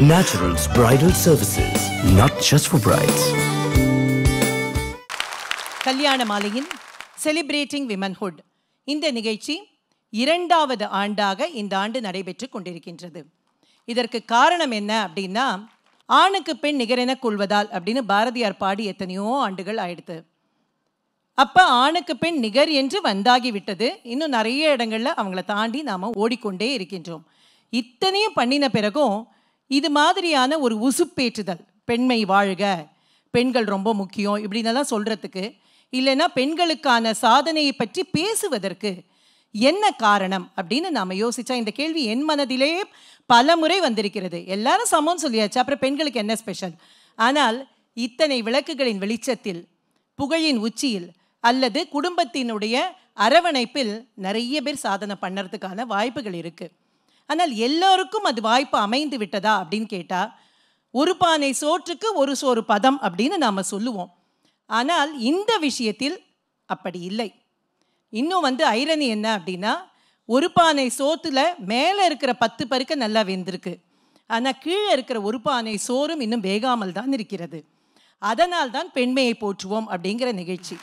Naturals Bridal Services, not just for brides. கல்யாண மாலையின் celebrating womanhood இந்த நிகழ்ச்சி 2வது ஆண்டாக இந்த ஆண்டு நடைபெற்று கொண்டிருக்கின்றது. இதற்கு காரணம் என்ன அப்படின்னா, ஆணுக்கு பெண் நிகரென கொள்வதால் அப்படின்னு பாரதியார் பாடி எத்தனையோ ஆண்டுகள் ஆயிடுது. அப்போ ஆணுக்கு பெண் நிகர் என்று வந்தாகிவிட்டது. இன்னும் நிறைய இடங்களில் அவங்கள தாண்டி நாம் ஓடிக்கொண்டே இருக்கின்றோம். இத்தனையும் பண்ணின பிறகும் இது மாதிரியான ஒரு உசுப்பேற்றுதல், பெண்மை வாழ்க, பெண்கள் ரொம்ப முக்கியம் இப்படின்னெல்லாம் சொல்கிறதுக்கு, இல்லைன்னா பெண்களுக்கான சாதனையை பற்றி பேசுவதற்கு என்ன காரணம் அப்படின்னு நாம் யோசித்தா இந்த கேள்வி என் மனதிலே பல முறை வந்திருக்கிறது. எல்லாரும் சமம்னு சொல்லியாச்சு, அப்புறம் பெண்களுக்கு என்ன ஸ்பெஷல்? ஆனால் இத்தனை விளக்குகளின் வெளிச்சத்தில், புகழின் உச்சியில் அல்லது குடும்பத்தினுடைய அரவணைப்பில் நிறைய பேர் சாதனை பண்ணுறதுக்கான வாய்ப்புகள் இருக்குது. ஆனால் எல்லோருக்கும் அது வாய்ப்பு அமைந்து விட்டதா அப்படின்னு கேட்டால், ஒரு பானை சோற்றுக்கு ஒரு சோறு பதம் அப்படின்னு நாம் சொல்லுவோம். ஆனால் இந்த விஷயத்தில் அப்படி இல்லை. இன்னும் ஐரணி என்ன அப்படின்னா, ஒரு பானை சோத்துல மேலே இருக்கிற 10 பருக்க நல்லா வெந்திருக்கு, ஆனால் கீழே இருக்கிற ஒரு பானை சோறும் இன்னும் வேகாமல் தான் இருக்கிறது. அதனால் தான் பெண்மையை போற்றுவோம் அப்படிங்கிற நிகழ்ச்சி.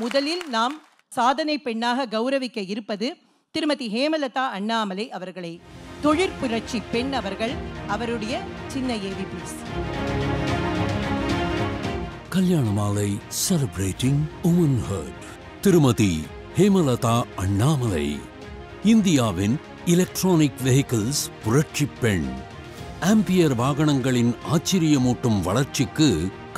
முதலில் நாம் சாதனை பெண்ணாக கௌரவிக்க இருப்பது திருமதி ஹேமலதா அண்ணாமலை அவர்களை. தொழிற்புரட்சி பெண் அவர்கள், அவருடைய சின்ன ஏவி ப்ளீஸ். கல்யாண மாலை செலிப்ரேட்டிங் உமன்ஹுட். திருமதி ஹேமலதா அண்ணாமலை இந்தியாவின் எலக்ட்ரானிக் வெஹிக்கிள்ஸ் புரட்சி பெண். ஆம்பியர் வாகனங்களின் ஆச்சரியமூட்டும் வளர்ச்சிக்கு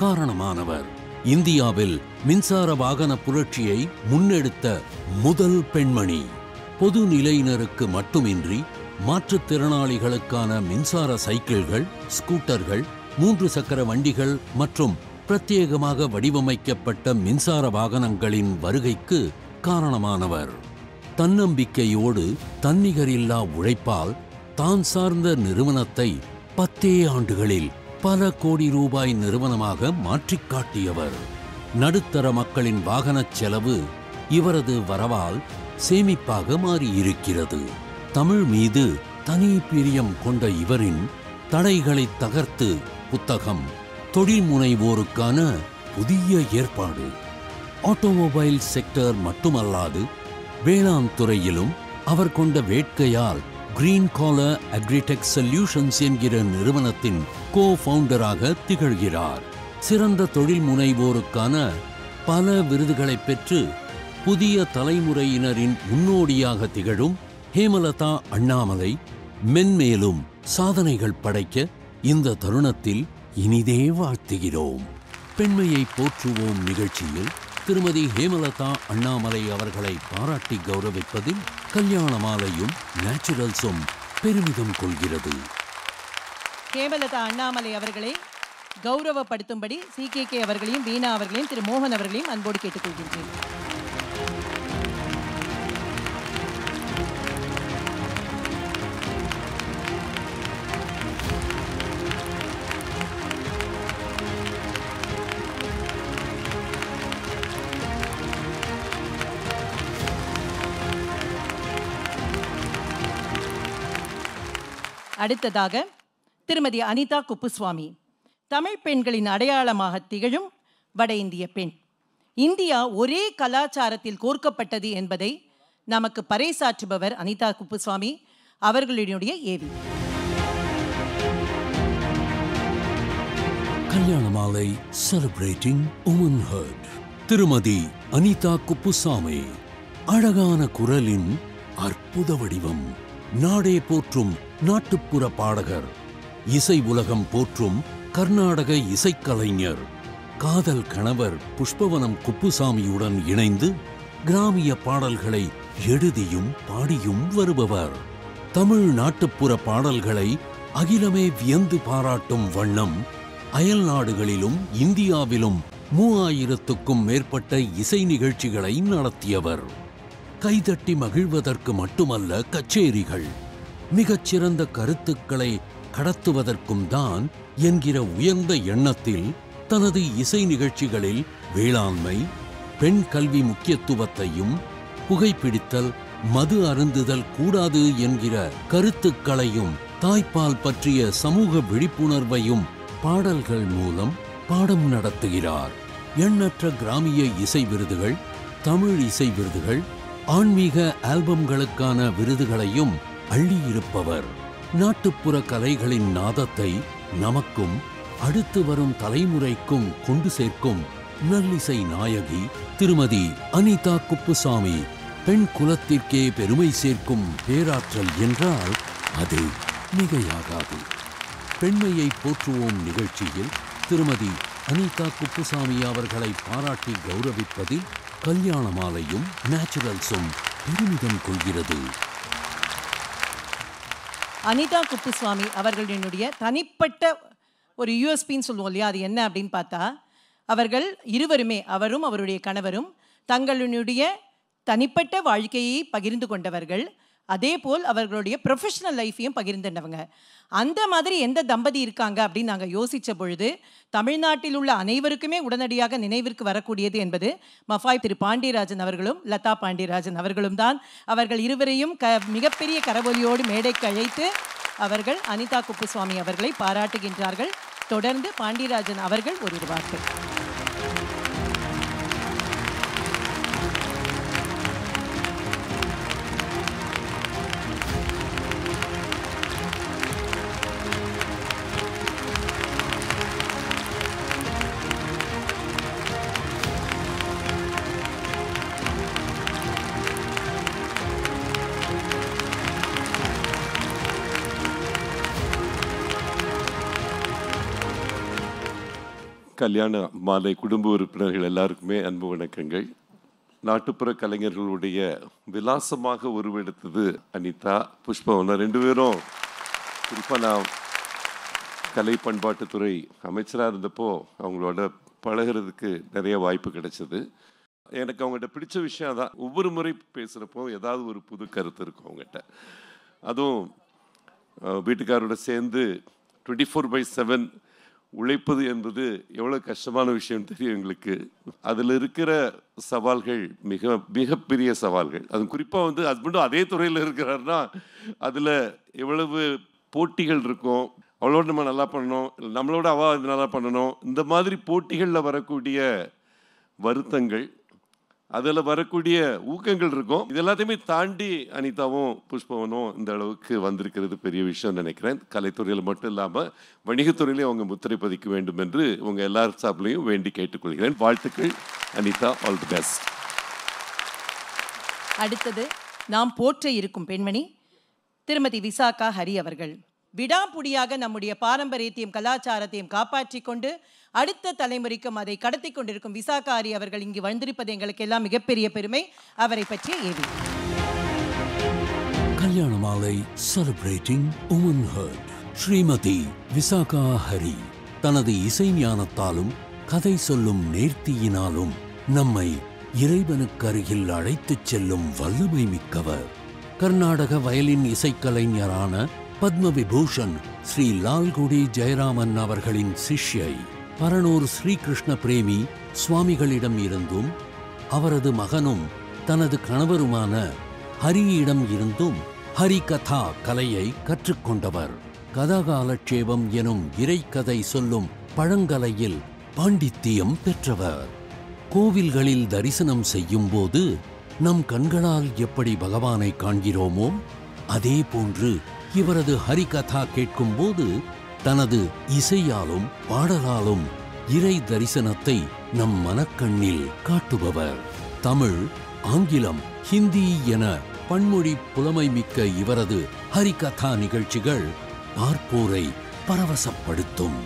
காரணமானவர். இந்தியாவில் மின்சார வாகன புரட்சியை முன்னெடுத்த முதல் பெண்மணி. பொது நிலையினருக்கு மட்டுமின்றி மாற்றுத்திறனாளிகளுக்கான மின்சார சைக்கிள்கள், ஸ்கூட்டர்கள், 3 சக்கர வண்டிகள் மற்றும் பிரத்யேகமாக வடிவமைக்கப்பட்ட மின்சார வாகனங்களின் வருகைக்கு காரணமானவர். தன்னம்பிக்கையோடு தன்னிகரில்லா உழைப்பால் தான் சார்ந்த நிறுவனத்தை 10 ஆண்டுகளில் பல கோடி ரூபாய் நிறுவனமாக மாற்றிக் காட்டியவர். நடுத்தர மக்களின் வாகனச் செலவு இவரது வரவால் சேமிப்பாக மாறியிருக்கிறது. தமிழ் மீது தனி பிரியம் கொண்ட இவரின் தடைகளை தகர்த்து புத்தகம் தொழில் முனைவோருக்கான புதிய ஏற்பாடு. ஆட்டோமொபைல் செக்டர் மட்டுமல்லாது வேளாண் துறையிலும் அவர் கொண்ட வேட்கையால் கிரீன் காலர் அக்ரிடெக் சொல்யூஷன்ஸ் என்கிற நிறுவனத்தின் கோ-ஃபவுண்டராக திகழ்கிறார். சிறந்த தொழில் முனைவோருக்கான பல விருதுகளை பெற்று புதிய தலைமுறையினரின் முன்னோடியாக திகழும் ஹேமலதா அண்ணாமலை மென்மேலும் சாதனைகள் படைக்க இந்த தருணத்தில் இனிதே வாழ்த்துகிறோம். பெண்மையை போற்றுவோம் நிகழ்ச்சியில் திருமதி ஹேமலதா அண்ணாமலை அவர்களை பாராட்டி கௌரவிப்பதில் கல்யாண மாலையும் நேச்சுரல்ஸும் பெருமிதம் கொள்கிறது. ஹேமலதா அண்ணாமலை அவர்களை கௌரவப்படுத்தும்படி CKK அவர்களையும், வீணா அவர்களையும், திரு மோகன் அவர்களையும் அன்போடு கேட்டுக்கொள்கின்றேன். அடுத்ததாக திருமதி அனிதா குப்புசுவாமி, தமிழ் பெண்களின் அடையாளமாக திகழும் வட இந்திய பெண். இந்தியா ஒரே கலாச்சாரத்தில் கோர்க்கப்பட்டது என்பதை நமக்கு பறைசாற்றுபவர் அனிதா குப்புசுவாமி அவர்களுடைய ஏவி. கல்யாண மாலை செலிப்ரேட்டிங் உமன்ஹுட். திருமதி அனிதா குப்புசாமி அழகான குரலின் அற்புத வடிவம். நாடே போற்றும் நாட்டுப்புற பாடகர், இசை உலகம் போற்றும் கர்நாடக இசைக்கலைஞர். காதல் கணவர் புஷ்பவனம் குப்புசாமியுடன் இணைந்து கிராமிய பாடல்களை எழுதியும் பாடியும் வருபவர். தமிழ் நாட்டுப்புற பாடல்களை அகிலமே வியந்து பாராட்டும் வண்ணம் அயல் நாடுகளிலும் இந்தியாவிலும் 3000க்கும் மேற்பட்ட இசை நிகழ்ச்சிகளை நடத்தியவர். கைதட்டி மகிழ்வதற்கு மட்டுமல்ல, கச்சேரிகள், மிகச்சிறந்த கருத்துக்களை கடத்துவதற்கும் தான் என்கிற உயர்ந்த எண்ணத்தில் தனது இசை நிகழ்ச்சிகளில் வேளாண்மை, பெண் கல்வி முக்கியத்துவத்தையும், புகைப்பிடித்தல், மது அருந்துதல் கூடாது என்கிற கருத்துக்களையும் தாய்ப்பால் பற்றிய சமூக விழிப்புணர்வையும் பாடல்கள் மூலம் பாடம் நடத்துகிறார். எண்ணற்ற கிராமிய இசை விருதுகள், தமிழ் இசை விருதுகள், ஆன்மீக ஆல்பம்களுக்கான விருதுகளையும் அள்ளியிருப்பவர். நாட்டுப்புற கலைகளின் நாதத்தை நமக்கும் அடுத்து வரும் தலைமுறைக்கும் கொண்டு சேர்க்கும் நல்லிசை நாயகி திருமதி அனிதா குப்புசாமி. பெண் குலத்திற்கே பெருமை சேர்க்கும் பேராற்றல் என்றால் அது மிகையாகாது. பெண்மையை போற்றுவோம் நிகழ்ச்சியில் திருமதி அனிதா குப்புசாமி அவர்களை பாராட்டி கௌரவிப்பதில் கல்யாண மாலையும் நேச்சுரல்ஸும் பெருமிதம் கொள்கிறது. அனிதா குப்புசாமி அவர்களினுடைய தனிப்பட்ட ஒரு யூஎஸ்பின்னு சொல்லுவோம் இல்லையா, அது என்ன அப்படின்னு பார்த்தா, அவர்கள் இருவருமே, அவரும் அவருடைய கணவரும் தங்களுடைய தனிப்பட்ட வாழ்க்கையை பகிர்ந்து கொண்டவர்கள். அதே போல் அவர்களுடைய ப்ரொஃபஷனல் லைஃப்பையும் பகிர்ந்துட்டவங்க. அந்த மாதிரி எந்த தம்பதி இருக்காங்க அப்படின்னு நாங்கள் யோசித்த பொழுது தமிழ்நாட்டில் உள்ள அனைவருக்குமே உடனடியாக நினைவிற்கு வரக்கூடியது என்பது மஃபாய் திரு பாண்டியராஜன் அவர்களும் லதா பாண்டியராஜன் அவர்களும் தான். அவர்கள் இருவரையும் மிகப்பெரிய கரவொலியோடு மேடைக்கு அழைத்து அவர்கள் அனிதா குப்புசாமி அவர்களை பாராட்டுகின்றார்கள். தொடர்ந்து பாண்டியராஜன் அவர்கள் ஒரு வார்த்தை. கல்யாண மாலை குடும்ப உறுப்பினர்கள் எல்லாருக்குமே அன்பு வணக்கங்கள். நாட்டுப்புற கலைஞர்களுடைய விலாசமாக உருவெடுத்தது அனிதா, புஷ்பவனா. ரெண்டு பேரும் குறிப்பாக நான் கலை பண்பாட்டுத்துறை அமைச்சராக இருந்தப்போ அவங்களோட பழகிறதுக்கு நிறைய வாய்ப்பு கிடைச்சது. எனக்கு அவங்ககிட்ட பிடிச்ச விஷயம் தான், ஒவ்வொரு முறை பேசுகிறப்போ ஏதாவது ஒரு புது கருத்து இருக்கும் அவங்ககிட்ட. அதுவும் வீட்டுக்காரோட சேர்ந்து 24/7 உழைப்பது என்பது எவ்வளோ கஷ்டமான விஷயம் தெரியும் எங்களுக்கு. அதில் இருக்கிற சவால்கள் மிகப்பெரிய சவால்கள். அது குறிப்பாக ஹஸ்பண்டும் அதே துறையில் இருக்கிறாருன்னா அதில் எவ்வளவு போட்டிகள் இருக்கும். அவளோட நம்ம நல்லா பண்ணணும், நம்மளோட அவள் நல்லா பண்ணணும். இந்த மாதிரி போட்டிகளில் வரக்கூடிய வருத்தங்கள், அதில் வரக்கூடிய ஊக்கங்கள் இருக்கும். இது எல்லாத்தையுமே தாண்டி அனிதாவும் புஷ்பவனும் இந்த அளவுக்கு வந்திருக்கிறது பெரிய விஷயம் நினைக்கிறேன். கலைத்துறையில் மட்டும் இல்லாமல் வணிகத்துறையிலையும் அவங்க முத்திரை பதிக்க வேண்டும் என்று உங்கள் எல்லார் சார்பிலையும் வேண்டி கேட்டுக்கொள்கிறேன். வாழ்த்துக்கள் அனிதா, ஆல் தி பெஸ்ட். அடுத்தது நாம் போற்ற இருக்கும் பெண்மணி திருமதி விசாகா ஹரி அவர்கள். விடாப்புடியாக நம்முடைய பாரம்பரியத்தையும் கலாச்சாரத்தையும் காப்பாற்றி கொண்டு அடுத்த தலைமுறைக்கும் அதை கடத்தி கொண்டிருக்கும் விசாகா ஹரி அவர்கள் இங்கு வந்திருப்பது எங்களுக்கு எல்லாம் மிகப்பெரிய பெருமை. அவரை பற்றிய ஏவி. கல்யாண மாலை செலிப்ரேட்டிங் உமன்ஹுட். ஸ்ரீமதி விசாகா ஹரி தனது இசை ஞானத்தாலும் கதை சொல்லும் நேர்த்தியினாலும் நம்மை இறைவனுக்கு அருகில் அழைத்துச் செல்லும் வல்லமை மிக்கவர். கர்நாடக வயலின் இசைக்கலைஞரான பத்ம விபூஷன் ஸ்ரீ லால்குடி ஜெயராமன் அவர்களின் சிஷ்யை பரனூர் ஸ்ரீகிருஷ்ண பிரேமி சுவாமிகளிடம் இருந்தும் அவரது மகனும் தனது கணவருமான ஹரியிடம் இருந்தும் ஹரிகதா கலையை கற்றுக்கொண்டவர். கதாகாலட்சேபம் எனும் இறைக்கதை சொல்லும் பழங்கலையில் பாண்டித்தியம் பெற்றவர். கோவில்களில் தரிசனம் செய்யும் போது நம் கண்களால் எப்படி பகவானை காண்கிறோமோ அதே போன்று இவரது ஹரிகதா கேட்கும் போது தனது இசையாலும் பாடலாலும் இறை தரிசனத்தை நம் மனக்கண்ணில் காட்டுபவர். தமிழ், ஆங்கிலம், ஹிந்தி என பன்மொழி புலமை மிக்க இவரது ஹரிகதா நிகழ்ச்சிகள் பார்ப்போரை பரவசப்படுத்தும்.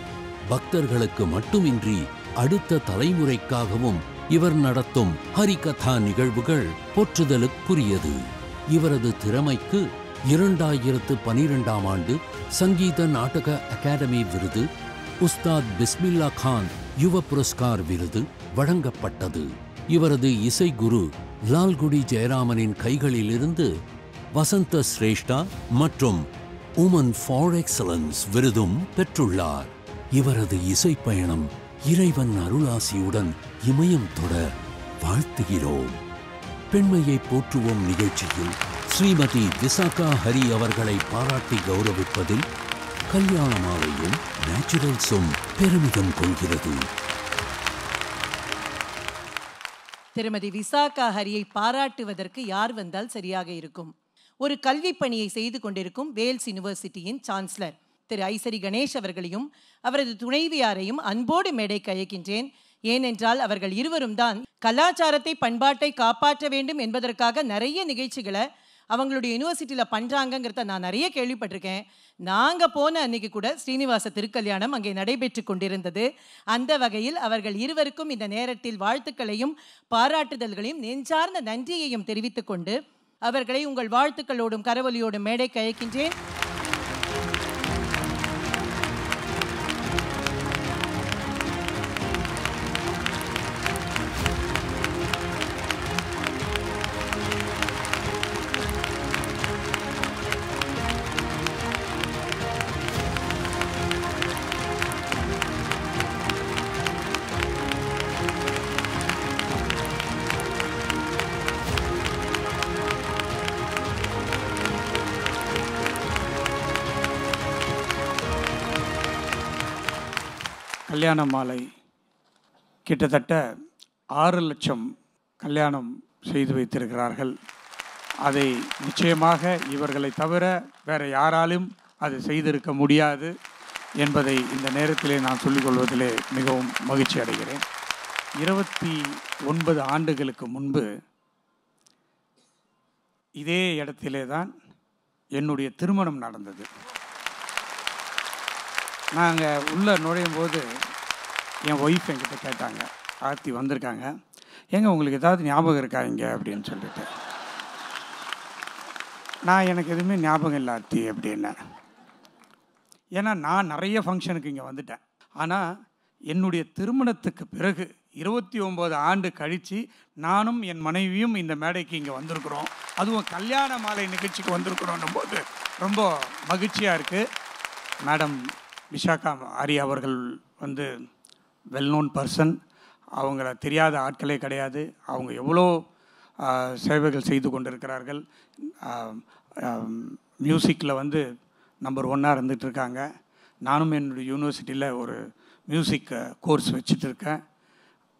பக்தர்களுக்கு மட்டுமின்றி அடுத்த தலைமுறைக்காகவும் இவர் நடத்தும் ஹரிகதா நிகழ்வுகள் போற்றுதலுக்குரியது. இவரது திறமைக்கு 2012ஆம் ஆண்டு சங்கீத நாடக அகாடமி விருது, உஸ்தாத் பிஸ்மில்லா கான் யுவ புரஸ்கார் விருது வழங்கப்பட்டது. இவரது இசை குரு லால்குடி ஜெயராமனின் கைகளிலிருந்து வசந்த சிரேஷ்டா மற்றும் உமன் ஃபார் எக்ஸலன்ஸ் விருதும் பெற்றுள்ளார். இவரது இசை பயணம் இறைவன் அருளாசியுடன் இமயம் தொட வாழ்த்துகிறோம். பெண்மையை போற்றுவோம் நிகழ்ச்சியில் ஸ்ரீமதி விசாகா ஹரி அவர்களை பாராட்டி கௌரவிப்பதில் கல்யாண மாலையும் நேச்சுரல்ஸும் பெருமிதம் கொள்கிறது. திருமதி விசாகா ஹரியை பாராட்டுவதற்கு யார் வந்தால் சரியாக இருக்கும்? ஒரு கல்வி பணியை செய்து கொண்டிருக்கும் வேல்ஸ் யூனிவர்சிட்டியின் சான்சலர் திரு ஐசரி கணேஷ் அவர்களையும் அவரது துணைவியாரையும் அன்போடு மேடைக்கு அழைக்கின்றேன். ஏனென்றால் அவர்கள் இருவரும் தான் கலாச்சாரத்தை பண்பாட்டை காப்பாற்ற வேண்டும் என்பதற்காக நிறைய நிகழ்ச்சிகளை அவங்களுடைய யூனிவர்சிட்டியில் பண்ணுறாங்கங்கிறத நான் நிறைய கேள்விப்பட்டிருக்கேன். நாங்கள் போன அன்னைக்கு கூட ஸ்ரீனிவாச திருக்கல்யாணம் அங்கே நடைபெற்று கொண்டிருந்தது. அந்த வகையில் அவர்கள் இருவருக்கும் இந்த நேரத்தில் வாழ்த்துக்களையும் பாராட்டுதல்களையும் நெஞ்சார்ந்த நன்றியையும் தெரிவித்துக் கொண்டு அவர்களை உங்கள் வாழ்த்துக்களோடும் கரவொலியோடும் மேடைக்கு அழைக்கின்றேன். கல்யாண மாலை கிட்டத்தட்ட 6 லட்சம் கல்யாணம் செய்து வைத்திருக்கிறார்கள். அதை நிச்சயமாக இவர்களை தவிர வேறு யாராலும் அது செய்திருக்க முடியாது என்பதை இந்த நேரத்திலே நான் சொல்லிக்கொள்வதிலே மிகவும் மகிழ்ச்சி அடைகிறேன். 29 ஆண்டுகளுக்கு முன்பு இதே இடத்திலே தான் என்னுடைய திருமணம் நடந்தது. நாங்கள் உள்ளே நுழையும் போது என் ஒய்ஃப் என்கிட்ட கேட்டாங்க, ஆர்த்தி வந்திருக்காங்க, ஏங்க உங்களுக்கு ஏதாவது ஞாபகம் இருக்கா இங்கே அப்படின்னு சொல்லிட்டு. நான் எனக்கு எதுவுமே ஞாபகம் இல்லை ஆர்த்தி அப்படின்னேன். ஏன்னா நான் நிறைய ஃபங்க்ஷனுக்கு இங்கே வந்துட்டேன். ஆனால் என்னுடைய திருமணத்துக்கு பிறகு 29 ஆண்டு கழித்து நானும் என் மனைவியும் இந்த மேடைக்கு இங்கே வந்திருக்கிறோம். அதுவும் கல்யாண மாலை நிகழ்ச்சிக்கு வந்திருக்கிறோன்னும் போது ரொம்ப மகிழ்ச்சியாக இருக்குது. மேடம் விசாகா ஹரி அவர்கள் வந்து வெல் நோன் பர்சன். அவங்கள தெரியாத ஆட்களே கிடையாது. அவங்க எவ்வளோ சேவைகள் செய்து கொண்டிருக்கிறார்கள். மியூசிக்கில் வந்து நம்பர் 1 இருந்துகிட்ருக்காங்க. நானும் என்னுடைய யூனிவர்சிட்டியில் ஒரு மியூசிக் கோர்ஸ் வச்சுட்டு இருக்கேன்.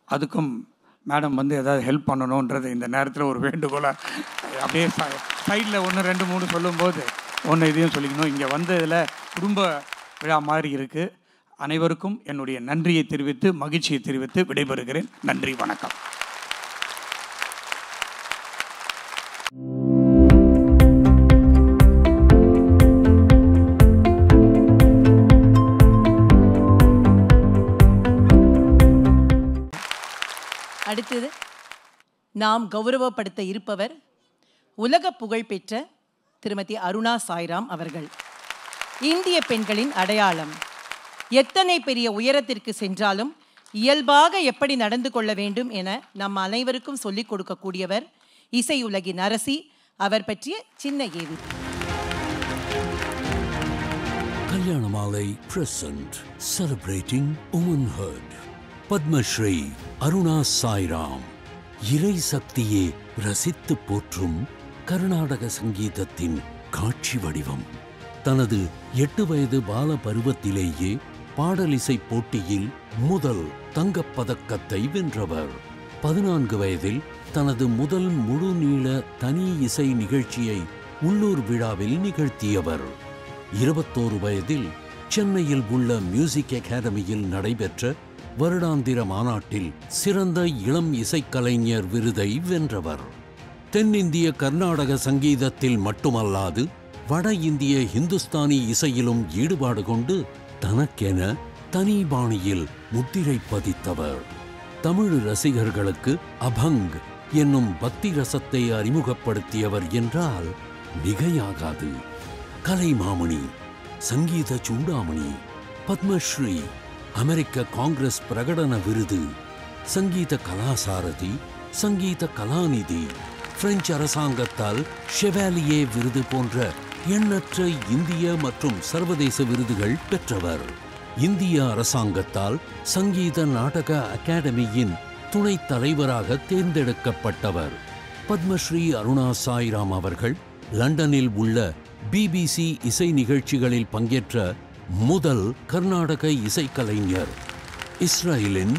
அதுக்கும் மேடம் வந்து ஏதாவது ஹெல்ப் பண்ணணுன்றது இந்த நேரத்தில் ஒரு வேண்டுகோளாக அப்படியே சைடில் 1 2 3 சொல்லும்போது ஒன்று இதையும் சொல்லிக்கணும். இங்கே வந்ததில் குடும்ப விழா மாதிரி இருக்குது. அனைவருக்கும் என்னுடைய நன்றியை தெரிவித்து மகிழ்ச்சியை தெரிவித்து விடைபெறுகிறேன். நன்றி, வணக்கம். அடுத்தது நாம் கௌரவப்படுத்த இருப்பவர் உலக புகழ்பெற்ற திருமதி அருணா சாய்ராம் அவர்கள். இந்திய பெண்களின் அடையாளம். எத்தனை பெரிய உயரத்திற்கு சென்றாலும் இயல்பாக எப்படி நடந்து கொள்ள வேண்டும் என நம் அனைவருக்கும் சொல்லிக் கொடுக்கக்கூடியவர் இசை உலகின் அரசி. அவர் பற்றிய சின்ன AV. Kalyana Maalai present celebrating womanhood. Padmashri Aruna Sairam. இறை சக்தியே ரசித்து போற்றும் கர்நாடக சங்கீதத்தின் காட்சி வடிவம். தனது 8 வயது பால பருவத்திலேயே பாடலிசை போட்டியில் முதல் தங்கப்பதக்கத்தை வென்றவர். 14 வயதில் தனது முதல் முழு நீள தனி இசை நிகழ்ச்சியை உள்ளூர் விழாவில் நிகழ்த்தியவர். 21 வயதில் சென்னையில் உள்ள மியூசிக் அகாடமியில் நடைபெற்ற வருடாந்திர மாநாட்டில் சிறந்த இளம் இசைக்கலைஞர் விருதை வென்றவர். தென்னிந்திய கர்நாடக சங்கீதத்தில் மட்டுமல்லாது வட இந்திய ஹிந்துஸ்தானி இசையிலும் ஈடுபாடு கொண்டு தனக்கென தனி பாணியில் முத்திரை பதித்தவர். தமிழ் ரசிகர்களுக்கு அபங் என்னும் பக்தி ரசத்தை அறிமுகப்படுத்தியவர் என்றால் மிகையாகாது. கலைமாமணி, சங்கீத சூடாமணி, பத்மஸ்ரீ, அமெரிக்க காங்கிரஸ் பிரகடன விருது, சங்கீத கலாசாரதி, சங்கீத கலாநிதி, பிரெஞ்சு அரசாங்கத்தால் ஷெவாலியே விருது போன்ற எண்ணற்ற இந்திய மற்றும் சர்வதேச விருதுகள் பெற்றவர். இந்திய அரசாங்கத்தால் சங்கீத நாடக அகாடமியின் துணைத் தலைவராக தேர்ந்தெடுக்கப்பட்டவர். பத்மஸ்ரீ அருணா சாய்ராம் அவர்கள் லண்டனில் உள்ள BBC இசை நிகழ்ச்சிகளில் பங்கேற்ற முதல் கர்நாடக இசைக்கலைஞர். இஸ்ரேலின்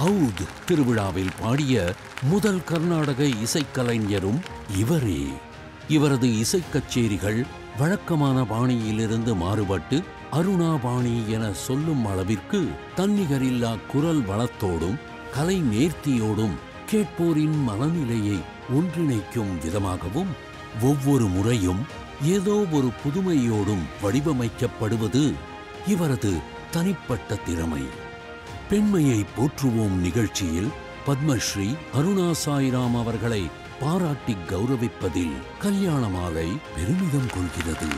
அவுத் திருவிழாவில் பாடிய முதல் கர்நாடக இசைக்கலைஞரும் இவரே. இவரது இசைக் கச்சேரிகள் வழக்கமான பாணியிலிருந்து மாறுபட்டு அருணா பாணி என சொல்லும் அளவிற்கு தன்னிகரில்லா குரல் வளத்தோடும் கலை நேர்த்தியோடும் கேட்போரின் மனநிலையை ஒன்றிணைக்கும் விதமாகவும் ஒவ்வொரு முறையும் ஏதோ ஒரு புதுமையோடும் வடிவமைக்கப்படுவது இவரது தனிப்பட்ட திறமை. பெண்மையை போற்றுவோம் நிகழ்ச்சியில் பத்மஸ்ரீ அருணா சாய்ராம் அவர்களை பாராட்டி கௌரவிப்பதில் கல்யாண மாலை பெருமிதம் கொள்கிறது.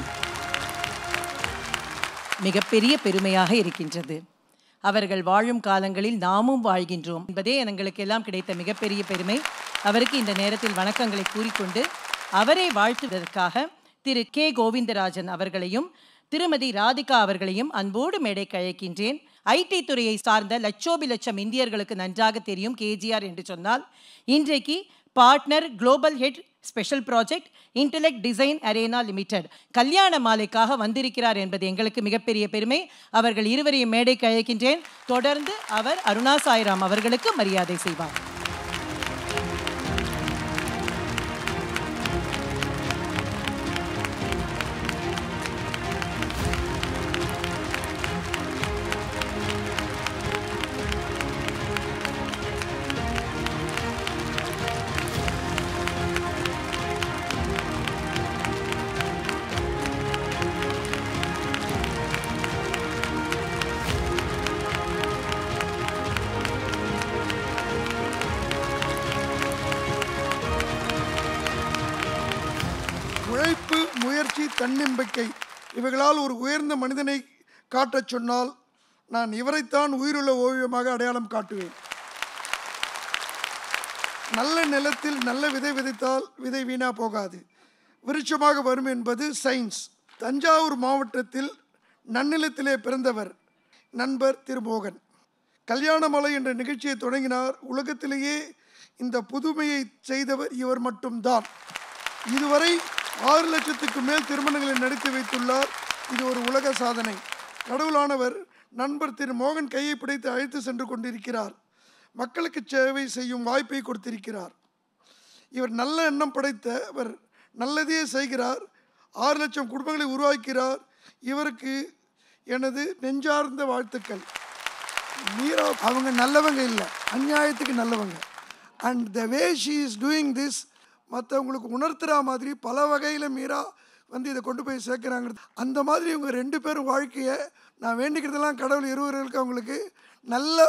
மிகப்பெரிய பெருமையாக இருக்கின்றது. அவர்கள் வாழும் காலங்களில் நாமும் வாழ்கின்றோம் என்பதே எங்களுக்கு எல்லாம் கிடைத்த மிகப்பெரிய பெருமை. அவருக்கு இந்த நேரத்தில் வணக்கங்களை கூறிக்கொண்டு அவரை வாழ்த்துவதற்காக திரு கே கோவிந்தராஜன் அவர்களையும் திருமதி ராதிகா அவர்களையும் அன்போடு மேடைக்கு அழைக்கின்றேன். ஐடி துறையை சார்ந்த லட்சோபிலட்சம் இந்தியர்களுக்கு நன்றாக தெரியும் கேஜிஆர் என்று சொன்னால். இன்றைக்கு partner global head special project intellect design arena limited கல்யாண மாலைக்காக வந்திருக்கிறார் என்பது எங்களுக்கு மிகப்பெரிய பெருமை. அவர்கள் இருவரையும் மேடைக்கு அழைக்கின்றேன். தொடர்ந்து அவர் அருணா சாய்ராம் அவர்களுக்கு மரியாதை செய்வார். உழைப்பு, முயற்சி, தன்னம்பிக்கை இவைகளால் ஒரு உயர்ந்த மனிதனை காட்டச் சொன்னால் நான் இவரைத்தான் உயிருள்ள ஓவியமாக அடையாளம் காட்டுவேன். நல்ல நிலத்தில் நல்ல விதை விதைத்தால் விதை வீணா போகாது, விருட்சமாக வரும் என்பது சயின்ஸ். தஞ்சாவூர் மாவட்டத்தில் நன்னிலத்திலே பிறந்தவர் நண்பர் திரு மோகன். கல்யாணமலை என்ற நிகழ்ச்சியை தொடங்கினார். உலகத்திலேயே இந்த புதுமையை செய்தவர் இவர் மட்டும்தான். இதுவரை 6 லட்சத்துக்கு மேல் திருமணங்களை நடத்தி வைத்துள்ளார். இது ஒரு உலக சாதனை. கடவுளானவர் நண்பர் திரு மோகன் கையை பிடித்து அழைத்து சென்று கொண்டிருக்கிறார். மக்களுக்கு சேவை செய்யும் வாய்ப்பை கொடுத்திருக்கிறார். இவர் நல்ல எண்ணம் படைத்தவர், நல்லதையே செய்கிறார். 6 லட்சம் குடும்பங்களை உருவாக்கிறார். இவருக்கு எனது நெஞ்சார்ந்த வாழ்த்துக்கள். மீரா அவங்க நல்லவங்க இல்லை, அநியாயத்துக்கு நல்லவங்க. And the way she is doing this மற்றவங்களுக்கு உணர்த்துற மாதிரி பல வகையில் மீரா வந்து இதை கொண்டு போய் சேர்க்குறாங்க. அந்த மாதிரி இவங்க 2 பேரும் வாழ்க்கையை நான் வேண்டிக்கிறதெல்லாம் கடவுள் இருவர்களுக்கு அவங்களுக்கு நல்ல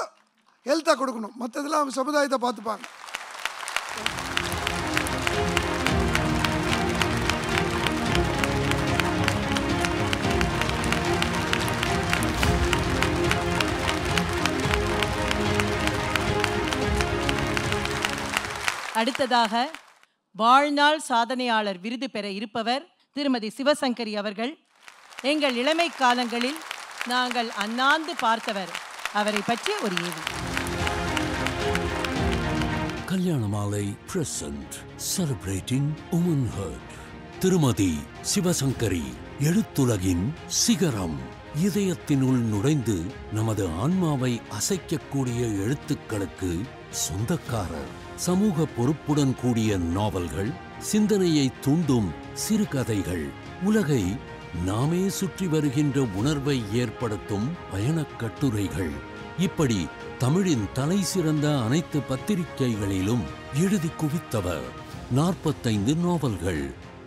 ஹெல்த்தாக கொடுக்கணும். மற்றதெல்லாம் அவங்க சமுதாயத்தை பார்த்துப்பாங்க. அடுத்ததாக வாழ்நாள் சாதனையாளர் விருது பெற இருப்பவர் திருமதி சிவசங்கரி அவர்கள். எங்கள் இளமை காலங்களில் நாங்கள் அண்ணாந்து பார்த்தவர். அவரை பற்றிய ஒரு AV. Kalyana Maalai present celebrating womanhood. திருமதி சிவசங்கரி எழுத்துலகின் சிகரம். இதயத்தினுள் நுழைந்து நமது ஆன்மாவை அசைக்கக்கூடிய எழுத்துக்களுக்கு சொந்தக்காரர். சமூக பொறுப்புடன் கூடிய நாவல்கள், சிந்தனையை தூண்டும் சிறுகதைகள், உலகை நாமே சுற்றி வருகின்ற உணர்வை ஏற்படுத்தும் பயணக் கட்டுரைகள், இப்படி தமிழின் தலை சிறந்த அனைத்து பத்திரிகைகளிலும் எழுதி குவித்தவர். 45 நாவல்கள்,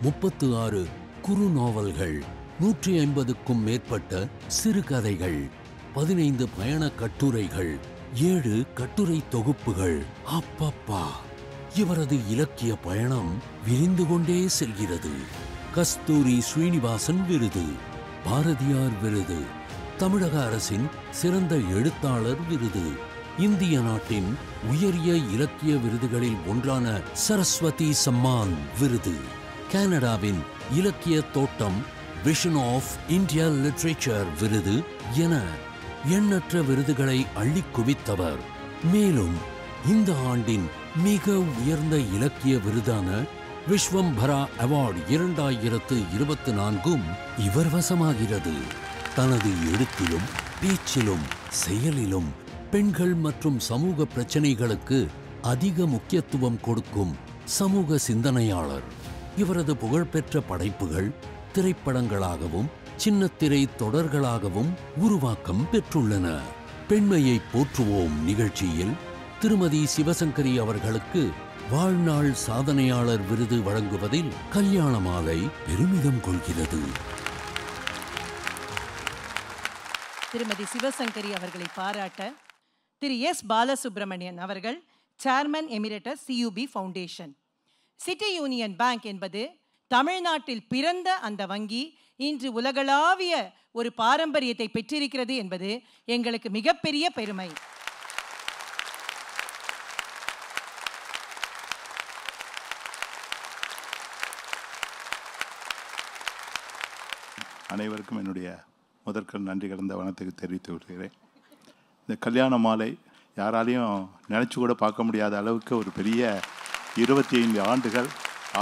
36 குறு நாவல்கள், 150க்கும் மேற்பட்ட சிறுகதைகள், 15 பயண கட்டுரைகள், 7 கட்டுரை தொகுப்புகள். அப்பப்பா, இவரது இலக்கிய பயணம் விரிந்து கொண்டே செல்கிறது. கஸ்தூரி ஸ்ரீனிவாசன் விருது, பாரதியார் விருது, தமிழக அரசின் சிறந்த எழுத்தாளர் விருது, இந்திய நாட்டின் உயரிய இலக்கிய விருதுகளில் ஒன்றான சரஸ்வதி சம்மான் விருது, கனடாவின் இலக்கிய தோட்டம் விஷன் ஆஃப் இந்தியா லிட்ரேச்சர் விருது என எண்ணற்ற விருதுகளை அள்ளி குவித்தவர். மேலும் இந்த ஆண்டின் மிக உயர்ந்த இலக்கிய விருதான விஸ்வம்பரா அவார்டு 2024 இவர் வசமாகிறது. தனது எழுத்திலும் பேச்சிலும் செயலிலும் பெண்கள் மற்றும் சமூக பிரச்சனைகளுக்கு அதிக முக்கியத்துவம் கொடுக்கும் சமூக சிந்தனையாளர். இவரது புகழ்பெற்ற படைப்புகள் திரைப்படங்களாகவும் சின்னத்திரை தொடர்களாகவும் உருவாக்கம் பெற்றுள்ளன. பெண்மையை போற்றுவோம் நிகழ்ச்சியில் திருமதி சிவசங்கரி அவர்களுக்கு வாழ்நாள் சாதனையாளர் விருது வழங்குவதில் கல்யாண மாலை பெருமிதம் கொள்கிறது. திருமதி சிவசங்கரி அவர்களை பாராட்ட திரு எஸ் பாலசுப்ரமணியன் அவர்கள் chairman emeritus CUB foundation. City union bank என்பது தமிழ்நாட்டில் பிறந்த அந்த வங்கி இன்று உலகளாவிய ஒரு பாரம்பரியத்தை பெற்றிருக்கிறது என்பது எங்களுக்கு மிகப்பெரிய பெருமை. அனைவருக்கும் என்னுடைய முதற்கண் நன்றி கலந்த வணக்கத்தை தெரிவித்து விடுகிறேன். இந்த கல்யாண மாலை யாராலையும் நினச்சி கூட பார்க்க முடியாத அளவுக்கு ஒரு பெரிய 25 ஆண்டுகள்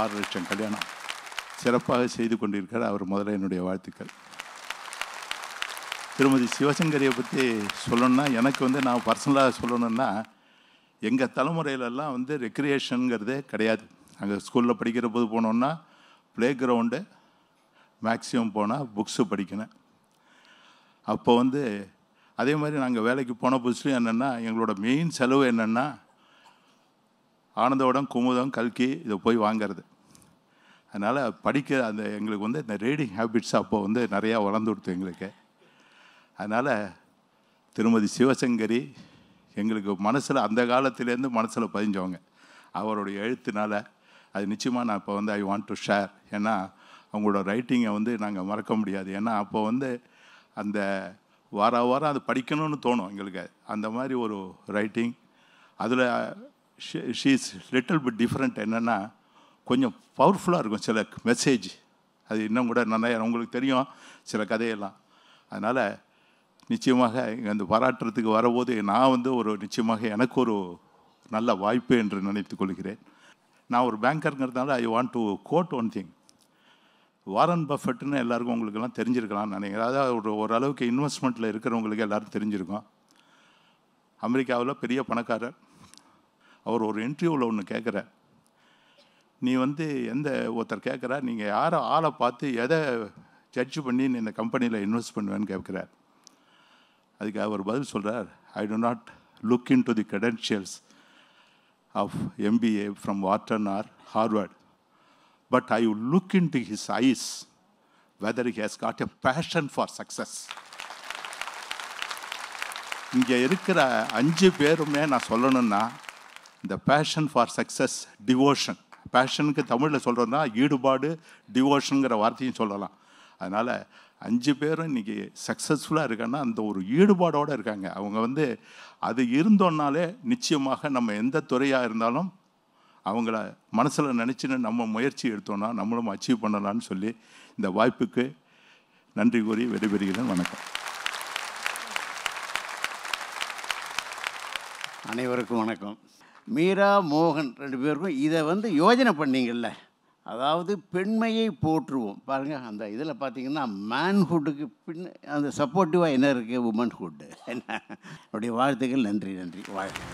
6 லட்சம் கல்யாணம் சிறப்பாக செய்து கொண்டிருக்கிறார். அவர் முதல்ல என்னுடைய வாழ்த்துக்கள். திருமதி சிவசங்கரியை பற்றி சொல்லணுன்னா எனக்கு நான் பர்சனலாக சொல்லணுன்னா எங்கள் தலைமுறையிலெல்லாம் ரெக்ரியேஷனுங்கிறதே கிடையாது. அங்கே ஸ்கூலில் படிக்கிற போது போனோன்னா ப்ளே கிரவுண்டு மேக்ஸிமம் போனால் புக்ஸு படிக்கணும். அப்போ அதே மாதிரி நாங்கள் வேலைக்கு போன புதுசுலையும் என்னென்னா எங்களோட மெயின் செலவு என்னென்னா ஆனந்தோடம், குமுதம், கல்கி இதை போய் வாங்கிறது. அதனால் படிக்க எங்களுக்கு இந்த ரீடிங் ஹேபிட்ஸ் அப்போ நிறையா வளர்ந்து கொடுத்து எங்களுக்கு. அதனால் திருமதி சிவசங்கரி எங்களுக்கு மனசில் அந்த காலத்திலேருந்து மனசில் பதிஞ்சவங்க. அவருடைய எழுத்துனால அது நிச்சயமாக நான் இப்போ ஐ வாண்ட் டு ஷேர். ஏன்னா அவங்களோட ரைட்டிங்கை நாங்கள் மறக்க முடியாது. ஏன்னா அப்போ அந்த வாரம் அது படிக்கணும்னு தோணும் எங்களுக்கு. அந்த மாதிரி ஒரு ரைட்டிங். அதில் she is little bit different. என்னென்னா கொஞ்சம் பவர்ஃபுல்லாக இருக்கும் சில மெசேஜ். அது இன்னும் கூட நிறைய உங்களுக்கு தெரியும் சில கதையெல்லாம். அதனால் நிச்சயமாக அந்த பாராட்டுறதுக்கு வரபோது நான் ஒரு நிச்சயமாக எனக்கு ஒரு நல்ல வாய்ப்பு என்று நினைத்து கொள்கிறேன். நான் ஒரு பேங்கருங்கிறதுனால I want to quote one thing. Warren பஃபெட்னு எல்லாருக்கும் உங்களுக்கெல்லாம் தெரிஞ்சிருக்கலாம்னு நினைக்கிறேன். அதாவது ஓரளவுக்கு இன்வெஸ்ட்மெண்ட்டில் இருக்கிறவங்களுக்கு எல்லோரும் தெரிஞ்சிருக்கோம். அமெரிக்காவில் பெரிய பணக்காரர். அவர் ஒரு இன்டர்வியூவில் ஒன்று கேட்குறார். நீ ஒருத்தர் கேட்குறா, நீங்கள் யாரை ஆளை பார்த்து எதை ஜட்ஜ் பண்ணி நீ இந்த கம்பெனியில் இன்வெஸ்ட் பண்ணுவேன்னு கேட்குறார். அதுக்கு அவர் பதில் சொல்கிறார், I do not look into the credentials of MBA from Wharton or Harvard. But I will look into his eyes whether he has got a passion for success. இங்கே இருக்கிற 5 பேருமே நான் சொல்லணும்னா இந்த பேஷன் ஃபார் சக்ஸஸ், டிவோஷன். பேஷனுக்கு தமிழில் சொல்கிறோன்னா ஈடுபாடு, டிவோஷனுங்கிற வார்த்தையும் சொல்லலாம். அதனால் 5 பேரும் இன்றைக்கி சக்ஸஸ்ஃபுல்லாக இருக்காங்கன்னா அந்த ஒரு ஈடுபாடோடு இருக்காங்க. அவங்க அது இருந்தோன்னாலே நிச்சயமாக நம்ம எந்த துறையாக இருந்தாலும் அவங்கள மனசில் நினச்சின்னு நம்ம முயற்சி எடுத்தோன்னா நம்மளும் அச்சீவ் பண்ணலான்னு சொல்லி இந்த வாய்ப்புக்கு நன்றி கூறி விடைபெறுகிறேன். வணக்கம். அனைவருக்கும் வணக்கம். மீரா, மோகன் 2 பேருக்கும் இதை யோஜனை பண்ணீங்கள்ல, அதாவது பெண்மையை போற்றுவோம். பாருங்கள், அந்த இதில் பார்த்தீங்கன்னா மேன்ஹுட்டுக்கு அந்த சப்போர்ட்டிவாக என்ன இருக்குது, உமன்ஹுட்டு. என்னுடைய வாழ்த்துக்கள். நன்றி நன்றி. வாழ்க்கை.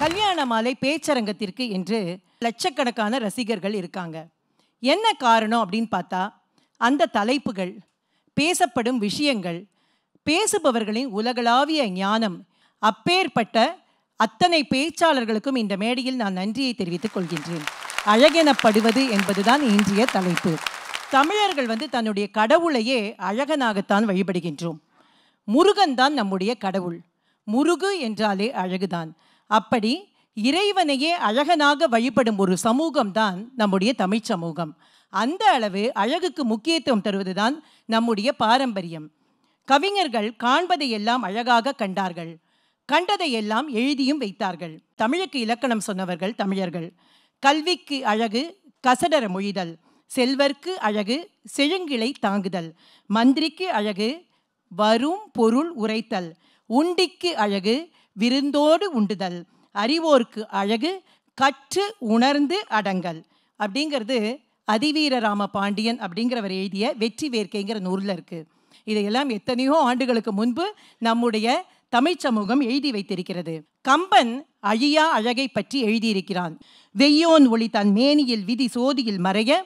கல்யாண மாலை பேச்சரங்கத்திற்கு என்று லட்சக்கணக்கான ரசிகர்கள் இருக்காங்க. என்ன காரணம் அப்படின்னு பார்த்தா, அந்த தலைப்புகள், பேசப்படும் விஷயங்கள், பேசுபவர்களின் உலகளாவிய ஞானம் அப்பேற்பட்ட அத்தனை பேச்சாளர்களுக்கும் இந்த மேடையில் நான் நன்றியை தெரிவித்துக் கொள்கின்றேன். அழகெனப்படுவது என்பதுதான் இன்றைய தலைப்பு. தமிழர்கள் தன்னுடைய கடவுளையே அழகனாகத்தான் வழிபடுகின்றோம். முருகன் தான் நம்முடைய கடவுள். முருகு என்றாலே அழகுதான். அப்படி இறைவனையே அழகனாக வழிபடும் ஒரு சமூகம்தான் நம்முடைய தமிழ் சமூகம். அந்த அளவு அழகுக்கு முக்கியத்துவம் தருவதுதான் நம்முடைய பாரம்பரியம். கவிஞர்கள் காண்பதையெல்லாம் அழகாக கண்டார்கள், கண்டதையெல்லாம் எழுதியும் வைத்தார்கள். தமிழுக்கு இலக்கணம் சொன்னவர்கள் தமிழர்கள். கல்விக்கு அழகு கசடர மொழிதல், செல்வர்க்கு அழகு செழுங்கிளை தாங்குதல், மந்திரிக்கு அழகு வரும் பொருள் உரைத்தல், உண்டிக்கு அழகு விருந்தோடு உண்டுதல், அறிவோர்க்கு அழகு கற்று உணர்ந்து அடங்கல். அப்படிங்கிறது அதிவீரராம பாண்டியன் அப்படிங்கிறவர் எழுதிய வெற்றி வேர்க்கைங்கிற நூலில் இருக்குது. இதையெல்லாம் எத்தனையோ ஆண்டுகளுக்கு முன்பு நம்முடைய தமிழ் சமூகம் எழுதி வைத்திருக்கிறது. கம்பன் அழியா அழகை பற்றி எழுதியிருக்கிறான். வெய்யோன் ஒளி தன் மேனியில் விதி சோதியில் மறைய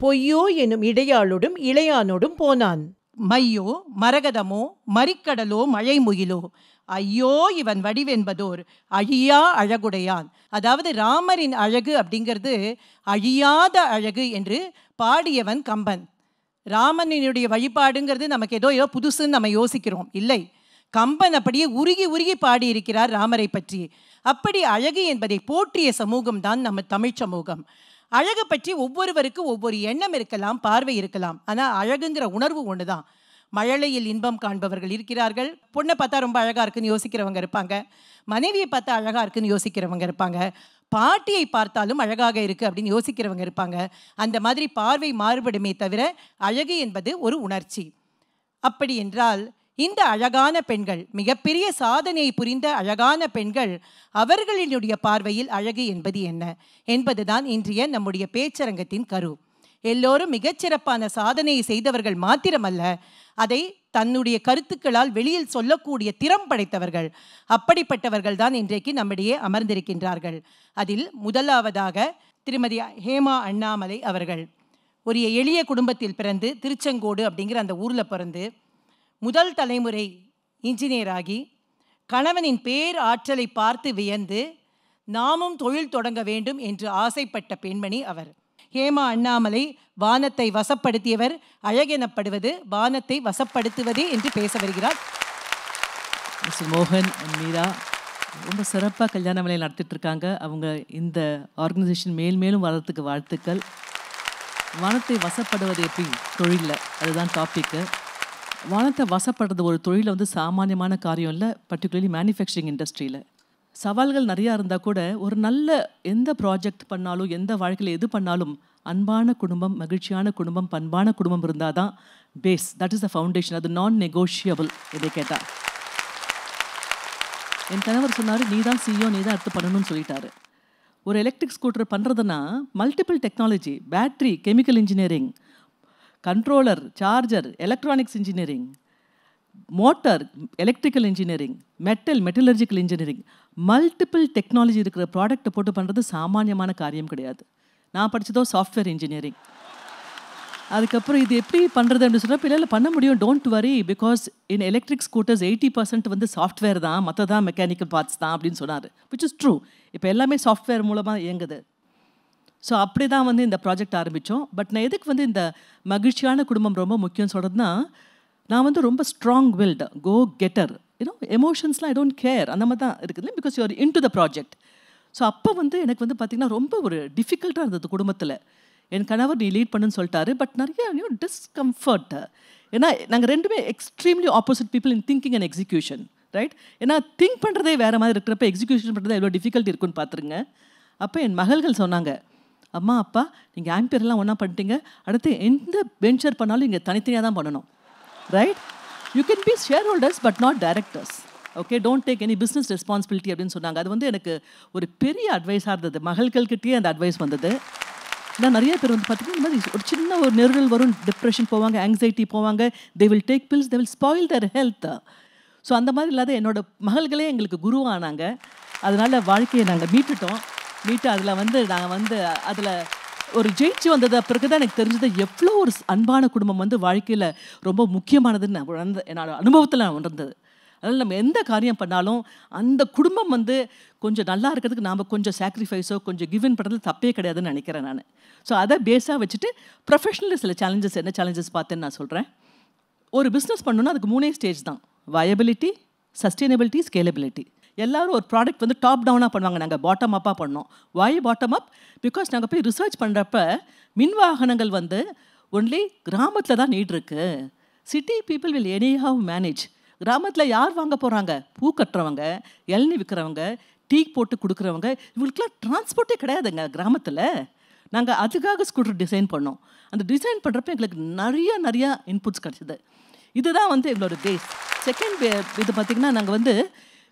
பொய்யோ எனும் இடையாளோடும் இளையானோடும் போனான். மையோ மரகதமோ மறிக்கடலோ மழை முகிலோ ஐயோ இவன் வடிவென்பதோர் அழியா அழகுடையான். அதாவது ராமரின் அழகு அப்படிங்கிறது அழியாத அழகு என்று பாடியவன் கம்பன். ராமனினுடைய வழிபாடுங்கிறது நமக்கு ஏதோ புதுசுன்னு நம்ம யோசிக்கிறோம். இல்லை, கம்பன் அப்படியே உருகி உருகி பாடியிருக்கிறார் ராமரை பற்றி. அப்படி அழகு என்பதை போற்றிய சமூகம் தான் நம்ம தமிழ் சமூகம். அழகு பற்றி ஒவ்வொருவருக்கும் ஒவ்வொரு எண்ணம் இருக்கலாம், பார்வை இருக்கலாம். ஆனால் அழகுங்கிற உணர்வு ஒன்று தான். மழலையில் இன்பம் காண்பவர்கள் இருக்கிறார்கள். பொண்ணை பார்த்தா ரொம்ப அழகாக இருக்குன்னு யோசிக்கிறவங்க இருப்பாங்க, மனைவியை பார்த்தா அழகாக இருக்குன்னு யோசிக்கிறவங்க இருப்பாங்க, பாட்டியை பார்த்தாலும் அழகாக இருக்குது அப்படின்னு யோசிக்கிறவங்க இருப்பாங்க. அந்த மாதிரி பார்வை மாறுபடுமே தவிர அழகு என்பது ஒரு உணர்ச்சி. அப்படி என்றால் இந்த அழகான பெண்கள், மிகப்பெரிய சாதனையை புரிந்த அழகான பெண்கள், அவர்களினுடைய பார்வையில் அழகு என்பது என்ன என்பதுதான் இன்றைய நம்முடைய பேச்சரங்கத்தின் கரு. எல்லோரும் மிகச்சிறப்பான சாதனையை செய்தவர்கள் மாத்திரமல்ல, அதை தன்னுடைய கருத்துக்களால் வெளியில் சொல்லக்கூடிய திறம் படைத்தவர்கள். அப்படிப்பட்டவர்கள் தான் இன்றைக்கு நம்மிடையே அமர்ந்திருக்கின்றார்கள். அதில் முதலாவதாக திருமதி ஹேமா அண்ணாமலை அவர்கள். ஒரு எளிய குடும்பத்தில் பிறந்து திருச்செங்கோடு அப்படிங்கிற அந்த ஊரில் பிறந்து முதல் தலைமுறை இன்ஜினியராகி கணவனின் பேர் ஆற்றலை பார்த்து வியந்து நாமும் தொழில் தொடங்க வேண்டும் என்று ஆசைப்பட்ட பெண்மணி அவர். ஹேமா அண்ணாமலை வானத்தை வசப்படுத்தியவர். அழகெனப்படுவது வானத்தை வசப்படுத்துவதே என்று பேச வருகிறார். மிஸ்டர் மோகன் அண்ட் மீரா ரொம்ப சிறப்பாக கல்யாண வேலையை நடத்திட்டு இருக்காங்க. அவங்க இந்த ஆர்கனைசேஷன் மேலும் வளர்றதுக்கு வாழ்த்துக்கள். வானத்தை வசப்படுவது எப்படி தொழிலில், அதுதான் டாப்பிக்கு. வானத்தை வசப்படுறது ஒரு தொழிலில் சாமானியமான காரியம் இல்லை, பர்டிகுலர்லி மேனுஃபேக்சரிங் இண்டஸ்ட்ரியில். சவால்கள் நிறையா இருந்தால் கூட ஒரு நல்ல எந்த ப்ராஜெக்ட் பண்ணாலும் எந்த வாழ்க்கையில் எது பண்ணாலும் அன்பான குடும்பம், மகிழ்ச்சியான குடும்பம், பண்பான குடும்பம் இருந்தால் தான் base. That is the foundation. அது நான் நெகோஷியபிள். இதை கேட்டால் என் கணவர் சொன்னார், நீ தான் சிஇஓ, நீ தான் எடுத்து பண்ணணும்னு சொல்லிட்டாரு. ஒரு எலக்ட்ரிக் ஸ்கூட்டர் பண்ணுறதுன்னா multiple technology, battery, chemical engineering, controller, charger, electronics engineering, motor, electrical engineering, metallurgical engineering, multiple technology இருக்கிற ப்ராடக்ட்டை போட்டு பண்ணுறது சாமானியமான காரியம் கிடையாது. நான் படித்ததோ சாஃப்ட்வேர் இன்ஜினியரிங். அதுக்கப்புறம் இது எப்படி பண்ணுறது அப்படின்னு சொல்கிறப்ப இல்லை பண்ண முடியும், don't worry, because in electric scooters 80% software தான், மற்றதான் மெக்கானிக்கல் பார்ட்ஸ் தான் அப்படின்னு சொன்னார். Which is true. இப்போ எல்லாமே சாஃப்ட்வேர் மூலமாக இயங்குது. ஸோ அப்படி தான் இந்த ப்ராஜெக்ட் ஆரம்பித்தோம். பட் நான் எதுக்கு இந்த மகிழ்ச்சியான குடும்பம் ரொம்ப முக்கியம்னு சொல்கிறதுனா, நான் ரொம்ப ஸ்ட்ராங் வில்டு, கோ கெட்டர், எமோஷன்ஸ்லாம் ஐ டோன்ட் கேர், அந்த மாதிரி தான் இருக்குது. Because you are into the project. So அப்போ எனக்கு பார்த்திங்கன்னா ரொம்ப ஒரு டிஃபிகல்ட்டாக இருந்தது குடும்பத்தில். என் கணவர் நீ லீட் பண்ணுன்னு சொல்லிட்டாரு. பட் நிறைய டிஸ்கம்ஃபர்ட். ஏன்னா நாங்கள் ரெண்டுமே extremely opposite people in thinking and execution, right? ஏன்னா திங்க் பண்ணுறதே வேறு மாதிரி இருக்கிறப்ப எக்ஸிக்யூஷன் பண்ணுறதே எவ்வளோ டிஃபிகல்ட்டி இருக்குன்னு பார்த்துருங்க. அப்போ என் மகள்கள் சொன்னாங்க, அம்மா அப்பா நீங்கள் ஆம்பியர்லாம் ஒன்றா பண்ணிட்டீங்க, அடுத்து எந்த வெஞ்சர் பண்ணாலும் இங்கே தனித்தனியாக தான் பண்ணணும், right? You can be share holders but not directors, okay? Don't take any business responsibility அப்படின்னு சொன்னாங்க. அது எனக்கு ஒரு பெரிய அட்வைஸாக இருந்தது. மகள்கள்கிட்டயே அந்த அட்வைஸ் வந்தது. நான் நிறைய பேர் பார்த்திங்கன்னா இந்த மாதிரி ஒரு சின்ன ஒரு நெருடல் வரும், டிப்ரெஷன் போவாங்க, ஆங்ஸைட்டி போவாங்க, they will take pills, they will spoil their health. So அந்த மாதிரி இல்லாத என்னோட மகள்களே எங்களுக்கு குருவானாங்க. அதனால் வாழ்க்கையை நாங்கள் மீட்டுட்டோம். அதில் நாங்கள் அதில் ஒரு ஜெயிச்சு வந்தது பிறகு தான் எனக்கு தெரிஞ்சது எவ்வளோ ஒரு அன்பான குடும்பம் வாழ்க்கையில் ரொம்ப முக்கியமானதுன்னு நான் என்னோட அனுபவத்தில் நான் உணர்ந்தது. அதனால் நம்ம எந்த காரியம் பண்ணாலும் அந்த குடும்பம் வந்து கொஞ்சம் நல்லா இருக்கிறதுக்கு நாம் கொஞ்சம் சாக்ரிஃபைஸோ கொஞ்சம் கிவன் பண்ணுறது தப்பே கிடையாதுன்னு நினைக்கிறேன் நான். ஸோ அதை பேஸாக வச்சுட்டு ப்ரொஃபஷனலில் சில சேலஞ்சஸ், என்ன சேலஞ்சஸ் பார்த்தேன்னு நான் சொல்கிறேன். ஒரு பிஸ்னஸ் பண்ணணுன்னா அதுக்கு 3 ஸ்டேஜ் தான்: வயபிலிட்டி, சஸ்டைனபிலிட்டி, ஸ்கேலபிலிட்டி. எல்லோரும் ஒரு ப்ராடக்ட் வந்து டாப் டவுனாக பண்ணுவாங்க, நாங்கள் பாட்டம் அப்பாக பண்ணோம். வை பாட்டம் அப்? பிகாஸ் நாங்கள் போய் ரிசர்ச் பண்ணுறப்ப மின் வாகனங்கள் வந்து ஒன்லி கிராமத்தில் தான் நீட் இருக்குது. City people will anyhow manage. கிராமத்தில் யார் வாங்க போகிறாங்க? பூ கட்டுறவங்க, இளநீ விற்கிறவங்க, டீ போட்டு கொடுக்குறவங்க, இவங்களுக்குலாம் டிரான்ஸ்போர்ட்டே கிடையாதுங்க கிராமத்தில். நாங்கள் அதுக்காக ஸ்கூட்டர் டிசைன் பண்ணோம். அந்த டிசைன் பண்ணுறப்ப எங்களுக்கு நிறையா இன்புட்ஸ் கிடச்சிது. இதுதான் வந்து எங்களோட பேஸ். செகண்ட் இது பார்த்திங்கன்னா, நாங்கள் வந்து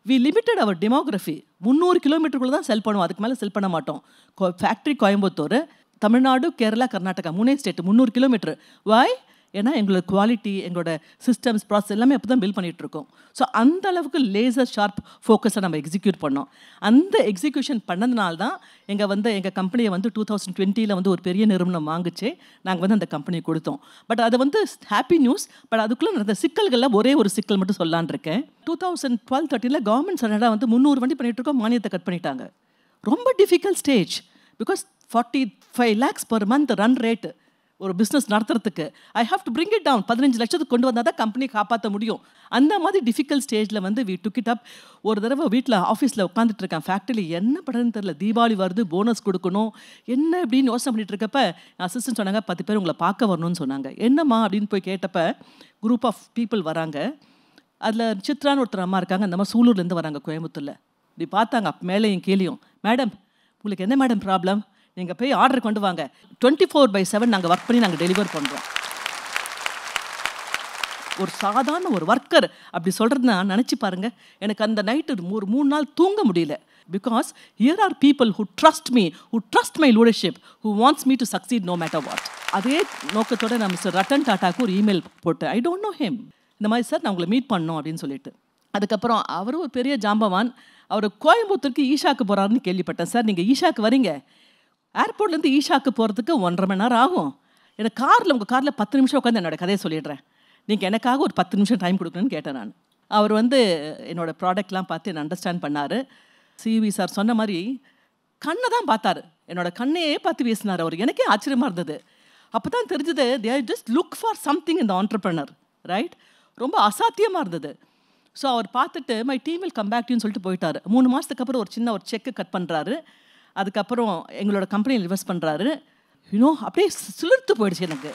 வி லிமிட்டட் அவர் டெமோகிராஃபி. 300 கிலோமீட்டருக்குள்ளே தான் செல் பண்ணுவோம், அதுக்கு மேலே செல் பண்ண மாட்டோம். Factory Coimbatore, Tamil Nadu, Kerala, Karnataka 3 state 300 kilometre. Why? ஏன்னா எங்களோட குவாலிட்டி, எங்களோட சிஸ்டம்ஸ், ப்ராசஸ் எல்லாமே அப்போ தான் பில்ட் பண்ணிகிட்ருக்கோம். ஸோ அந்த அளவுக்கு லேசர் ஷார்ப் ஃபோக்கஸை நம்ம எக்ஸிக்யூட் பண்ணோம். அந்த எக்ஸிக்யூஷன் பண்ணதுனால தான் எங்கள் கம்பெனியை வந்து 2020 வந்து ஒரு பெரிய நிறுவனம் வாங்குச்சு. நாங்கள் வந்து அந்த கம்பெனியை கொடுத்தோம். பட் அது வந்து ஹாப்பி நியூஸ். பட் அதுக்குள்ளே நடந்த சிக்கல்களில் ஒரே ஒரு சிக்கல் மட்டும் சொல்லலான் இருக்கேன். 2012-13 கவர்மெண்ட் சடனாக வந்து 300 வண்டி பண்ணிகிட்ருக்கோம், மானியத்தை கட் பண்ணிட்டாங்க. ரொம்ப difficult stage. Because 45 lakhs per month run rate ஒரு பிஸ்னஸ் நடத்துறதுக்கு. I have to bring it down. 15 லட்சத்துக்கு கொண்டு வந்தால் தான் கம்பெனி காப்பாற்ற முடியும். அந்த மாதிரி டிஃபிகல்ட் ஸ்டேஜில் வந்து வி டுக் இட் அப். ஒரு தடவை வீட்டில் ஆஃபீஸில் உட்காந்துட்டு இருக்கேன், ஃபேக்ட்ரியில் என்ன பண்ணுறதுன்னு தெரியல. தீபாவளி வருது, போனஸ் கொடுக்கணும், என்ன அப்படின்னு யோசனை பண்ணிட்டு இருக்கப்ப அசிஸ்டன்ட் சொன்னாங்க, 10 பேர் உங்களை பார்க்க வரணும்னு சொன்னாங்க. என்னம்மா அப்படின்னு போய் கேட்டப்ப குரூப் ஆஃப் பீப்புள் வராங்க. அதில் சித்ரான்னு ஒருத்தர் அம்மா இருக்காங்க, அந்த மாதிரி சூலூர்லேருந்து வராங்க, கோயம்புத்தூரில். இப்படி பார்த்தாங்க மேலேயும் கீழேயும். மேடம், உங்களுக்கு என்ன மேடம் ப்ராப்ளம்? நீங்கள் போய் ஆர்டர் கொண்டு வாங்க, 24/7 நாங்கள் ஒர்க் பண்ணி நாங்கள் டெலிவர் பண்ணுறோம். ஒரு சாதாரண ஒரு ஒர்க்கர் அப்படி சொல்கிறதுனா நினச்சி பாருங்கள். எனக்கு அந்த நைட்டு ஒரு 3 நாள் தூங்க முடியல. Because here are people who trust me, who trust my leadership, who wants me to succeed no matter what. அதே நோக்கத்தோடு நான் மிஸ்டர் ரத்தன் டாட்டாவுக்கு ஒரு இமெயில் போட்டேன். I don't know him. இந்த மாதிரி சார் நான் உங்களை மீட் பண்ணோம் அப்படின்னு சொல்லிட்டு. அதுக்கப்புறம் அவரும் ஒரு பெரிய ஜாம்பவான். அவர் கோயம்புத்தூருக்கு ஈஷாக்கு போகிறாருன்னு கேள்விப்பட்டேன். சார் நீங்கள் ஈஷாக்கு வரீங்க, ஏர்போர்ட்லேருந்து ஈஷாக்கு போகிறதுக்கு 1.5 மணி நேரம் ஆகும். எனக்கு காரில், உங்கள் காரில் 10 நிமிஷம் உட்காந்து என்னோடய கதையை சொல்லிடுறேன், நீங்கள் எனக்காக ஒரு 10 நிமிஷம் டைம் கொடுக்கணுன்னு கேட்டேன் நான். அவர் வந்து என்னோடய ப்ராடக்ட்லாம் பார்த்து என்ன அண்டர்ஸ்டாண்ட் பண்ணார். சிவி சார் சொன்ன மாதிரி கண்ணை தான் பார்த்தார், என்னோடய கண்ணையே பார்த்து பேசினார் அவர். எனக்கே ஆச்சரியமாக இருந்தது. அப்போ தான் தெரிஞ்சது, they are just look for something இந்த ஆண்டர்ப்ரனர், ரைட்? ரொம்ப அசாத்தியமாக இருந்தது. ஸோ அவர் பார்த்துட்டு my team will come back டுன்னு சொல்லிட்டு போயிட்டார். 3 மாதத்துக்கு அப்புறம் ஒரு சின்ன ஒரு செக்கு கட் பண்ணுறாரு. அதுக்கப்புறம் எங்களோட கம்பெனியில் இன்வெஸ்ட் பண்ணுறாரு. அப்படியே சிலிர்த்து போயிடுச்சு எனக்கு.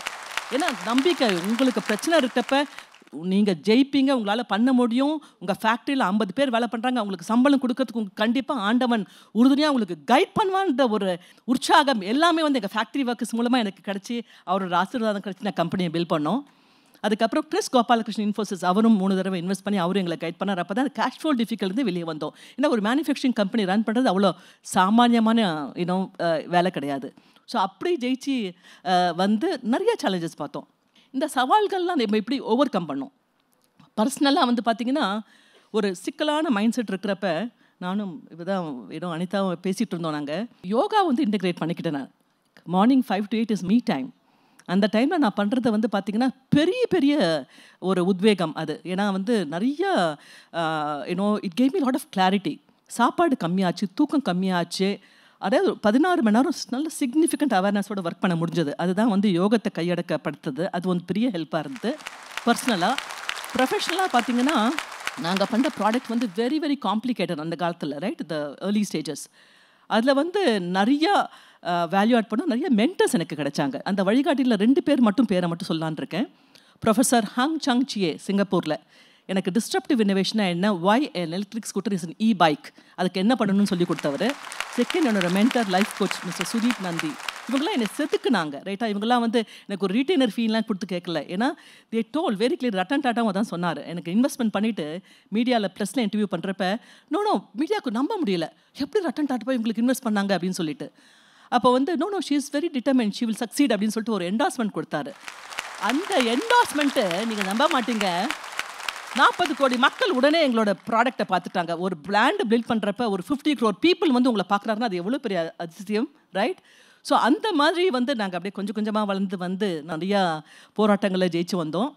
ஏன்னா நம்பிக்கை, உங்களுக்கு பிரச்சனை இருக்கப்ப நீங்கள் ஜெயிப்பீங்க, உங்களால் பண்ண முடியும். உங்கள் ஃபேக்ட்ரியில் 50 பேர் வேலை பண்ணுறாங்க, அவங்களுக்கு சம்பளம் கொடுக்கறதுக்கு உங்களுக்கு கண்டிப்பாக ஆண்டவன் உறுதுணையாக உங்களுக்கு கைட் பண்ணுவான்ற ஒரு உற்சாகம் எல்லாமே வந்து எங்கள் ஃபேக்ட்ரி ஒர்க்கர்ஸ் மூலமாக எனக்கு கிடச்சி, அவரோட ஆசீர்வாதம் கிடச்சி நான் கம்பெனியை பில்ட் பண்ணோம். அதுக்கப்புறம் கிறிஸ் கோபாலகிருஷ்ணன் இன்ஃபோசிஸ், அவரும் 3 தடவை இன்வெஸ்ட் பண்ணி அவரும் எங்களை கைட் பண்ணார். அப்போ தான் கேஷ் ஃப்ளோ டிஃபிகல்ட்லேருந்து வெளியே வந்தோம். ஏன்னா ஒரு மேனுஃபேக்சரிங் கம்பெனி ரன் பண்ணுறது அவ்வளோ சாமானியமான வேலை கிடையாது. ஸோ அப்படி ஜெயிச்சு வந்து நிறைய சேலஞ்சஸ் பார்த்தோம். இந்த சவால்கள்லாம் நம்ம எப்படி ஓவர் கம் பண்ணோம். பர்சனலாக வந்து பார்த்திங்கன்னா, ஒரு சிக்கலான மைண்ட் செட் இருக்கிறப்ப நானும் இதுதான் அனிதாவும் பேசிகிட்டு இருந்தோம். நாங்கள் யோகா வந்து இன்டெகிரேட் பண்ணிக்கிட்டேன். நான் morning 5 to 8 is me time. அந்த டைமில் நான் பண்ணுறத வந்து பார்த்திங்கன்னா பெரிய ஒரு உத்வேகம் அது. ஏன்னா வந்து நிறைய it gave me lot of clarity. சாப்பாடு கம்மியாச்சு, தூக்கம் கம்மியாச்சு. அதாவது 16 மணி நேரம் நல்ல சிக்னிஃபிகண்ட் அவேர்னஸோட ஒர்க் பண்ண முடிஞ்சது. அதுதான் வந்து யோகத்தை கையடக்கப்படுத்துது. அது வந்து பெரிய ஹெல்ப்பாக இருந்தது. பர்சனலாக ப்ரொஃபஷ்னலாக பார்த்திங்கன்னா, நாங்கள் பண்ணுற ப்ராடக்ட் வந்து வெரி காம்ப்ளிகேட்டட் அந்த காலத்தில், ரைட்? த ஏர்லி ஸ்டேஜஸ். அதில் வந்து நிறையா வேல்யூ ஆட் பண்ண நிறைய மென்டர்ஸ் எனக்கு கிடைச்சாங்க. அந்த வழிகாட்டியில் 2 பேர் மட்டும் பேரை மட்டும் சொல்லலான் இருக்கேன். ப்ரொஃபஸர் ஹங் சங் சியே, சிங்கப்பூரில். எனக்கு டிஸ்ட்ரப்டிவ் இன்னோவேஷனாக என்ன, why an electric scooter is an e-bike, அதுக்கு என்ன பண்ணணும்னு சொல்லி கொடுத்தவர். செகண்ட், என்னோட mentor life coach mister Sudeep Nandi. இவங்களாம் என்னை செதுக்குனாங்க, ரைட்டாக? இவங்கெல்லாம் வந்து எனக்கு ஒரு ரீட்டைனர் ஃபீலாம் கொடுத்து கேட்கல. ஏன்னா they told very clear. Ratan டாட்டாவும் தான் சொன்னார். எனக்கு இன்வெஸ்ட்மெண்ட் பண்ணிவிட்டு மீடியாவில் ப்ரெஸ்ஸில் இன்டர்வியூ பண்ணுறப்ப நோ மீடியாவுக்கு நம்ப முடியல, எப்படி ரத்தன் டாட்டா போய் இவங்களுக்கு இன்வெஸ்ட் பண்ணாங்க அப்படின்னு சொல்லிட்டு. அப்போ வந்து no she is very determine, she will succeed அப்படின்னு சொல்லிட்டு ஒரு என்டாஸ்மெண்ட் கொடுத்தாரு. அந்த என்டாஸ்மெண்ட்டு நீங்கள் நம்ப மாட்டீங்க, 40 கோடி மக்கள் உடனே எங்களோட ப்ராடக்டை பார்த்துட்டாங்க. ஒரு பிராண்டு பில்ட் பண்ணுறப்ப ஒரு 50 crore பீப்புள் வந்து உங்களை பார்க்குறாருன்னா அது எவ்வளோ பெரிய அதிசயம், ரைட்? ஸோ அந்த மாதிரி வந்து நாங்கள் அப்படியே கொஞ்சம் கொஞ்சமாக வளர்ந்து வந்து நிறையா போராட்டங்களை ஜெயிச்சு வந்தோம்.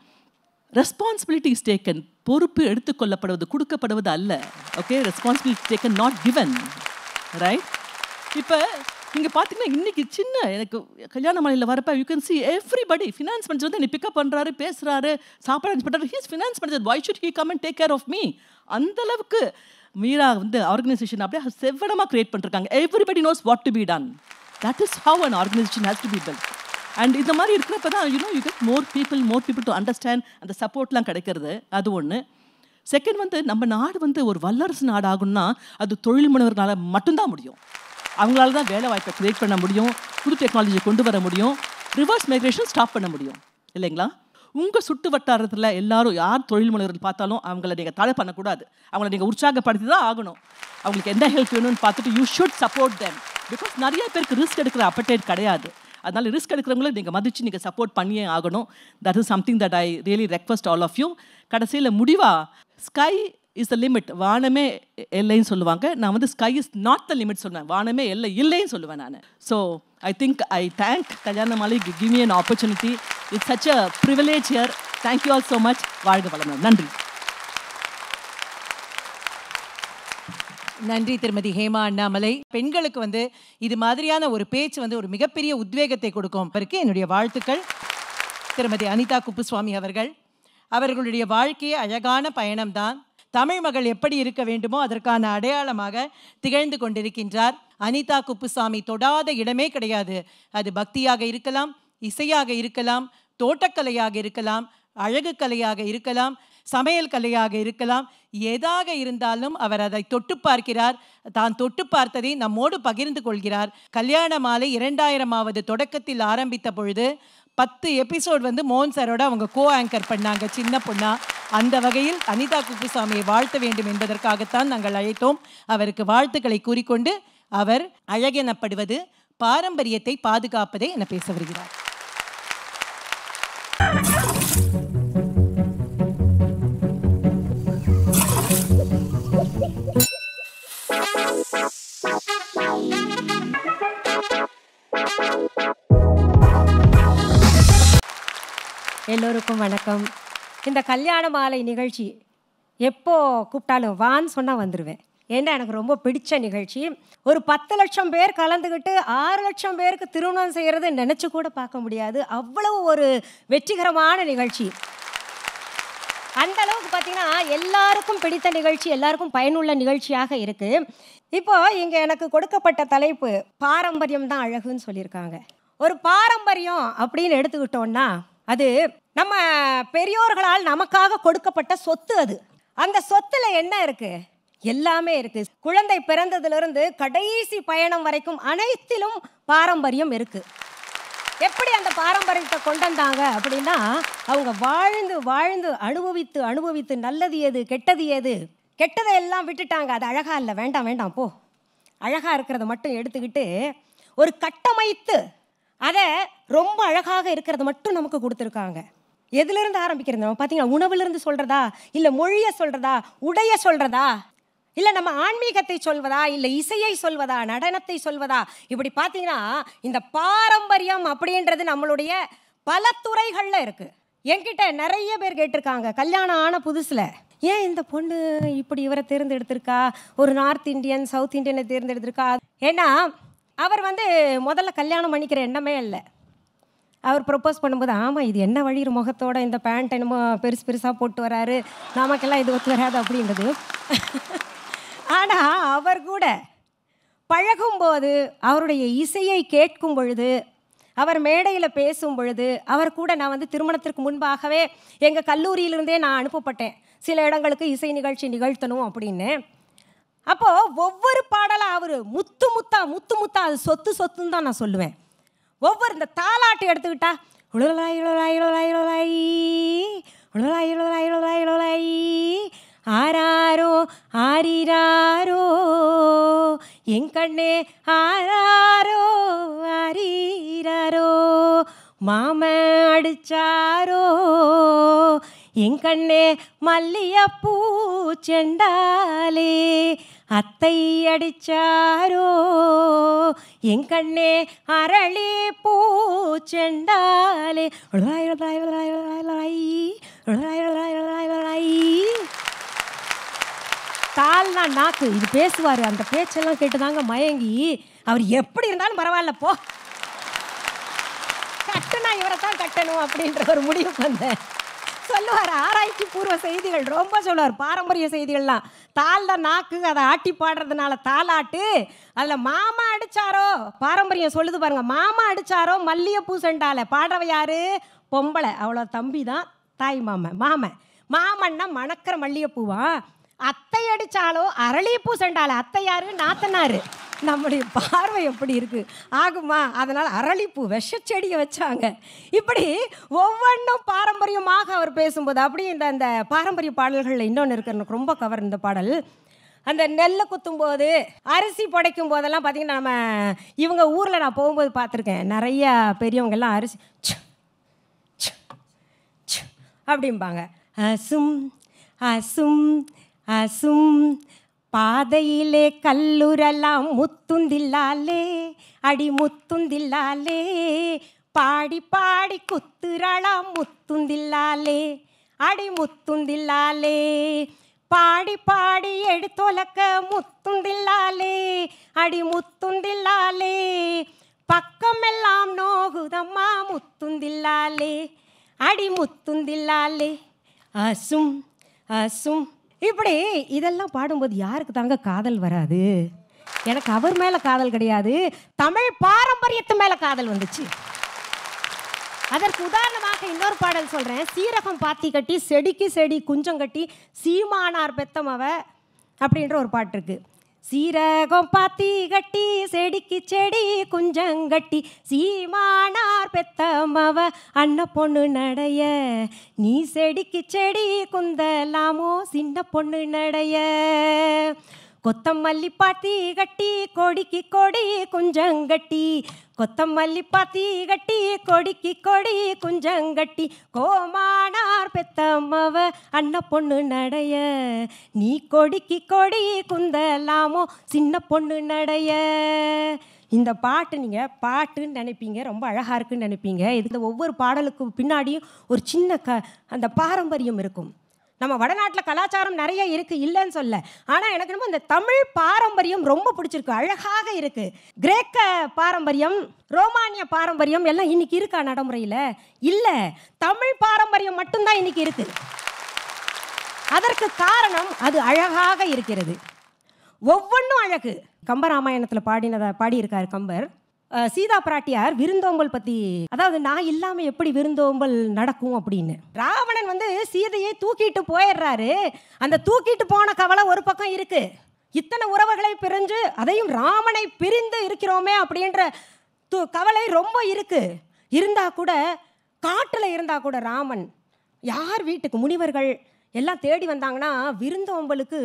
Responsibility is taken. பொறுப்பு எடுத்துக்கொள்ளப்படுவது, கொடுக்கப்படுவது அல்ல. Okay, responsibility taken, not given. Right? இப்போ நீங்கள் பார்த்தீங்கன்னா இன்றைக்கி சின்ன எனக்கு கல்யாண மாலையில் வரப்போ you can see everybody finance manager வந்து நீ பிக்கப் பண்ணுறாரு, பேசுகிறாரு, சாப்பாடு அரேஞ்ச் பண்ணுறாரு. He's finance manager, why should he come and take care of me? அந்தளவுக்கு மீரா வந்து ஆர்கனைசேஷன் அப்படியே செவ்வனமாக க்ரியேட் பண்ணிருக்காங்க. Everybody knows what to be done. That is how an organisation has to be built. And இந்த மாதிரி இருக்கிறப்ப தான் you get more people to understand. அந்த சப்போர்ட்லாம் கிடைக்கிறது. அது ஒன்று. செகண்ட் வந்து நம்ம நாடு வந்து ஒரு வல்லரசு நாடு ஆகும்னா அது தொழில் முனைவர்களால் மட்டும்தான் முடியும். அவங்களால தான் வேலை வாய்ப்பை க்ரியேட் பண்ண முடியும், புது டெக்னாலஜியை கொண்டு வர முடியும், ரிவர்ஸ் மைக்ரேஷன் ஸ்டாப் பண்ண முடியும். இல்லைங்களா? உங்கள் சுட்டு வட்டாரத்தில் எல்லாரும் யார் தொழில் முனைவர்கள் பார்த்தாலும் அவங்கள நீங்கள் தடை பண்ணக்கூடாது. அவங்கள நீங்கள் உற்சாகப்படுத்தி தான் ஆகணும். அவங்களுக்கு என்ன ஹெல்ப் வேணும்னு பார்த்துட்டு you should support them. Because நிறைய பேருக்கு ரிஸ்க் எடுக்கிற அப்படைட் கிடையாது. அதனால் ரிஸ்க் எடுக்கிறவங்கள நீங்கள் மதித்து நீங்கள் சப்போர்ட் பண்ணியே ஆகணும். That is something that I really request all of you. கடைசியில் முடிவாக ஸ்கை இஸ் த லிமிட், வானமே எல்லைன்னு சொல்லுவாங்க. நான் வந்து sky is not the limit சொல்லுவேன், வானமே எல்லை இல்லைன்னு சொல்லுவேன் நான். So I think I thank கல்யாண மாலை give me an opportunity. It's such a privilege here. Thank you all so much. வாழ்க வளமுடன். நன்றி. நன்றி திருமதி ஹேமா அண்ணாமலை. பெண்களுக்கு வந்து இது மாதிரியான ஒரு பேச்சு வந்து ஒரு மிகப்பெரிய உத்வேகத்தை கொடுக்கும். என்னுடைய வாழ்த்துக்கள். திருமதி அனிதா குப்புசுவாமி அவர்களுடைய வாழ்க்கையே அழகான பயணம்தான். தமிழ் மகள் எப்படி இருக்க வேண்டுமோ அதற்கான அடையாளமாக திகழ்ந்து கொண்டிருக்கின்றார். அனிதா குப்புசாமி தொடாத இடமே கிடையாது. அது பக்தியாக இருக்கலாம், இசையாக இருக்கலாம், தோட்டக்கலையாக இருக்கலாம், அழகு கலையாக இருக்கலாம், சமையல் கலையாக இருக்கலாம். எதாக இருந்தாலும் அவர் அதை தொட்டு பார்க்கிறார். தான் தொட்டு பார்த்ததை நம்மோடு பகிர்ந்து கொள்கிறார். கல்யாண மாலை 2000வது தொடக்கத்தில் ஆரம்பித்த பொழுது 10 எபிசோட் வந்து மோகன் சாரோட அவங்க கோ ஆங்கர் பண்ணாங்க, சின்ன பொண்ணா. அந்த வகையில் அனிதா குப்புசாமியை வாழ்த்த வேண்டும் என்பதற்காகத்தான் நாங்கள் அழைத்தோம். அவருக்கு வாழ்த்துக்களை கூறிக்கொண்டு அவர் அழகெனப்படுவது பாரம்பரியத்தை பாதுகாப்பதை என பேச வருகிறார். எல்லோருக்கும் வணக்கம். இந்த கல்யாண மாலை நிகழ்ச்சி எப்போ கூப்பிட்டாலும் வான்னு சொன்னால் வந்துடுவேன். ஏன்னா எனக்கு ரொம்ப பிடிச்ச நிகழ்ச்சி. ஒரு 10 லட்சம் பேர் கலந்துக்கிட்டு 6 லட்சம் பேருக்கு திருமணம் செய்கிறது நினச்சி கூட பார்க்க முடியாது. அவ்வளவு ஒரு வெற்றிகரமான நிகழ்ச்சி. அந்த அளவுக்கு பார்த்தீங்கன்னா எல்லாருக்கும் பிடித்த நிகழ்ச்சி, எல்லாருக்கும் பயனுள்ள நிகழ்ச்சியாக இருக்குது. இப்போது இங்கே எனக்கு கொடுக்கப்பட்ட தலைப்பு பாரம்பரியம் தான் அழகுன்னு சொல்லியிருக்காங்க. ஒரு பாரம்பரியம் அப்படின்னு எடுத்துக்கிட்டோன்னா அது நம்ம பெரியோர்களால் நமக்காக கொடுக்கப்பட்ட சொத்து. அது அந்த சொத்துல என்ன இருக்கு? எல்லாமே இருக்கு. குழந்தை பிறந்ததிலிருந்து கடைசி பயணம் வரைக்கும் அனைத்திலும் பாரம்பரியம் இருக்கு. எப்படி அந்த பாரம்பரியத்தை கொண்டு வந்தாங்க அப்படின்னா, அவங்க வாழ்ந்து வாழ்ந்து அனுபவித்து அனுபவித்து நல்லது எது கெட்டது எது, கெட்டதை எல்லாம் விட்டுட்டாங்க. அது அழகா இல்லை, வேண்டாம் வேண்டாம் போ, அழகா இருக்கிறத மட்டும் எடுத்துக்கிட்டு ஒரு கட்டமைத்து அதை ரொம்ப அழகாக இருக்கிறத மட்டும் நமக்கு கொடுத்துருக்காங்க. எதுலேருந்து ஆரம்பிக்கிறது நம்ம பார்த்தீங்கன்னா, உணவுலேருந்து சொல்கிறதா, இல்லை மொழியை சொல்கிறதா, உடைய சொல்கிறதா, இல்லை நம்ம ஆன்மீகத்தை சொல்வதா, இல்லை இசையை சொல்வதா, நடனத்தை சொல்வதா, இப்படி பார்த்தீங்கன்னா இந்த பாரம்பரியம் அப்படின்றது நம்மளுடைய பல துறைகளில் இருக்குது. என்கிட்ட நிறைய பேர் கேட்டிருக்காங்க கல்யாணம் ஆன புதுசில், ஏன் இந்த பொண்ணு இப்படி இவரை தேர்ந்தெடுத்திருக்கா, ஒரு நார்த் இந்தியன் சவுத் இந்தியனை தேர்ந்தெடுத்திருக்கா. ஏன்னா அவர் வந்து முதல்ல கல்யாணம் பண்ணிக்கிற எண்ணமே இல்லை. அவர் ப்ரப்போஸ் பண்ணும்போது, ஆமாம் இது என்ன வழிகிற முகத்தோட இந்த பேண்ட் என்னமோ பெருசு பெருசாக போட்டு வராரு, நமக்கெல்லாம் இது ஒத்து வராது அப்படின்றது. ஆனால் அவர் கூட பழகும்போது, அவருடைய இசையை கேட்கும் பொழுது, அவர் மேடையில் பேசும் பொழுது, அவர் கூட நான் வந்து திருமணத்திற்கு முன்பாகவே எங்கள் கல்லூரியிலிருந்தே நான் அனுப்பப்பட்டேன் சில இடங்களுக்கு இசை நிகழ்ச்சி நிகழ்த்தணும் அப்படின்னு. அப்போது ஒவ்வொரு பாடலாக அவர் முத்து முத்தா முத்து முத்தா, அது சொத்து சொத்துன்னு தான் நான் சொல்லுவேன். ஒவ்வொரு இந்த தாலாட்டு எடுத்துக்கிட்டா, உழலாய் உழலாய் உழலாய் உழலாய் உழலாய் உழலாய் உழலாய் உழலாய் ஆராரோ ஆரிராரோ என் கண்ணே ஆராரோ ஆரிராரோ மாம அடிச்சாரோ என் கண்ணே மல்லியப்பூ செண்டாலே அத்தை அடிச்சாரோ என் கண்ணே அரளி பூ செண்டாலே உழலாய் உழலாய் உழலாய் உழலாய் தாள்னா நாக்கு, இது பேசுவார். அந்த பேச்செல்லாம் கேட்டுதாங்க மயங்கி அவர் எப்படி இருந்தாலும் பரவாயில்ல போ, கட்டுனா இவரை தான் கட்டணும் அப்படின்ற ஒரு முடிவுக்கு வந்தேன். சொல்லுவார் ஆராய்ச்சி பூர்வ செய்திகள் ரொம்ப சொல்லுவார். பாரம்பரிய செய்திகள்லாம் தாள் தான் நாக்கு, அதை ஆட்டி பாடுறதுனால தாளாட்டு. அதில் மாமா அடிச்சாரோ, பாரம்பரியம் சொல்லுது பாருங்க, மாமா அடிச்சாரோ மல்லிகைப்பூ செண்டால. பாடுறவ யாரு? பொம்பளை. அவ்வளோ தம்பி தான் தாய் மாமன். மாமன்னா மணக்கிற மல்லிகைப்பூவா. அத்தை அடித்தாலோ அரளிப்பூ செண்டால. அத்தை யாரு? நாத்தனாரு. நம்முடைய பார்வை எப்படி இருக்குது ஆகுமா? அதனால் அரளிப்பூ விஷச்செடியை வச்சாங்க. இப்படி ஒவ்வொன்றும் பாரம்பரியமாக அவர் பேசும்போது அப்படி இந்த பாரம்பரிய பாடல்களில் இன்னொன்று இருக்கு, எனக்கு ரொம்ப கவர் இந்த பாடல். அந்த நெல்லை குத்தும்போது அரிசி புடைக்கும் போதெல்லாம் பார்த்திங்கன்னா, நம்ம இவங்க ஊரில் நான் போகும்போது பார்த்துருக்கேன், நிறையா பெரியவங்கெல்லாம் அரிசி அப்படிம்பாங்க. அசும் அசும் அசும் பாதையிலே கல்லுரெல்லாம் முத்துந்தில்லாலே, அடி முத்துந்தில்லாலே, பாடி பாடி குத்துரலாம் முத்துந்தில்லாலே, அடி முத்துந்தில்லாலே, பாடி பாடி எடுத்தொலக்க முத்துந்தில்லாலே, அடி முத்துந்தில்லாலே, பக்கமெல்லாம் நோகுதம்மா முத்துந்தில்லாலே, அடி முத்துந்தில்லாலே, அசும் அசும். இப்படி இதெல்லாம் பாடும்போது யாருக்கு தாங்க காதல் வராது? எனக்கு அவர் மேலே காதல் கிடையாது, தமிழ் பாரம்பரியத்து மேலே காதல் வந்துச்சு. அதற்கு உதாரணமாக இன்னொரு பாடல் சொல்கிறேன். சீரகம் பாத்தி கட்டி செடிக்கு செடி குஞ்சம் கட்டி சீமானார் பெத்தமவ அப்படின்ற ஒரு பாட்டு இருக்குது. சீரகம் பாத்தி கட்டி செடிக்கு செடி குஞ்சங்கட்டி சீமானார் பெத்தமவ அண்ண பொண்ணு நடைய, நீ செடிக்கு செடி குந்தலாமோ சின்ன பொண்ணு நடைய, கொத்தமல்லி பாத்தி கட்டி கொடிக்கு கொடி குஞ்சங்கட்டி, கொத்தமல்லி பாத்தி கட்டி கொடிக்கு கொடி குஞ்சங்கட்டி, கோமானார் பெத்தம்மவ அண்ண பொண்ணு நடைய, நீ கொடிக்கு கொடி குந்தலாமோ சின்ன பொண்ணு நடைய. இந்த பாட்டு நீங்கள் பாட்டுன்னு நினைப்பீங்க, ரொம்ப அழகாக இருக்குன்னு நினைப்பீங்க. இது ஒவ்வொரு பாடலுக்கும் பின்னாடியும் ஒரு சின்ன அந்த பாரம்பரியம் இருக்கும். நம்ம வடநாட்டில் கலாச்சாரம் நிறைய இருக்குது, இல்லைன்னு சொல்ல. ஆனால் எனக்கு ரொம்ப இந்த தமிழ் பாரம்பரியம் ரொம்ப பிடிச்சிருக்கு, அழகாக இருக்குது. கிரேக்க பாரம்பரியம், ரோமானிய பாரம்பரியம் எல்லாம் இன்றைக்கி இருக்கா நடைமுறையில்? இல்லை, தமிழ் பாரம்பரியம் மட்டும்தான் இன்றைக்கி இருக்குது. அதற்கு காரணம் அது அழகாக இருக்கிறது, ஒவ்வொன்றும் அழகு. கம்பராமாயணத்தில் பாடியிருக்கார் கம்பர். சீதா பிராட்டியார் விருந்தோம்பல் பற்றி, அதாவது நான் இல்லாமல் எப்படி விருந்தோம்பல் நடக்கும் அப்படின்னு. ராவணன் சீதையை தூக்கிட்டு போயிடுறாரு. அந்த தூக்கிட்டு போன கவலை ஒரு பக்கம் இருக்கு, இத்தனை உறவுகளை பிரிஞ்சு அதையும் ராமனை பிரிந்து இருக்கிறோமே அப்படின்ற கவலை ரொம்ப இருக்கு. இருந்தா கூட காட்டில் இருந்தா கூட ராமன் யார் வீட்டுக்கு முனிவர்கள் எல்லாம் தேடி வந்தாங்கன்னா விருந்தோம்பலுக்கு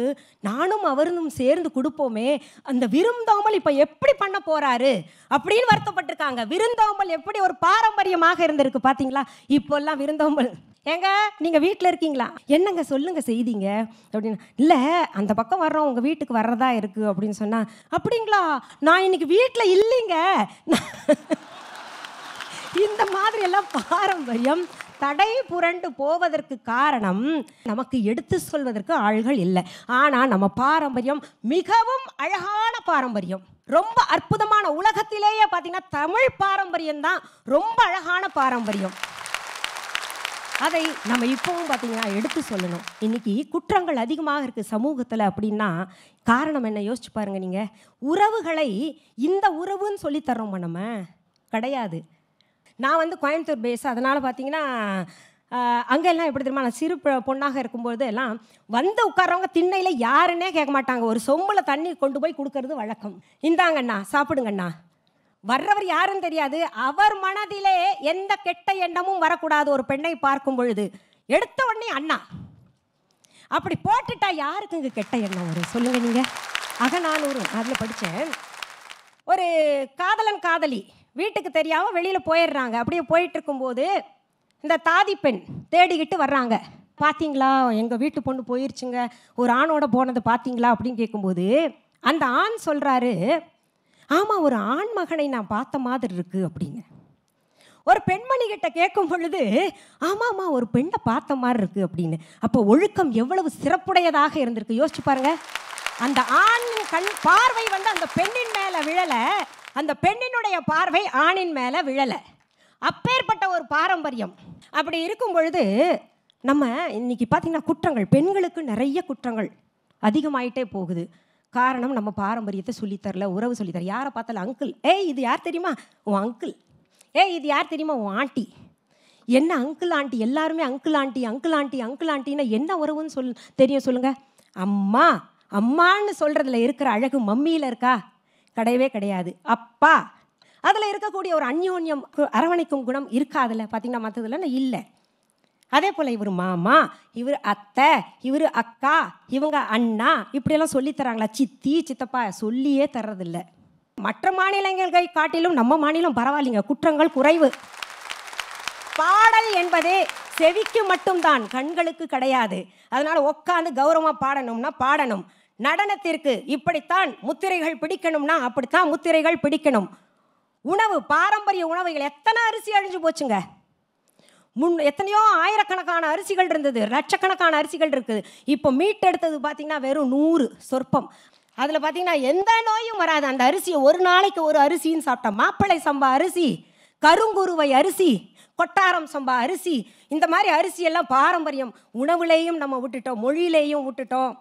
நானும் அவரும் சேர்ந்து கொடுப்போமே, அந்த விருந்தோம்பல் இப்போ எப்படி பண்ண போறாரு அப்படின்னு வருத்தப்பட்டிருக்காங்க. விருந்தோம்பல் எப்படி ஒரு பாரம்பரியமாக இருந்திருக்கு பார்த்தீங்களா? இப்போல்லாம் விருந்தோம்பல் ஏங்க நீங்கள் வீட்டில் இருக்கீங்களா, என்னங்க சொல்லுங்க செய்திங்க அப்படின்னு. இல்லை, அந்த பக்கம் வர்றோம், உங்கள் வீட்டுக்கு வர்றதா இருக்குது அப்படின்னு சொன்னால், அப்படிங்களா, நான் இன்னைக்கு வீட்டில் இல்லைங்க. இந்த மாதிரி எல்லாம் பாரம்பரியம் தடை புரண்டு போவதற்கு காரணம் நமக்கு எடுத்து சொல்வதற்கு ஆள்கள் இல்லை. ஆனால் நம்ம பாரம்பரியம் மிகவும் அழகான பாரம்பரியம், ரொம்ப அற்புதமான. உலகத்திலேயே பார்த்தீங்கன்னா தமிழ் பாரம்பரியம் தான் ரொம்ப அழகான பாரம்பரியம். அதை நம்ம இப்போவும் பார்த்தீங்கன்னா எடுத்து சொல்லணும். இன்றைக்கி குற்றங்கள் அதிகமாக இருக்குது சமூகத்தில் அப்படின்னா காரணம் என்ன யோசிச்சு பாருங்கள் நீங்கள். உறவுகளை இந்த உறவுன்னு சொல்லித்தரோமா? நம்ம கிடையாது. நான் கோயம்புத்தூர் பேஸ், அதனால் பார்த்தீங்கன்னா அங்கெல்லாம் எப்படி தெரியுமா, நான் சிறு பொண்ணாக இருக்கும்போது எல்லாம் உட்கார்றவங்க திண்ணையில் யாருன்னே கேட்க மாட்டாங்க, ஒரு சொம்பில் தண்ணி கொண்டு போய் கொடுக்கறது வழக்கம். இந்தாங்கண்ணா சாப்பிடுங்கண்ணா. வர்றவர் யாருன்னு தெரியாது, அவர் மனதிலே எந்த கெட்ட எண்ணமும் வரக்கூடாது. ஒரு பெண்ணை பார்க்கும் பொழுது எடுத்த உடனே அண்ணா அப்படி போட்டுட்டா யாருக்கு இங்கே கெட்ட எண்ணம் வரும் சொல்லுங்க நீங்கள்? அகநானூறு அதில் படித்தேன். ஒரு காதலன் காதலி வீட்டுக்கு தெரியாமல் வெளியில் போயிடுறாங்க. அப்படியே போயிட்டு இருக்கும்போது இந்த தாதி பெண் தேடிக்கிட்டு வர்றாங்க. பார்த்தீங்களா, எங்கள் வீட்டு பொண்ணு போயிருச்சுங்க, ஒரு ஆணோட போனது பார்த்தீங்களா அப்படின்னு கேட்கும்போது அந்த ஆண் சொல்கிறாரு, ஆமாம், ஒரு ஆண் மகனை நான் பார்த்த மாதிரி இருக்குது அப்படின்னு. ஒரு பெண்மணி கிட்ட கேட்கும் பொழுது ஆமாம்மா ஒரு பெண்ணை பார்த்த மாதிரி இருக்குது அப்படின்னு. அப்போ ஒழுக்கம் எவ்வளவு சிறப்புடையதாக இருந்திருக்கு யோசிச்சு பாருங்க. அந்த ஆணின் கண் பார்வை வந்து அந்த பெண்ணின் மேலே விழலை, அந்த பெண்ணினுடைய பார்வை ஆணின் மேலே விழலை. அப்பேற்பட்ட ஒரு பாரம்பரியம். அப்படி இருக்கும் பொழுது நம்ம இன்னைக்கு பார்த்திங்கன்னா குற்றங்கள், பெண்களுக்கு நிறைய குற்றங்கள் அதிகமாயிட்டே போகுது. காரணம் நம்ம பாரம்பரியத்தை சொல்லித்தரல, உறவு சொல்லித்தர. யாரை பார்த்தாலும் அங்கிள், ஏய் இது யார் தெரியுமா உன் அங்கிள், ஏய் இது யார் தெரியுமா உன் ஆண்டி. என்ன அங்கிள் ஆண்டி, எல்லாருமே uncle aunty uncle aunty uncle ஆண்டின்னா என்ன உறவுன்னு தெரியும் சொல்லுங்கள். அம்மா அம்மான்னு சொல்கிறதுல இருக்கிற அழகு மம்மியில் இருக்கா? கிடையவே கிடையாது. அப்பா அதில் இருக்கக்கூடிய ஒரு அந்யோன்யம் அரவணைக்கும் குணம் இருக்காதில்ல. பார்த்திங்கன்னா மற்றதுல இல்லை. அதே போல் இவர் மாமா, இவர் அத்தை, இவர் அக்கா, இவங்க அண்ணா, இப்படியெல்லாம் சொல்லித்தராங்களா? சித்தி சித்தப்பா சொல்லியே தர்றதில்லை. மற்ற மாநிலங்களை காட்டிலும் நம்ம மாநிலம் பரவாயில்லைங்க, குற்றங்கள் குறைவு. பாடல் என்பதே செவிக்கு மட்டும்தான், கண்களுக்கு கிடையாது. அதனால் உட்காந்து கௌரவமாக பாடணும்னா பாடணும். நடனத்திற்கு இப்படித்தான் முத்திரைகள் பிடிக்கணும்னா அப்படித்தான் முத்திரைகள் பிடிக்கணும். உணவு, பாரம்பரிய உணவுகள் எத்தனை அரிசி அழிஞ்சு போச்சுங்க. எத்தனையோ ஆயிரக்கணக்கான அரிசிகள் இருந்தது, லட்சக்கணக்கான அரிசிகள் இருக்குது. இப்போ மீட்டெடுத்தது பார்த்திங்கன்னா வெறும் 100 சொற்பம். அதில் பார்த்திங்கன்னா எந்த நோயும் வராது. அந்த அரிசியை ஒரு நாளைக்கு ஒரு அரிசின்னு சாப்பிட்டா, மாப்பிள்ளை சம்பா அரிசி, கருங்குருவை அரிசி, கொட்டாரம் சம்பா அரிசி, இந்த மாதிரி அரிசியெல்லாம் பாரம்பரியம். உணவுலேயும் நம்ம விட்டுட்டோம், மொழியிலேயும் விட்டுட்டோம்,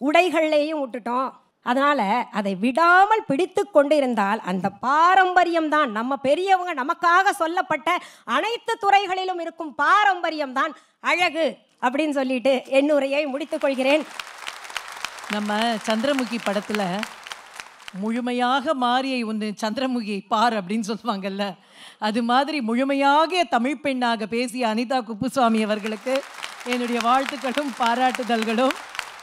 உடைகள்லேயும் விட்டுட்டோம். அதனால் அதை விடாமல் பிடித்து கொண்டு இருந்தால் அந்த பாரம்பரியம்தான், நம்ம பெரியவங்க நமக்காக சொல்லப்பட்ட அனைத்து துறைகளிலும் இருக்கும் பாரம்பரியம்தான் அழகு அப்படின்னு சொல்லிட்டு என்னுரையை முடித்துக் கொள்கிறேன். நம்ம சந்திரமுகி படத்தில் முழுமையாக மாறியை ஒன்று சந்திரமுகியை பார் அப்படின்னு சொல்லுவாங்கல்ல, அது மாதிரி முழுமையாக தமிழ் பெண்ணாக பேசிய அனிதா குப்புசாமி அவர்களுக்கு என்னுடைய வாழ்த்துக்களும் பாராட்டுதல்களும்.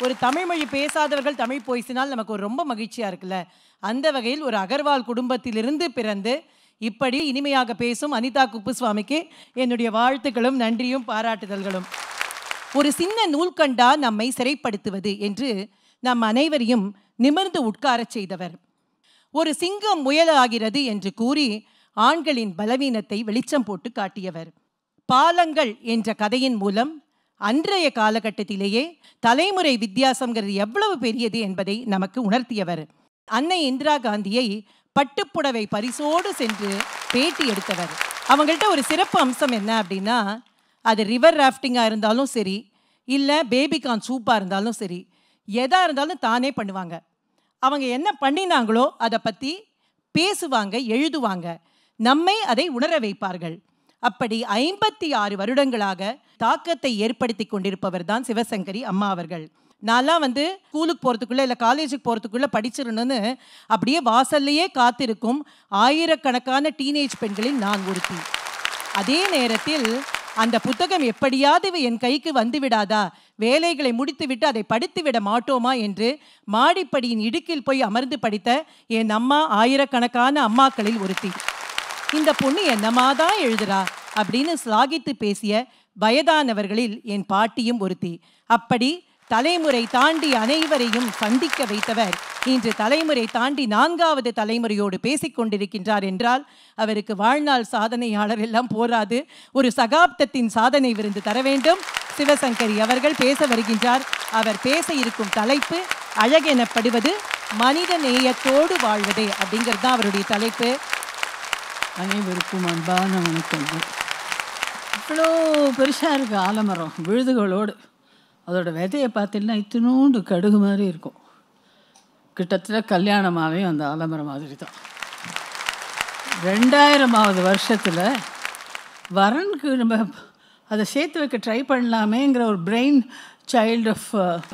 ஒரு தமிழ்மொழி பேசாதவர்கள் தமிழ் பேசினால் நமக்கு ஒரு ரொம்ப மகிழ்ச்சியாக இருக்குல்ல. அந்த வகையில் ஒரு அகர்வால் குடும்பத்திலிருந்து பிறந்து இப்படி இனிமையாக பேசும் அனிதா குப்புசுவாமிக்கு என்னுடைய வாழ்த்துக்களும் நன்றியும் பாராட்டுதல்களும். ஒரு சின்ன நூல்கண்டா நம்மை சிறைப்படுத்துவது என்று நம் அனைவரையும் நிமிர்ந்து உட்காரச் செய்தவர். ஒரு சிங்கம் முயலாகிறது என்று கூறி ஆண்களின் பலவீனத்தை வெளிச்சம் போட்டு காட்டியவர். பாலங்கள் என்ற கதையின் மூலம் அன்றைய காலகட்டத்திலேயே தலைமுறை வித்தியாசங்கிறது எவ்வளவு பெரியது என்பதை நமக்கு உணர்த்தியவர். அன்னை இந்திரா காந்தியை பட்டுப்புடவை பரிசோடு சென்று பேட்டி எடுத்தவர். அவங்கள்ட்ட ஒரு சிறப்பு அம்சம் என்ன அப்படின்னா, அது ரிவர் ராஃப்டிங்காக இருந்தாலும் சரி, இல்லை பேபிகார்ன் சூப்பாக இருந்தாலும் சரி, எதாக இருந்தாலும் தானே பண்ணுவாங்க. அவங்க என்ன பண்ணினாங்களோ அதை பற்றி பேசுவாங்க, எழுதுவாங்க, நம்மை அதை உணர வைப்பார்கள். அப்படி 56 வருடங்களாக தாக்கத்தை ஏற்படுத்தி கொண்டிருப்பவர் தான் சிவசங்கரி அம்மா அவர்கள். நான்லாம் ஸ்கூலுக்கு போகிறதுக்குள்ளே இல்லை காலேஜுக்கு போகிறதுக்குள்ளே படிச்சிடணும்னு அப்படியே வாசல்லையே காத்திருக்கும் ஆயிரக்கணக்கான டீனேஜ் பெண்களில் நான் ஒருத்தி. அதே நேரத்தில் அந்த புத்தகம் எப்படியாவது என் கைக்கு வந்து விடாதா, வேலைகளை முடித்துவிட்டு அதை படித்து விட மாட்டோமா என்று மாடிப்படியின் இடுக்கில் போய் அமர்ந்து படித்த என் அம்மா ஆயிரக்கணக்கான அம்மாக்களில் ஒருத்தி. இந்த பொண்ணு என்னமாதான் எழுதுறா அப்படின்னு ஸ்லாகித்து பேசிய வயதானவர்களில் என் பாட்டியும் ஒருத்தி. அப்படி தலைமுறை தாண்டி அனைவரையும் சந்திக்க வைத்தவர் இன்று தலைமுறை தாண்டி 4வது தலைமுறையோடு பேசிக்கொண்டிருக்கின்றார் என்றால் அவருக்கு வாழ்நாள் சாதனையாளர் எல்லாம் போராது, ஒரு சகாப்தத்தின் சாதனை விருந்து தர வேண்டும். சிவசங்கரி அவர்கள் பேச வருகின்றார். அவர் பேச இருக்கும் தலைப்பு அழகெனப்படுவது மனித நேயத்தோடு வாழ்வதே அப்படிங்கிறது தான் அவருடைய தலைப்பு. அனைவருக்கும் அன்பான வணக்கங்கள். இவ்வளோ பெருசாக இருக்குது ஆலமரம் விழுதுகளோடு. அதோட விதையை பார்த்தீங்கன்னா இத்தினோண்டு கடுகு மாதிரி இருக்கும். கிட்டத்தட்ட கல்யாணமாகவே அந்த ஆலமரம் மாதிரி தான். 2000வது வருஷத்தில் வரனுக்கு நம்ம அதை சேர்த்து வைக்க ட்ரை பண்ணலாமேங்கிற ஒரு brainchild of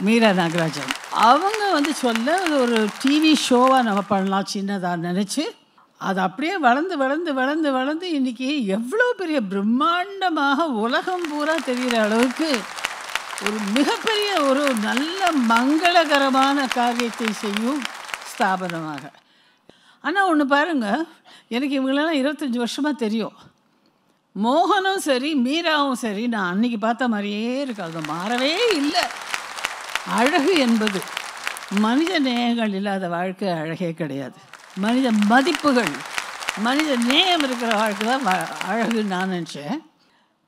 Meera Nagarajan அவங்க சொல்ல ஒரு டிவி ஷோவாக நம்ம பண்ணலாம் சின்னதாக நினச்சி அது அப்படியே வளர்ந்து வளர்ந்து வளர்ந்து வளர்ந்து இன்றைக்கி எவ்வளோ பெரிய பிரம்மாண்டமாக உலகம் பூரா தெரிகிற அளவுக்கு ஒரு மிகப்பெரிய ஒரு நல்ல மங்களகரமான காரியத்தை செய்யும் ஸ்தாபனமாக. ஆனால் ஒன்று பாருங்கள், எனக்கு இவங்களெல்லாம் 25 வருஷமாக தெரியும். மோகனும் சரி மீராவும் சரி நான் அன்றைக்கி பார்த்த மாதிரியே இருக்கு, அது மாறவே இல்லை. அழகு என்பது மனித நேயங்கள் இல்லாத வாழ்க்கை அழகே கிடையாது. மனித மதிப்புகள், மனித நேயம் இருக்கிற வாழ்க்கை தான் அழகுன்னு நான் நினச்சேன்.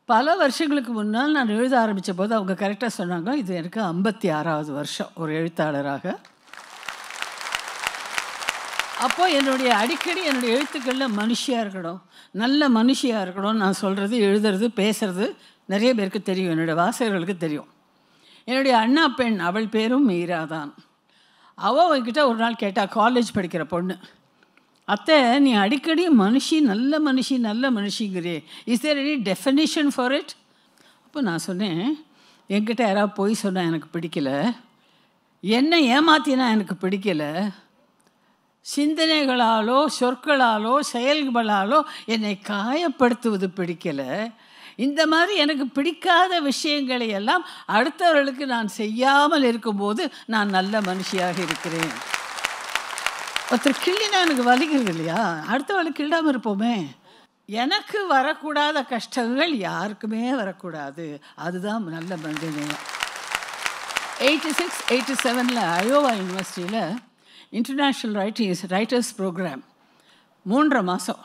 பல வருஷங்களுக்கு முன்னால் நான் எழுத ஆரம்பித்த போது அவங்க கரெக்டாக சொன்னாங்க, இது எனக்கு 56வது வருஷம் ஒரு எழுத்தாளராக. அப்போது அடிக்கடி என்னுடைய எழுத்துக்களில் மனுஷியாக இருக்கணும், நல்ல மனுஷியாக இருக்கணும். நான் சொல்கிறது, எழுதுறது, பேசுகிறது நிறைய பேருக்கு தெரியும், என்னுடைய வாசகர்களுக்கு தெரியும். என்னுடைய அண்ணா பெண், அவள் பேரும் மீரா தான். அவள் என்கிட்ட ஒரு நாள் கேட்டால், காலேஜ் படிக்கிற பொண்ணு, அத்தை நீ அடிக்கடி மனுஷி நல்ல மனுஷிங்கிறே, is there any definition for it? அப்போ நான் சொன்னேன், என்கிட்ட யாராவது பொய் சொன்னால் எனக்கு பிடிக்கல, என்னை ஏமாத்தினா எனக்கு பிடிக்கல, சிந்தனைகளாலோ சொற்களாலோ செயல்களாலோ என்னை காயப்படுத்துவது பிடிக்கலை. இந்த மாதிரி எனக்கு பிடிக்காத விஷயங்களை எல்லாம் அடுத்தவர்களுக்கு நான் செய்யாமல் இருக்கும்போது நான் நல்ல மனுஷியாக இருக்கிறேன். ஒருத்தர் கிள்ளினா எனக்கு வலிக்கிறது இல்லையா, அடுத்தவர்களுக்கு கிள்ளாமல் இருப்போமே. எனக்கு வரக்கூடாத கஷ்டங்கள் யாருக்குமே வரக்கூடாது, அதுதான் நல்ல மனிதநேயம். 86-87 அயோவா யூனிவர்சிட்டியில் இன்டர்நேஷ்னல் ரைட்டர்ஸ் ப்ரோக்ராம் 3.5 மாதம்.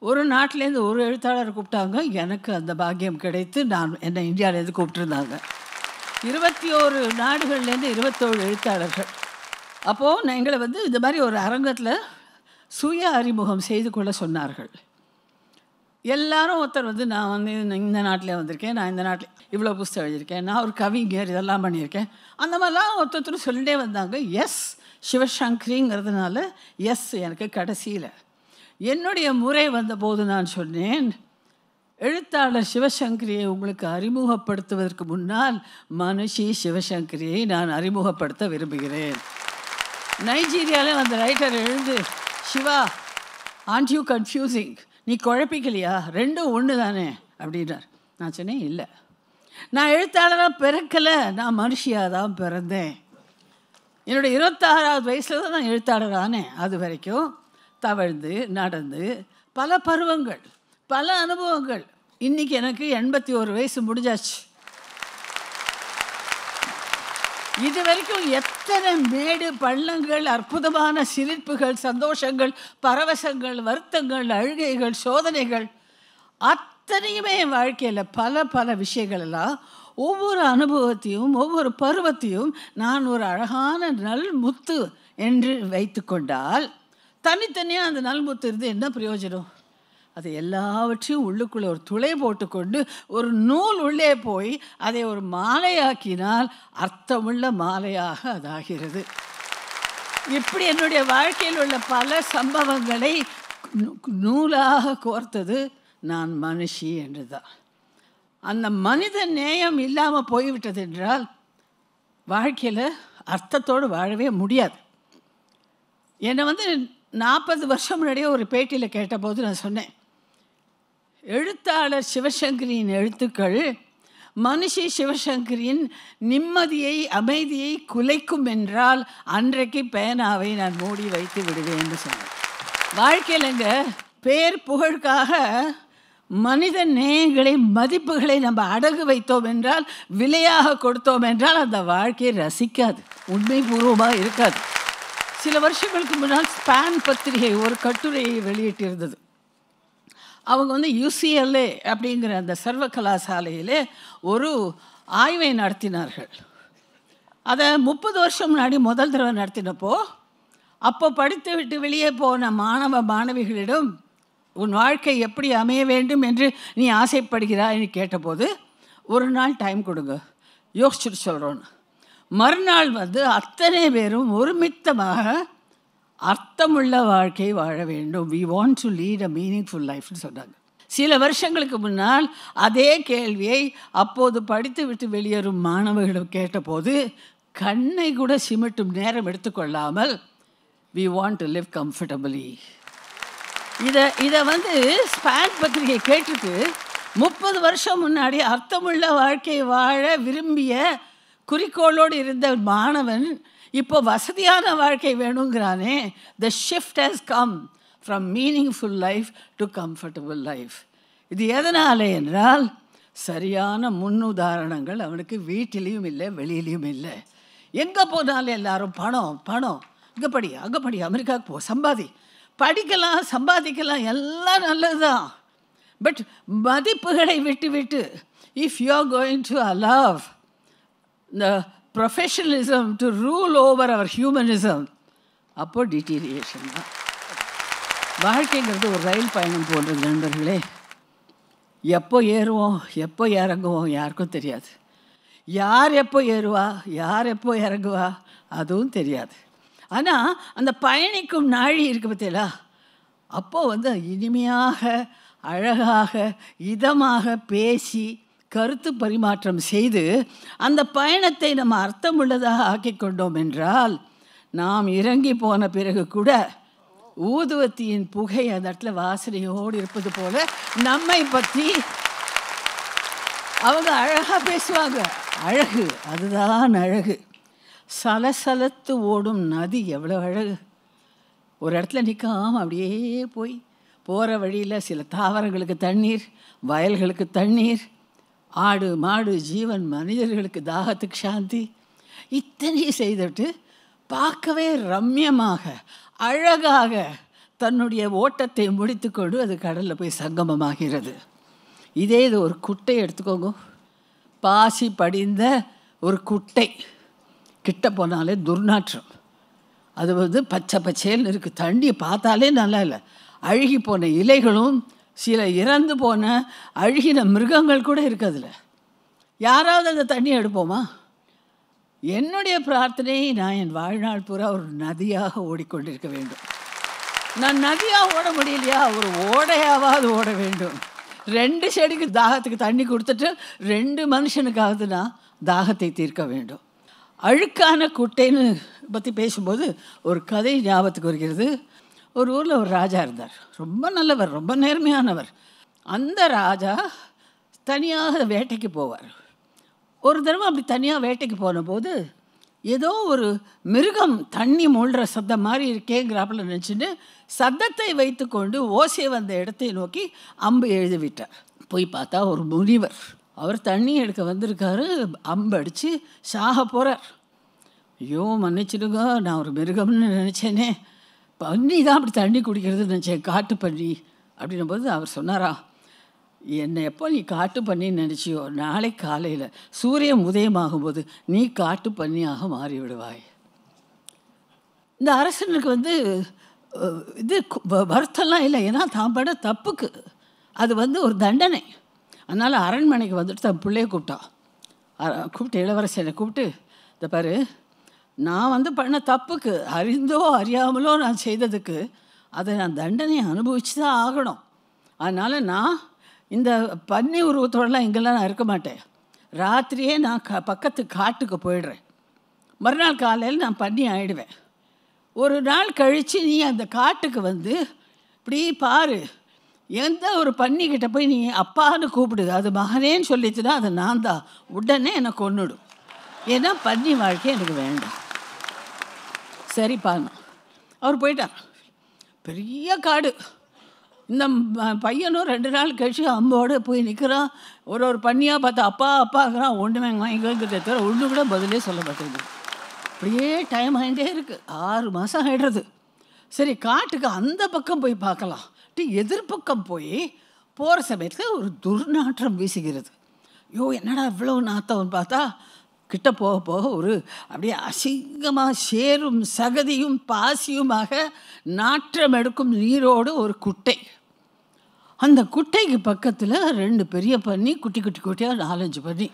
ஒரு நாட்டிலேருந்து ஒரு எழுத்தாளர் கூப்பிட்டாங்க, எனக்கு அந்த பாக்கியம் கிடைத்து என்னை இந்தியாவிலேருந்து கூப்பிட்டுருந்தாங்க. 21 நாடுகள்லேருந்து 27 எழுத்தாளர்கள். அப்போது எங்களை இந்த மாதிரி ஒரு அரங்கத்தில் சுய அறிமுகம் செய்து கொள்ள சொன்னார்கள். எல்லாரும் ஒருத்தர் நான் இந்த நாட்டில் வந்திருக்கேன், நான் இந்த நாட்டில் இவ்வளோ புஸ்தகம் எழுதியிருக்கேன், நான் ஒரு கவிஞர், இதெல்லாம் பண்ணியிருக்கேன், அந்த மாதிரிலாம் ஒருத்தர் சொல்லிட்டே வந்தாங்க. எஸ் சிவசங்கரிங்கிறதுனால எஸ் எனக்கு கடைசியில் என்னுடைய முறை வந்தபோது நான் சொன்னேன், எழுத்தாளர் சிவசங்கரியை உங்களுக்கு அறிமுகப்படுத்துவதற்கு முன்னால் மனுஷி சிவசங்கரியை நான் அறிமுகப்படுத்த விரும்புகிறேன். நைஜீரியாவில் அந்த ரைட்டர் எழுந்து, சிவா ஆண்ட் யூ கன்ஃபியூசிங், நீ குழப்பிக்கலையா, ரெண்டும் ஒன்று தானே அப்படின்னார். நான் சொன்னேன், இல்லை, நான் எழுத்தாளராக பிறக்கலை, நான் மனுஷியாக தான் பிறந்தேன். என்னுடைய 26வது வயசில் தான் நான் எழுத்தாளரானேன். அது வரைக்கும் தவழ்ந்து நடந்து பல பருவங்கள், பல அனுபவங்கள். இன்றைக்கி எனக்கு 81 வயசு முடிஞ்சாச்சு. இது வரைக்கும் எத்தனை மேடு பள்ளங்கள், அற்புதமான சிரிப்புகள், சந்தோஷங்கள், பரவசங்கள், வருத்தங்கள், அழுகைகள், சோதனைகள், அத்தனையுமே என் வாழ்க்கையில் பல விஷயங்கள் எல்லாம், ஒவ்வொரு அனுபவத்தையும் ஒவ்வொரு பருவத்தையும் நான் ஒரு அழகான நல்முத்து என்று வைத்து கொண்டால், தனித்தனியாக அந்த நல்முத்து இருந்து என்ன பிரயோஜனம்? அது எல்லாவற்றையும் உள்ளுக்குள்ளே ஒரு துளை போட்டுக்கொண்டு ஒரு நூல் உள்ளே போய் அதை ஒரு மாலையாக்கினால் அர்த்தமுள்ள மாலையாக அதாகிறது. இப்படி என்னுடைய வாழ்க்கையில் உள்ள பல சம்பவங்களை நூலாக கோர்த்தது நான் மனுஷி என்று தான். அந்த மனித நேயம் இல்லாமல் போய்விட்டது என்றால் வாழ்க்கையில் அர்த்தத்தோடு வாழவே முடியாது. என்னை 40 வருஷம் முன்னாடியே ஒரு பேட்டியில் கேட்டபோது நான் சொன்னேன், எழுத்தாளர் சிவசங்கரியின் எழுத்துக்கள் மனுஷி சிவசங்கரியின் நிம்மதியை அமைதியை குலைக்கும் என்றால் அன்றைக்கு பேனாவை நான் மூடி வைத்து விடுவேன் என்று சொன்னேன். வாழ்க்கையிலங்க பேர் புகழுக்காக மனித நேயங்களை மதிப்புகளை நம்ம அடகு வைத்தோம் என்றால், விலையாக கொடுத்தோம் என்றால் அந்த வாழ்க்கையை ரசிக்காது, உண்மைபூர்வமாக இருக்காது. சில வருஷங்களுக்கு முன்னால் ஸ்பான் பத்திரிகை ஒரு கட்டுரையை வெளியிட்டிருந்தது. அவங்க UCLA அப்படிங்கிற அந்த சர்வ கலாசாலையில் ஒரு ஆய்வை நடத்தினார்கள். அதை 30 வருஷம் முன்னாடி முதல் தடவை நடத்தினப்போ, அப்போ படித்து விட்டு வெளியே போன மாணவிகளிடம் உன் வாழ்க்கை எப்படி அமைய வேண்டும் என்று நீ ஆசைப்படுகிறாய்னு கேட்டபோது, ஒரு நாள் டைம் கொடுங்க, யோசிச்சுட்டு சொல்கிறோன்னு. மறுநாள் அத்தனை பேரும் ஒருமித்தமாக அர்த்தமுள்ள வாழ்க்கை வாழ வேண்டும், we want to lead a meaningful lifeன்னு சொன்னாங்க. சில வருஷங்களுக்கு முன்னால் அதே கேள்வியை அப்போது படித்து விட்டு வெளியேறும் மாணவர்களிடம் கேட்டபோது கண்ணை கூட சிமிட்டும் நேரம் எடுத்துக்கொள்ளாமல் we want to live comfortably. இதை ஸ்பான் பத்திரிகை கேட்டுட்டு 30 வருஷம் முன்னாடி அர்த்தமுள்ள வாழ்க்கை வாழ விரும்பிய குறிக்கோளோடு இருந்த மாணவன் இப்போ வசதியான வாழ்க்கை வேணுங்கிறானே. The shift has come from meaningful life to comfortable life. இது எதனால் என்றால், சரியான முன்னுதாரணங்கள் அவனுக்கு வீட்டிலையும் இல்லை, வெளியிலையும் இல்லை. எங்கே போனாலும் எல்லாரும் பணம் பணம், இங்கே படி அங்கே படி, அமெரிக்காவுக்கு போ, சம்பாதி, படிக்கலாம், சம்பாதிக்கலாம், எல்லாம் நல்லது தான். பட் மதிப்புகளை விட்டு விட்டு if you are going to allow the professionalism to rule over our humanism, அப்போ டிட்டீரியேஷன் தான். வாழ்க்கைங்கிறது ஒரு ரயில் பயணம் போன்றது நண்பர்களே. எப்போ ஏறுவோம் எப்போ இறங்குவோம் யாருக்கும் தெரியாது. யார் எப்போ ஏறுவா யார் எப்போ இறங்குவா அதுவும் தெரியாது. ஆனால் அந்த பயணிக்கும் நாழி இருக்குது பார்த்தீங்களா, அப்போது இனிமையாக அழகாக இதமாக பேசி கருத்து பரிமாற்றம் செய்து அந்த பயணத்தை நம்ம அர்த்தமுள்ளதாக ஆக்கி கொண்டோம் என்றால், நாம் இறங்கி போன பிறகு கூட ஊதுவத்தியின் புகை அந்த இடத்துல வாசனையோடு இருப்பது போல நம்மை பற்றி அவங்க அழகாக பேசுவாங்க. அழகு, அதுதான் அழகு. சலசலத்து ஓடும் நதி எவ்வளோ அழகு. ஒரு இடத்துல நிற்காமல் அப்படியே போய் போகிற வழியில் சில தாவரங்களுக்கு தண்ணீர், வயல்களுக்கு தண்ணீர், ஆடு மாடு ஜீவன் மனிதர்களுக்கு தாகத்துக்கு சாந்தி, இத்தனையும் செய்துட்டு பார்க்கவே ரம்யமாக அழகாக தன்னுடைய ஓட்டத்தை முடித்துக்கொண்டு அது கடலில் போய் சங்கமமாகிறது. இதே இது ஒரு குட்டை எடுத்துக்கோங்க, பாசி படிந்த ஒரு குட்டை, கிட்ட போனாலே துர்நாற்றம். அது பச்சை பச்சைன்னு இருக்குது, தண்ணியை பார்த்தாலே நல்லா இல்லை. அழுகி போன இலைகளும் சில இறந்து போன அழுகின மிருகங்கள் கூட இருக்குது அதில். யாராவது அந்த தண்ணியை எடுப்போமா? என்னுடைய பிரார்த்தனை, நான் என் வாழ்நாள் பூரா ஒரு நதியாக ஓடிக்கொண்டிருக்க வேண்டும். நான் நதியாக ஓட முடியலையா, ஒரு ஓடையாவது ஓட வேண்டும். 2 செடிக்கு தாகத்துக்கு தண்ணி கொடுத்துட்டு 2 மனுஷனுக்காவது நான் தாகத்தை தீர்க்க வேண்டும். அழுக்கான குட்டைன்னு பற்றி பேசும்போது ஒரு கதை ஞாபகத்துக்கு வருகிறது. ஒரு ஊரில் ஒரு ராஜா இருந்தார், ரொம்ப நல்லவர், ரொம்ப நேர்மையானவர். அந்த ராஜா தனியாக வேட்டைக்கு போவார். ஒரு தடவை அப்படி தனியாக வேட்டைக்கு போன போது ஏதோ ஒரு மிருகம் தண்ணி மூழ்கிற சத்தம் மாதிரி இருக்கேங்கிறாப்பில் நினச்சிட்டு சத்தத்தை வைத்து கொண்டு ஓசை வந்த இடத்தை நோக்கி அம்பு எழுதி விட்டார். போய் பார்த்தா ஒரு முனிவர், அவர் தண்ணி எடுக்க வந்திருக்காரு, அம்பு அடித்து சாக போகிறார். ஐயோ மன்னிச்சிடுங்க, நான் ஒரு மிருகம்னு நினச்சேனே, பன்னி தான் அப்படி தண்ணி குடிக்கிறதுன்னு நினச்சேன், காட்டு பன்னி அப்படின்னும் போது அவர் சொன்னாரா, என்னை எப்போ நீ காட்டு பண்ணின்னு நினச்சியோ, நாளை காலையில் சூரியன் உதயமாகும்போது நீ காட்டு பண்ணியாக மாறிவிடுவாய். இந்த அரசனுக்கு இது வருத்தம்லாம் இல்லை, ஏன்னா தான் பட தப்புக்கு அது ஒரு தண்டனை. அதனால் அரண்மனைக்கு வந்துட்டு தன் பிள்ளைய கூப்பிட்டு இளவரசனை கூப்பிட்டு, இந்த பாரு, நான் பண்ண தப்புக்கு, அறிந்தோ அறியாமலோ நான் செய்ததுக்கு அதை நான் தண்டனையை அனுபவிச்சு தான் ஆகணும். அதனால் நான் இந்த பன்னி உருவத்தோடலாம் இங்கெல்லாம் நான் இருக்க மாட்டேன். ராத்திரியே நான் பக்கத்து காட்டுக்கு போயிடுறேன். மறுநாள் காலையில் நான் பன்னி ஆகிடுவேன். ஒரு நாள் கழித்து நீ அந்த காட்டுக்கு இப்படி பாரு, எந்த ஒரு பன்னிக்கிட்ட போய் நீ அப்பான்னு கூப்பிடு, அது மகனேன்னு சொல்லிச்சுன்னா அது நான் தான், உடனே என்னை கொன்னுடும். ஏன்னா பன்னி வாழ்க்கை எனக்கு வேண்டாம். சரிப்பாண்ணா. அவர் போயிட்டார். பெரிய காடு. இந்த பையனும் 2 நாள் கழிச்சு அம்போடு போய் நிற்கிறான். ஒரு பன்னியாக பார்த்தா அப்பா அப்பாங்கிறான். ஒன்றுமே வாங்கிக்கிறத தவிர ஒன்று கூட பதிலே சொல்ல மாட்டேங்குது. அப்படியே டைம் ஆகிட்டே இருக்குது. 6 மாதம் ஆகிடுறது. சரி, காட்டுக்கு அந்த பக்கம் போய் பார்க்கலாம். எதிர்பக்கம் போய் போகிற சமயத்தில் ஒரு துர்நாற்றம் வீசுகிறது. ஐயோ என்னடா இவ்வளோ நாத்தம்னு பார்த்தா கிட்ட போக போக ஒரு அப்படியே அசிங்கமாக சேரும் சகதியும் பாசியுமாக நாற்றம் எடுக்கும் நீரோடு ஒரு குட்டை. அந்த குட்டைக்கு பக்கத்தில் 2 பெரிய பன்னி, குட்டி குட்டியாக 4-5 பன்னி.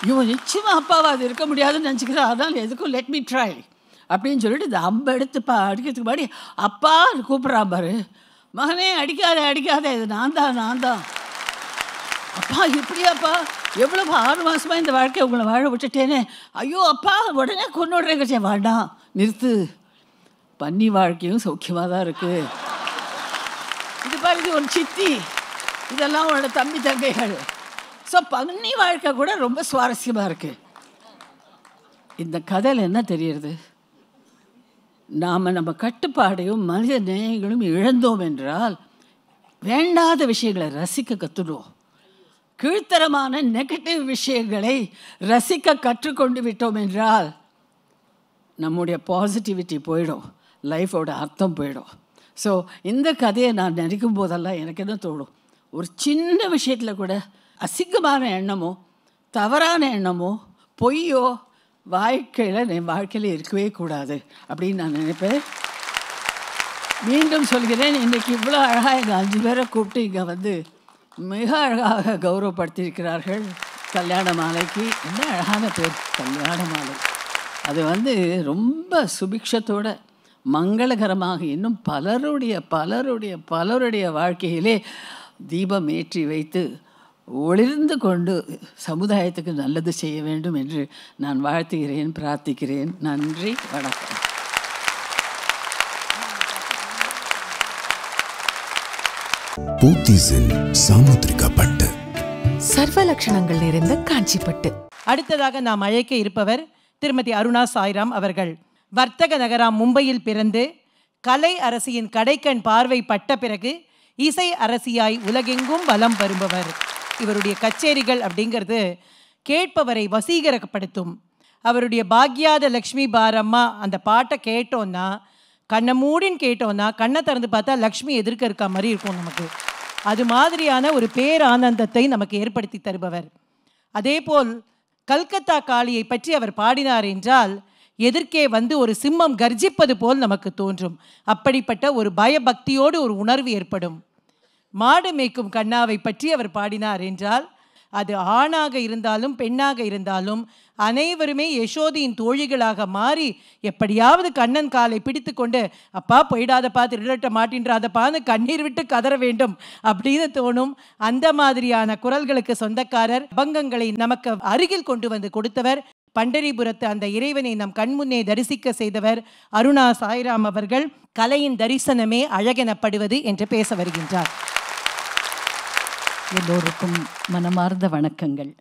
இவன் நிச்சயமாக அப்பாவை அது இருக்க முடியாதுன்னு நினச்சிக்கிறா. அதனால் எதுக்கும் லெட் மீ ட்ரை அப்படின்னு சொல்லிட்டு இந்த அம்பை எடுத்து அடிக்கிறதுக்கு முன்னாடி அப்பா கூப்பிட்றான் பாரு, மகனே அடிக்காத, இது நான் தான். அப்பா இப்படியாப்பா, எவ்வளோ 6 மாதமாக இந்த வாழ்க்கையை உங்களை வாழ விட்டுட்டேனே, ஐயோ அப்பா உடனே கொண்டு விடுறேங்க. வேண்டாம், நிறுத்து, பன்னி வாழ்க்கையும் சௌக்கியமாக தான் இருக்குது. இது பாரு, இது ஒரு சித்தி, இதெல்லாம் உன்னோட தம்பி தங்கைகள். ஸோ பன்னி வாழ்க்கை கூட ரொம்ப சுவாரஸ்யமாக இருக்குது. இந்த கதையில் என்ன தெரியுது? நம்ம கட்டுப்பாடையும் மனித நேயங்களும் இழந்தோம் என்றால் வேண்டாத விஷயங்களை ரசிக்க கற்றுடுவோம். கீழ்த்தரமான நெகட்டிவ் விஷயங்களை ரசிக்க கற்றுக்கொண்டு விட்டோம் என்றால் நம்முடைய பாசிட்டிவிட்டி போயிடும். லைஃபோட அர்த்தம் போயிடும். ஸோ இந்த கதையை நான் நினைக்கும் போதெல்லாம் எனக்கு என்ன தோணும், ஒரு சின்ன விஷயத்தில் கூட அசிங்கமான எண்ணமோ தவறான எண்ணமோ பொய்யோ என் வாழ்க்கையில் இருக்கவே கூடாது அப்படின்னு நான் நினைப்பேன். மீண்டும் சொல்கிறேன், இன்றைக்கி இவ்வளோ அழகாக எங்கள் 5 பேரை கூப்பிட்டு இங்கே வந்து மிக அழகாக கௌரவப்படுத்தியிருக்கிறார்கள். கல்யாண மாலைக்கு என்ன அழகான பேர், கல்யாண மாலை. அது வந்து ரொம்ப சுபிக்ஷத்தோட மங்களகரமாக இன்னும் பலருடைய வாழ்க்கையிலே தீபம் ஏற்றி வைத்து ஒளிர்ந்து கொண்டு சமுதாயத்துக்கு நல்லது செய்ய வேண்டும் என்று நான் வாழ்த்துகிறேன், பிரார்த்திக்கிறேன். நன்றி, வணக்கம். பூத்திஸின் சாமுத்திரிகா பட்டு, சர்வ லட்சணங்கள் நிறைந்த காஞ்சிப்பட்டு. அடுத்ததாக நாம் அழைக்க இருப்பவர் திருமதி அருணா சாய்ராம் அவர்கள். வர்த்தக நகராம் மும்பையில் பிறந்து கலை அரசியின் கடைக்கண் பார்வை பட்ட பிறகு இசை அரசியாய் உலகெங்கும் வலம் வருபவர். இவருடைய கச்சேரிகள் அப்படிங்கிறது கேட்பவரை வசீகரப்படுத்தும். அவருடைய பாக்யாத லக்ஷ்மி பாரம்மா அந்த பாட்டை கேட்டோன்னா, கண்ணை மூடின்னு கேட்டோன்னா, கண்ணை திறந்து பார்த்தா லக்ஷ்மி எதிர்க்க இருக்க மாதிரி இருக்கும் நமக்கு. அது மாதிரியான ஒரு பேரானந்தத்தை நமக்கு ஏற்படுத்தி தருபவர். அதேபோல் கல்கத்தா காளியை பற்றி அவர் பாடினார் என்றால் எதிர்க்கே வந்து ஒரு சிம்மம் கர்ஜிப்பது போல் நமக்கு தோன்றும். அப்படிப்பட்ட ஒரு பயபக்தியோடு ஒரு உணர்வு ஏற்படும். மாடு மேய்க்கும் கண்ணாவை பற்றி அவர் பாடினார் என்றால் அது ஆணாக இருந்தாலும் பெண்ணாக இருந்தாலும் அனைவருமே யசோதியின் தோழிகளாக மாறி எப்படியாவது கண்ணன் காலை பிடித்து கொண்டு அப்பா போயிடாதப்பா, திருடட்ட மாட்டின்றாதப்பான்னு கண்ணீர் விட்டு கதற வேண்டும் அப்படின்னு தோணும். அந்த மாதிரியான குரல்களுக்கு சொந்தக்காரர். அபங்கங்களை நமக்கு அருகில் கொண்டு வந்து கொடுத்தவர். பண்டரிபுரத்து அந்த இறைவனை நம் கண்முன்னே தரிசிக்க செய்தவர் அருணா சாய்ராம் அவர்கள். கலையின் தரிசனமே அழகெனப்படுவது என்று பேச வருகின்றார். எல்லோருக்கும் மனமார்ந்த வணக்கங்கள்.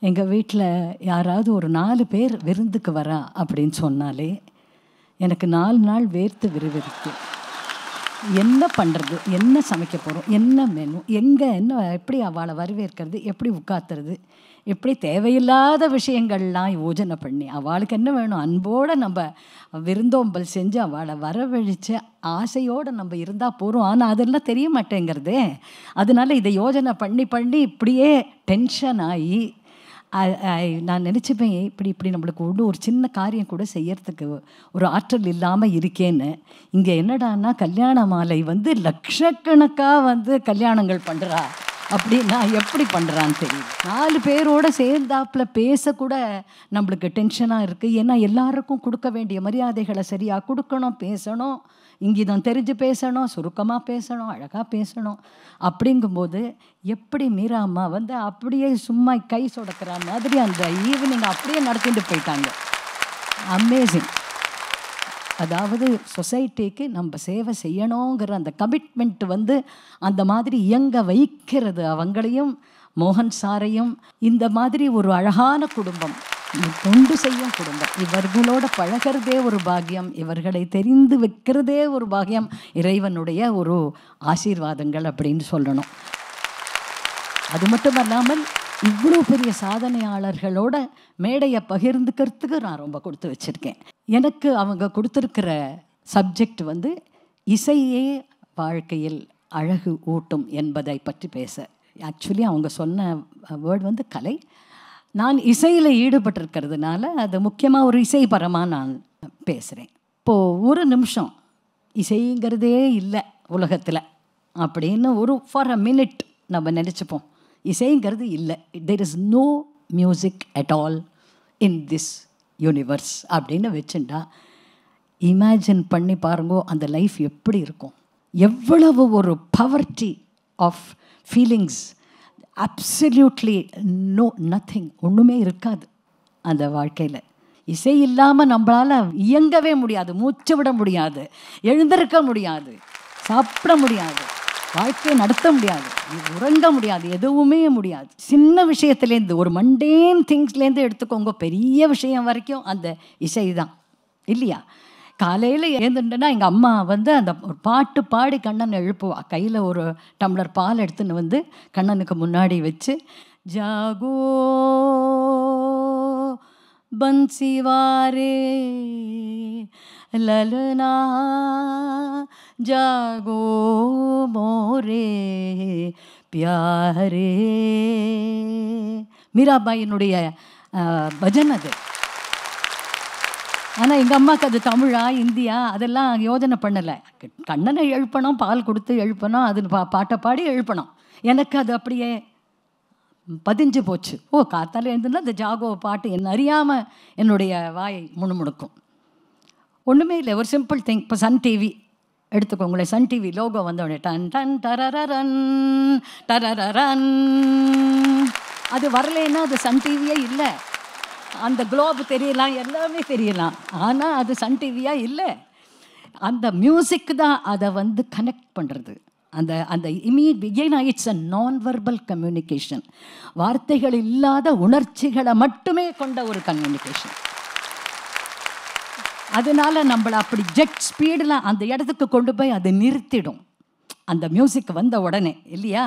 எங்கள் வீட்டில் யாராவது ஒரு 4 பேர் விருந்துக்கு வரா அப்படின்னு சொன்னாலே எனக்கு 4 நாள் வேர்த்து விறுவிறுத்து. என்ன பண்ணுறது, என்ன சமைக்க போகிறோம், என்ன மெனு, என்ன எப்படி அவளை வரவேற்கிறது, எப்படி உட்காத்துறது, எப்படி தேவையில்லாத விஷயங்கள்லாம் யோஜனை பண்ணி அவளுக்கு என்ன வேணும் அன்போடு நம்ம விருந்தோம்பல் செஞ்சு அவளை வரவழித்து ஆசையோடு நம்ம இருந்தால் போகிறோம். ஆனால் அதெல்லாம் தெரிய மாட்டேங்கிறதே. அதனால இதை யோஜனை பண்ணி இப்படியே டென்ஷன் ஆகி நான் நினச்சிப்பேன், இப்படி நம்மளுக்கு ஒரு சின்ன காரியம் கூட செய்யறதுக்கு ஒரு ஆற்றல் இல்லாமல் இருக்கேன்னு. இங்கே என்னடான்னா கல்யாண மாலை வந்து லட்சக்கணக்காக கல்யாணங்கள் பண்ணுறா அப்படின்னா எப்படி பண்ணுறான்னு தெரியும். 4 பேரோடு சேர்ந்தாப்பில் பேசக்கூட நம்மளுக்கு டென்ஷனாக இருக்குது. ஏன்னா எல்லாருக்கும் கொடுக்க வேண்டிய மரியாதைகளை சரியாக கொடுக்கணும், பேசணும், இங்கிதம் தெரிஞ்சு பேசணும், சுருக்கமாக பேசணும், அழகாக பேசணும். அப்படிங்கும்போது எப்படி மீரா அம்மா அப்படியே சும்மா கை சொடக்கிற மாதிரி அந்த ஈவினிங் அப்படியே நடத்திட்டு போயிட்டாங்க. அமேசிங். அதாவது சொசைட்டிக்கு நம்ம சேவை செய்யணுங்கிற அந்த கமிட்மெண்ட் அந்த மாதிரி இயங்க வைக்கிறது அவங்களையும் மோகன் சாரையும். இந்த மாதிரி ஒரு அழகான குடும்பம், தொண்டு செய்யும் குடும்பம், இவர்களோட பழகிறதே ஒரு பாக்கியம், இவர்களை தெரிந்து வைக்கிறதே ஒரு பாக்கியம், இறைவனுடைய ஒரு ஆசீர்வாதங்கள் அப்படின்னு சொல்லணும். அது மட்டும் இல்லாமல் இவ்வளோ பெரிய சாதனையாளர்களோட மேடையை பகிர்ந்துக்கிறதுக்கு நான் ரொம்ப கொடுத்து வச்சுருக்கேன். எனக்கு அவங்க கொடுத்துருக்கிற சப்ஜெக்ட் இசையே வாழ்க்கையில் அழகு ஊட்டும் என்பதை பற்றி பேச. ஆக்சுவலி அவங்க சொன்ன வேர்ட் கலை. நான் இசையில் ஈடுபட்டிருக்கிறதுனால அது முக்கியமாக ஒரு இசைபரமாக நான் பேசுகிறேன். இப்போது ஒரு நிமிஷம் இசைங்கிறதே இல்லை உலகத்தில் அப்படின்னு ஃபார் அ மினிட் நம்ம நினச்சிப்போம். இசைங்கிறது இல்லை, there is no music at all in this universe அப்படின்னு வச்சுட்டா இமேஜின் பண்ணி பாருங்கோ அந்த லைஃப் எப்படி இருக்கும். எவ்வளவு ஒரு poverty of feelings, absolutely nothing, ஒன்றுமே இருக்காது அந்த வாழ்க்கையில். இசை இல்லாமல் நம்மளால் இயங்கவே முடியாது, மூச்சு விட முடியாது, எழுந்திருக்க முடியாது, சாப்பிட முடியாது, வாழ்க்கையை நடத்த முடியாது, உறங்க முடியாது, எதுவுமே முடியாது. சின்ன விஷயத்துலேருந்து ஒரு மண்டேன் திங்ஸ்லேருந்து எடுத்துக்கோங்க, பெரிய விஷயம் வரைக்கும் அந்த இசை தான் இல்லையா. காலையில் ஏந்துட்டேன்னா எங்கள் அம்மா அந்த ஒரு பாட்டு பாடி கண்ணனை எழுப்புவா. கையில் ஒரு டம்ளர் பால் எடுத்துன்னு கண்ணனுக்கு முன்னாடி வச்சு ஜாகோ बंसीवारे ललना जागो मोरे प्यारे. மீராபாயினுடைய பஜன் அது. ஆனால் எங்கள் அம்மாவுக்கு அது தமிழா இந்தியா அதெல்லாம் யோஜனை பண்ணலை. கண்ணனை எழுப்பணும், பால் கொடுத்து எழுப்பணும், அது பாட்டை பாடி எழுப்பணும். எனக்கு அது அப்படியே பதிஞ்சு போச்சு. ஓ, காத்தால எழுந்துன்னா அந்த ஜாகோ பாட்டு என்ன அறியாமல் என்னுடைய வாயை முணுமுணுக்கும். ஒன்றுமே இல்லை, ஒரு சிம்பிள் திங். இப்போ சன் டிவி எடுத்துக்கோங்களேன். சன் டிவி லோகோ வந்தோடனே டன் டன் டரரன் டரரன், அது வரலைன்னா அது சன் டிவியே இல்லை. அந்த குளோப் தெரியலாம், எல்லாமே தெரியலாம், ஆனால் அது சன் டிவியாக இல்லை. அந்த மியூசிக் தான் அதை வந்து கனெக்ட் பண்ணுறது. அந்த அந்த இட்ஸ் அ நான் வெர்பல் கம்யூனிகேஷன். வார்த்தைகள் இல்லாத உணர்ச்சிகளை மட்டுமே கொண்ட ஒரு கம்யூனிகேஷன். அதனால நம்மளை அப்படி ஜெட் ஸ்பீடில் அந்த இடத்துக்கு கொண்டு போய் அதை நிறுத்திடும் அந்த மியூசிக் வந்த உடனே, இல்லையா?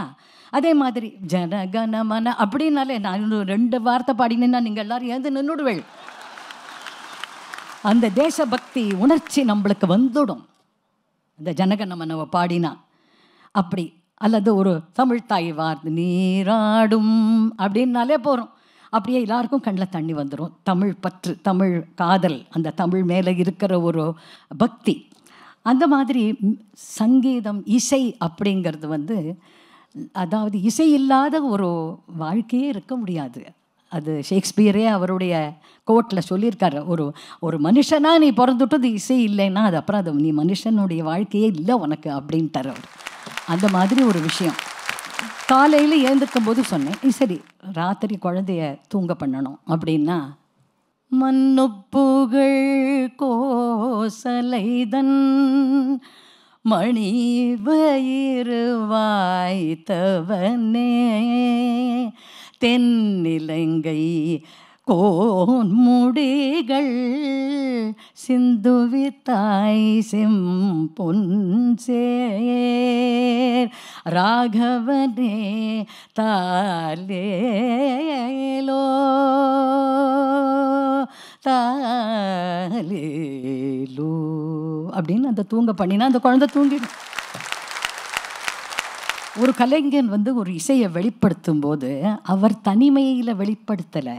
அதே மாதிரி ஜனகணமன அப்படின்னாலே நான் இன்னும் 2 வார்த்தை பாடினேன்னா நீங்கள் எல்லாரும் எழுந்து நின்றுடுவேள். அந்த தேசபக்தி உணர்ச்சி நம்மளுக்கு வந்துடும் இந்த ஜனகணமனவை பாடினா. அப்படி அல்லது ஒரு தமிழ் தாய் வார்த்தை நீராடும் அப்படின்னாலே போகிறோம், அப்படியே எல்லாருக்கும் கண்ணில் தண்ணி வந்துடும். தமிழ் பற்று, தமிழ் காதல், அந்த தமிழ் மேலே இருக்கிற ஒரு பக்தி. அந்த மாதிரி சங்கீதம், இசை அப்படிங்கிறது வந்து, அதாவது இசை இல்லாத ஒரு வாழ்க்கையே இருக்க முடியாது. அது ஷேக்ஸ்பியரே அவருடைய கோட்டில் சொல்லியிருக்காரு, ஒரு மனுஷனாக நீ பிறந்துட்டது இசை இல்லைன்னா அது அப்புறம் அது நீ மனுஷனுடைய வாழ்க்கையே இல்லை உனக்கு அப்படின்ட்டார் அவர். அந்த மாதிரி ஒரு விஷயம். காலையில் எழுந்திருக்கும் போது சொன்னேன், சரி ராத்திரி குழந்தைய தூங்க பண்ணணும் அப்படின்னா, மண்ணுப்புகள் கோசலைதன் மணி வயிறு வாய்த்தவனே தென்னிலங்கை கோன்முடிகள் சிந்துவித்தாய் செம்பொன்சேர் ராகவனே தாலேலோ தாலேலோ அப்படின்னு அந்த தூங்க பண்ணினா அந்த குழந்தை தூங்கிடும். ஒரு கலைஞன் வந்து ஒரு இசையை வெளிப்படுத்தும் போது அவர் தனிமையில் வெளிப்படுத்தலை,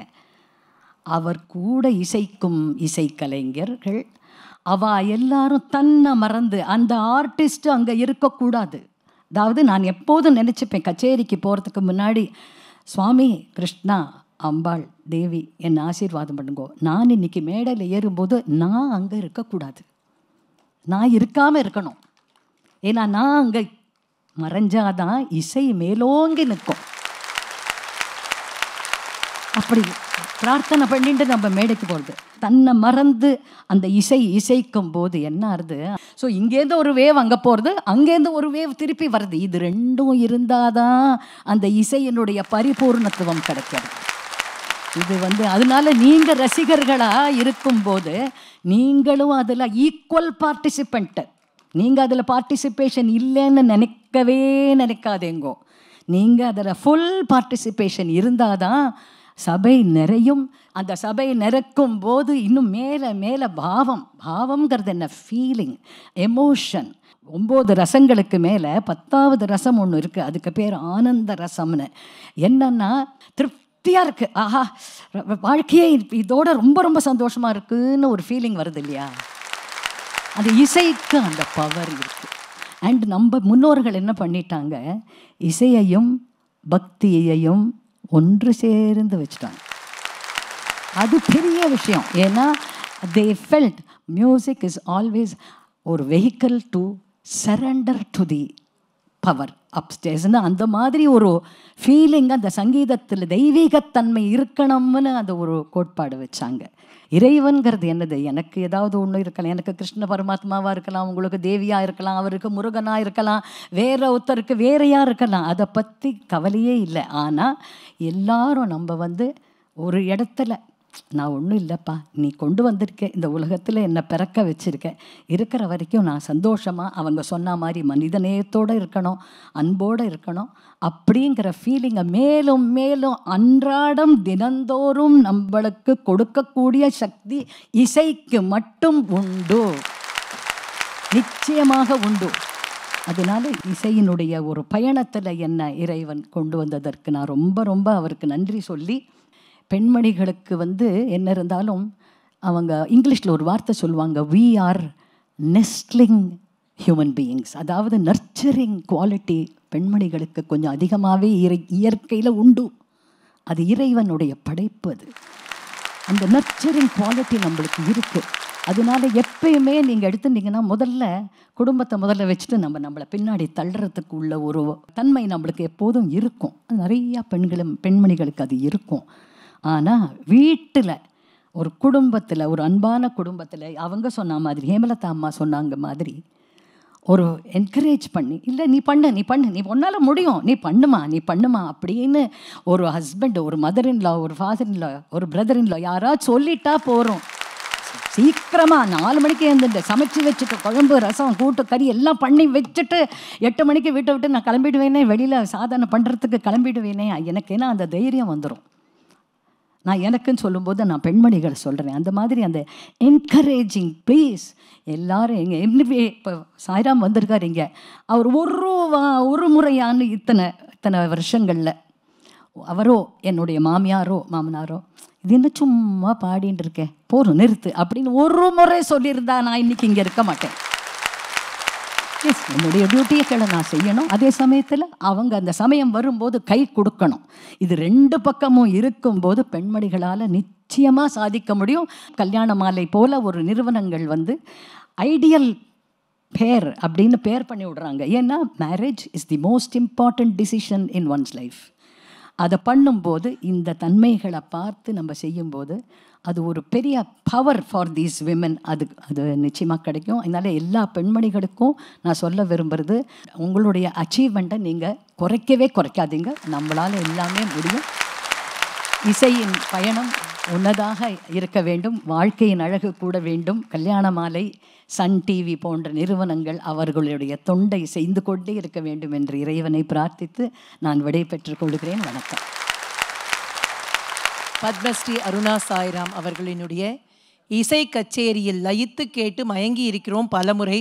அவர் கூட இசைக்கும் இசைக்கலைஞர்கள் அவ எல்லாரும் தன்னை மறந்து, அந்த ஆர்டிஸ்ட் அங்கே இருக்கக்கூடாது. அதாவது நான் எப்போதும் நினச்சிப்பேன், கச்சேரிக்கு போகிறதுக்கு முன்னாடி, சுவாமி கிருஷ்ணா அம்பாள் தேவி என்னை ஆசீர்வாதம் பண்ணுங்கோ, நான் இன்னைக்கு மேடையில் ஏறும்போது நான் அங்கே இருக்கக்கூடாது, நான் இருக்காமல் இருக்கணும். ஏன்னா நான் அங்கே மறைஞ்சாதான் இசை மேலோங்கி நிற்கும். அப்படி பிரார்த்தனை பண்ணிட்டு நம்ம மேடைக்கு போகிறது. தன்னை மறந்து அந்த இசைக்கும் போது என்ன ஆகுது, ஸோ இங்கேருந்து ஒரு வேவ் அங்கே போகிறது, அங்கேருந்து ஒரு வேவ் திருப்பி வருது. இது ரெண்டும் இருந்தால் தான் அந்த இசையினுடைய பரிபூர்ணத்துவம் கிடைக்கிறது. இது வந்து அதனால நீங்கள் ரசிகர்களாக இருக்கும்போது நீங்களும் அதில் ஈக்குவல் பார்ட்டிசிபெண்ட்டு. நீங்கள் அதில் பார்ட்டிசிபேஷன் இல்லைன்னு நினைக்காதேங்கோ. நீங்கள் அதில் ஃபுல் பார்ட்டிசிபேஷன் இருந்தால் தான் சபை நிறையும். அந்த சபை நிறைக்கும் போது இன்னும் மேலே மேலே பாவம்ங்கிறது என்ன, ஃபீலிங், எமோஷன். 9 ரசங்களுக்கு மேலே 10வது ரசம் ஒன்று இருக்குது, அதுக்கு பேர் ஆனந்த ரசம்னு. என்னன்னா திருப்தியாக இருக்குது, ஆஹா வாழ்க்கையே இதோட ரொம்ப ரொம்ப சந்தோஷமாக இருக்குன்னு ஒரு ஃபீலிங் வருது இல்லையா? அந்த இசைக்கு அந்த பவர் இருக்குது. அண்ட் நம்ம முன்னோர்கள் என்ன பண்ணிட்டாங்க, இசையையும் பக்தியையும் ஒன்று சேர்ந்து வச்சுட்டாங்க. அது பெரிய விஷயம். ஏன்னா they felt music is always ஒரு vehicle to surrender to the power அப்ஸ்டேர்ஸ்னு அந்த மாதிரி ஒரு ஃபீலிங் அந்த சங்கீதத்தில் தெய்வீகத்தன்மை இருக்கணும்னு அந்த ஒரு கோட்பாடு வச்சாங்க. இறைவன்கிறது என்னது, எனக்கு ஏதாவது ஒன்று இருக்கலாம், எனக்கு கிருஷ்ண பரமாத்மாவாக இருக்கலாம், உங்களுக்கு தேவியாக இருக்கலாம், அவருக்கு முருகனாக இருக்கலாம், வேற ஒருத்தருக்கு வேறையாக இருக்கலாம், அதை பற்றி கவலையே இல்லை. ஆனால் எல்லாரும் நம்ம வந்து ஒரு இடத்துல நான் ஒன்றும் இல்லைப்பா, நீ கொண்டு வந்திருக்க இந்த உலகத்தில் என்னை பிறக்க வச்சுருக்க, இருக்கிற வரைக்கும் நான் சந்தோஷமாக அவங்க சொன்ன மாதிரி மனிதநேயத்தோடு இருக்கணும், அன்போடு இருக்கணும் அப்படிங்கிற ஃபீலிங்கை மேலும் மேலும் அன்றாடம் தினந்தோறும் நம்மளுக்கு கொடுக்கக்கூடிய சக்தி இசைக்கு மட்டும் உண்டு, நிச்சயமாக உண்டு. அதனால இசையினுடைய ஒரு பயணத்தில் என்ன இறைவன் கொண்டு வந்ததற்கு நான் ரொம்ப ரொம்ப அவருக்கு நன்றி சொல்லி, பெண்மணிகளுக்கு என்ன இருந்தாலும் அவங்க இங்கிலீஷில் ஒரு வார்த்தை சொல்லுவாங்க, we are nestling human beings. அதாவது நர்ச்சரிங் குவாலிட்டி பெண்மணிகளுக்கு கொஞ்சம் அதிகமாகவே இயற்கையில் உண்டு. அது இறைவனுடைய படைப்பு. அது அந்த நர்ச்சரிங் குவாலிட்டி நம்மளுக்கு இருக்குது. அதனால எப்பயுமே நீங்கள் எடுத்துட்டீங்கன்னா முதல்ல குடும்பத்தை முதல்ல வச்சுட்டு நம்மளை பின்னாடி தள்ளுறதுக்கு உள்ள ஒரு தன்மை நம்மளுக்கு எப்போதும் இருக்கும். நிறையா பெண்மணிகளுக்கு அது இருக்கும். ஆனால் வீட்டில் ஒரு குடும்பத்தில், ஒரு அன்பான குடும்பத்தில் அவங்க சொன்ன மாதிரி, ஹேமலதா அம்மா சொன்னாங்க மாதிரி ஒரு என்கரேஜ் பண்ணி, இல்லை நீ பண்ணு நீ உன்னால் முடியும், நீ பண்ணுமா அப்படின்னு ஒரு ஹஸ்பண்ட், ஒரு மதர் இன்லா, ஒரு ஃபாதர் இன்லா, ஒரு பிரதர் இன்லா யாராவது சொல்லிட்டா போகிறோம். சீக்கிரமாக 4 மணிக்கு எழுந்துட்டு சமைச்சி வச்சுட்டு குழம்பு ரசம் கூட்டு கறி எல்லாம் பண்ணி வச்சுட்டு 8 மணிக்கு வீட்டை விட்டு நான் கிளம்பிடுவேனே, வெளியில் சாதனை பண்ணுறதுக்கு கிளம்பிடுவேனே, எனக்கு ஏன்னா அந்த தைரியம் வந்துடும். நான் எனக்குன்னு சொல்லும்போது நான் பெண்மணிகளை சொல்கிறேன். அந்த மாதிரி அந்த என்கரேஜிங் ப்ளீஸ் எல்லோரும் எங்கே இப்போ சாய்ராம் வந்திருக்கார் இங்கே, அவர் ஒரு முறையான இத்தனை வருஷங்களில் அவரோ என்னுடைய மாமியாரோ மாமனாரோ இது என்ன சும்மா பாடின்னு இருக்கேன், போதும் நிறுத்து அப்படின்னு ஒரு முறை சொல்லியிருந்தா நான் இன்றைக்கி இங்கே இருக்க மாட்டேன். எஸ், என்னுடைய டியூட்டியை நான் செய்யணும். அதே சமயத்தில் அவங்க அந்த சமயம் வரும்போது கை கொடுக்கணும். இது 2 பக்கமும் இருக்கும்போது பெண்மணிகளால் நிச்சயமாக சாதிக்க முடியும். கல்யாண மாலை போல் ஒரு நிறுவனங்கள் ஐடியல் பேர் அப்படின்னு பேர் பண்ணி விடுறாங்க. ஏன்னா marriage is the most important decision in once life. அதை பண்ணும்போது இந்த தன்மைகளை பார்த்து நம்ம செய்யும்போது அது ஒரு பெரிய பவர் ஃபார் தீஸ் விமன். அது நிச்சயமாக கிடைக்கும். அதனால் எல்லா பெண்மணிகளுக்கும் நான் சொல்ல விரும்புகிறது, உங்களுடைய அச்சீவ்மெண்ட்டை நீங்கள் குறைக்காதீங்க. நம்மளால் எல்லாமே முடியும். இசையின் பயணம் உன்னதாக இருக்க வேண்டும், வாழ்க்கையின் அழகு கூட வேண்டும். கல்யாண மாலை, சன் டிவி போன்ற நிறுவனங்கள் அவர்களுடைய தொண்டை செய்து கொண்டே இருக்க வேண்டும் என்று இறைவனை பிரார்த்தித்து நான் விடை பெற்றுக் கொள்கிறேன். வணக்கம். பத்மஸ்ரீ அருணா சாய்ராம் அவர்களினுடைய இசை கச்சேரியில் லயித்து கேட்டு மயங்கி இருக்கிறோம் பலமுறை.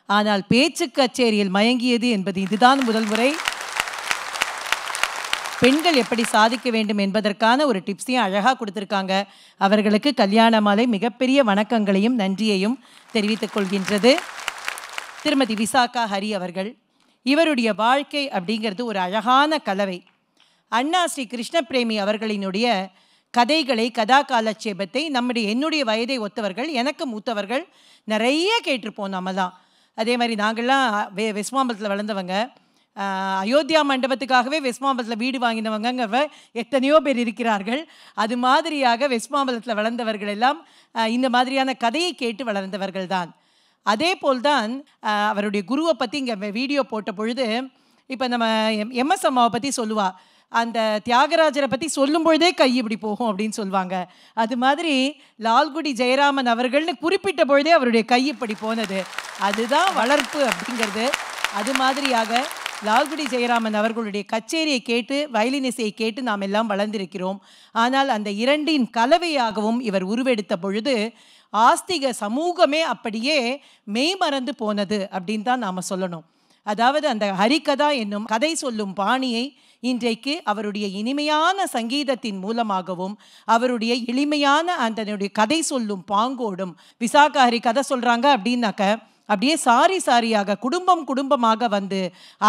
ஆனால் பேச்சு கச்சேரியில் மயங்கியது என்பது இதுதான் முதல் முறை. பெண்கள் எப்படி சாதிக்க வேண்டும் என்பதற்கான ஒரு டிப்ஸையும் அழகாக கொடுத்துருக்காங்க. அவர்களுக்கு கல்யாண மாலை மிகப்பெரிய வணக்கங்களையும் நன்றியையும் தெரிவித்துக் கொள்கின்றது. திருமதி விசாகா ஹரி அவர்கள், இவருடைய வாழ்க்கை அப்படிங்கிறது ஒரு அழகான கலவை. அண்ணா ஸ்ரீ கிருஷ்ணபிரேமி அவர்களினுடைய கதைகளை, கதா காலட்சேபத்தை என்னுடைய வயதை ஒத்தவர்கள், எனக்கு மூத்தவர்கள் நிறைய கேட்டிருப்போம் நம்ம தான். அதே மாதிரி நாங்கள்லாம் வெஸ்மாம்பலத்தில் வளர்ந்தவங்க, அயோத்தியா மண்டபத்துக்காகவே வெஸ்மாம்பலத்தில் வீடு வாங்கினவங்க எத்தனையோ பேர் இருக்கிறார்கள். அது மாதிரியாக வெஸ்மாம்பலத்தில் வளர்ந்தவர்கள் எல்லாம் இந்த மாதிரியான கதையை கேட்டு வளர்ந்தவர்கள் தான். அதே போல்தான் அவருடைய குருவை பற்றி இங்கே வீடியோ போட்ட பொழுது, இப்போ நம்ம எம்எஸ் அம்மாவை பற்றி சொல்லுவா, அந்த தியாகராஜரை பற்றி சொல்லும் பொழுதே கை இப்படி போகும் அப்படின்னு சொல்லுவாங்க. அது மாதிரி லால்குடி ஜெயராமன் அவர்கள்னு குறிப்பிட்ட பொழுதே அவருடைய கை இப்படி போனது. அதுதான் வளர்ப்பு அப்படிங்கிறது. அது மாதிரியாக லால்குடி ஜெயராமன் அவர்களுடைய கச்சேரியை கேட்டு, வயலின் இசையை கேட்டு நாம் எல்லாம் வளர்ந்திருக்கிறோம். ஆனால் அந்த இரண்டின் கலவையாகவும் இவர் உருவெடுத்த பொழுது ஆஸ்திக சமூகமே அப்படியே மெய்மறந்து போனது அப்படின்னு தான் நாம் சொல்லணும். அதாவது அந்த ஹரிகதா என்னும் கதை சொல்லும் பாணியை இன்றைக்கு அவருடைய இனிமையான சங்கீதத்தின் மூலமாகவும் அவருடைய எளிமையான அந்த கதை சொல்லும் பாங்கோடும், விசாகா ஹரி கதை சொல்கிறாங்க அப்படின்னாக்க அப்படியே சாரியாக குடும்பமாக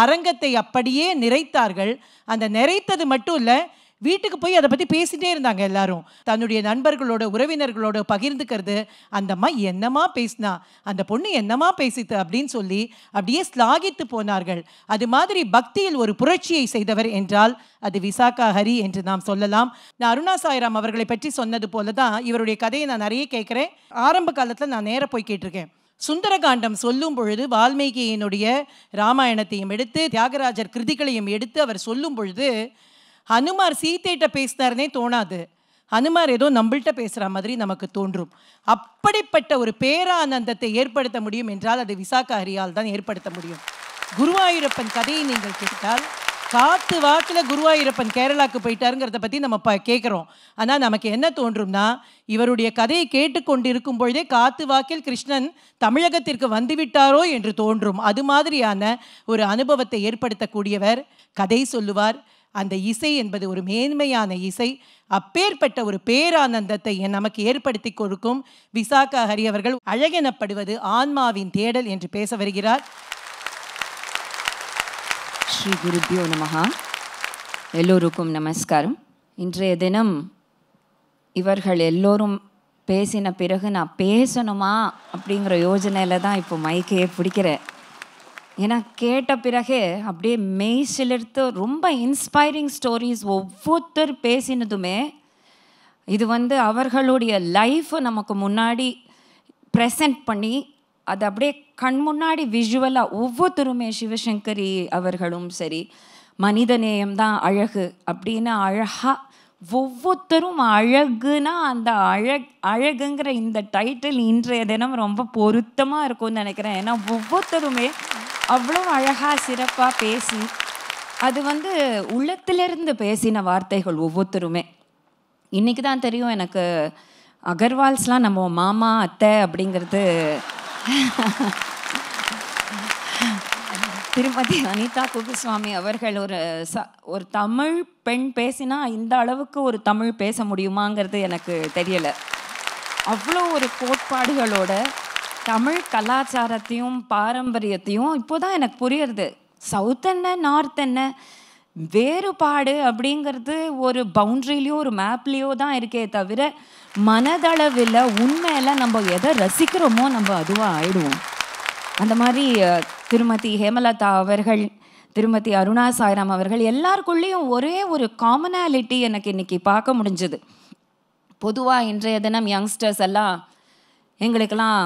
அரங்கத்தை அப்படியே நிறைத்தார்கள். அந்த நிறைத்தது மட்டும் இல்லை, வீட்டுக்கு போய் அதை பற்றி பேசிகிட்டே இருந்தாங்க எல்லாரும். தன்னுடைய நண்பர்களோட, உறவினர்களோட பகிர்ந்துக்கிறது. அந்த அம்மா என்னமா பேசினா, அந்த பொண்ணு என்னமா பேசித்து அப்படின்னு சொல்லி அப்படியே ஸ்லாகித்து போனார்கள். அது மாதிரி பக்தியில் ஒரு புரட்சியை செய்தவர் என்றால் அது விசாகா ஹரி என்று நாம் சொல்லலாம். நான் அருணா சாய்ராம் அவர்களை பற்றி சொன்னது போல தான் இவருடைய கதையை நான் நிறைய கேட்குறேன். ஆரம்ப காலத்தில் நான் நேராக போய் கேட்டிருக்கேன். சுந்தரகாண்டம் சொல்லும் பொழுது வால்மீகியினுடைய ராமாயணத்தையும் எடுத்து தியாகராஜர் கிருதிகளையும் எடுத்து அவர் சொல்லும் பொழுது ஹனுமார் சீதைட்ட பேசினார்னே தோணாது. ஹனுமார் ஏதோ நம்மள்கிட்ட பேசுகிற மாதிரி நமக்கு தோன்றும். அப்படிப்பட்ட ஒரு பேரானந்தத்தை ஏற்படுத்த முடியும் என்றால் அது விசாக ஹரியால் தான் ஏற்படுத்த முடியும். குருவாயூரப்பன் கதையை நீங்கள் கேட்டால் காத்து வாக்கில் குருவாயூரப்பன் கேரளாவுக்கு போயிட்டாருங்கிறத பற்றி நம்ம கேட்குறோம். ஆனால் நமக்கு என்ன தோன்றும்னா, இவருடைய கதையை கேட்டுக்கொண்டிருக்கும் பொழுதே காத்து வாக்கில் கிருஷ்ணன் தமிழகத்திற்கு வந்துவிட்டாரோ என்று தோன்றும். அது மாதிரியான ஒரு அனுபவத்தை ஏற்படுத்தக்கூடியவர். கதை சொல்லுவார். அந்த இசை என்பது ஒரு மேன்மையான இசை. அப்பேற்பட்ட ஒரு பேரானந்தத்தை நமக்கு ஏற்படுத்தி கொடுக்கும் விசாக ஹரி அவர்கள் அழகெனப்படுவது ஆன்மாவின் தேடல் என்று பேச வருகிறார். ஸ்ரீ குருபியோ நமஹா. எல்லோருக்கும் நமஸ்காரம். இன்றைய தினம் இவர்கள் எல்லோரும் பேசின பிறகு நான் பேசணுமா அப்படிங்கிற யோஜனையில் தான் இப்போ மைக்கையே பிடிக்கிறேன். ஏன்னா கேட்ட பிறகே அப்படியே மெய் சிலிர்த்து ரொம்ப இன்ஸ்பைரிங் ஸ்டோரிஸ் ஒவ்வொருத்தர் பேசினதுமே இது அவர்களுடைய லைஃப்பை நமக்கு முன்னாடி ப்ரெசென்ட் பண்ணி அது அப்படியே கண் முன்னாடி விஷுவலாக ஒவ்வொருத்தருமே, சிவசங்கரி அவர்களும் சரி, மனிதநேயம் தான் அழகு அப்படின்னு அழகாக ஒவ்வொருத்தரும் அழகுனா அந்த அழகுங்கிற இந்த டைட்டில் இன்றைய தினம் ரொம்ப பொருத்தமாக இருக்கும்னு நினைக்கிறேன். ஏன்னா ஒவ்வொருத்தருமே அவ்வளோ அழகாக சிறப்பாக பேசி அது உள்ளத்திலிருந்து பேசின வார்த்தைகள் ஒவ்வொருத்தருமே. இன்றைக்கி தான் தெரியும் எனக்கு அகர்வால்ஸ்லாம் நம்ம மாமா அத்தை அப்படிங்கிறது. திருமதி அனிதா குப்புசுவாமி அவர்கள் ஒரு தமிழ் பெண் பேசினா இந்த அளவுக்கு ஒரு தமிழ் பேச முடியுமாங்கிறது எனக்கு தெரியலை. அவ்வளோ ஒரு கோட்பாடுகளோட தமிழ் கலாச்சாரத்தையும் பாரம்பரியத்தையும் இப்போதான் எனக்கு புரியுறது. சவுத் என்ன நார்த் என்ன வேறுபாடு அப்படிங்கிறது ஒரு பவுண்ட்ரிலையோ ஒரு மேப்லேயோ தான் இருக்கே தவிர மனதளவில் உண்மையில் நம்ம எதை ரசிக்கிறோமோ நம்ம அதுவாக ஆயிடுவோம். அந்த மாதிரி திருமதி ஹேமலதா அவர்கள், திருமதி அருணா சாய்ராம் அவர்கள் எல்லாருக்குள்ளேயும் ஒரே ஒரு காமனாலிட்டி எனக்கு இன்றைக்கி பார்க்க முடிஞ்சது. பொதுவாக இன்றைய தினம் யங்ஸ்டர்ஸ் எல்லாம் எங்களுக்கெல்லாம்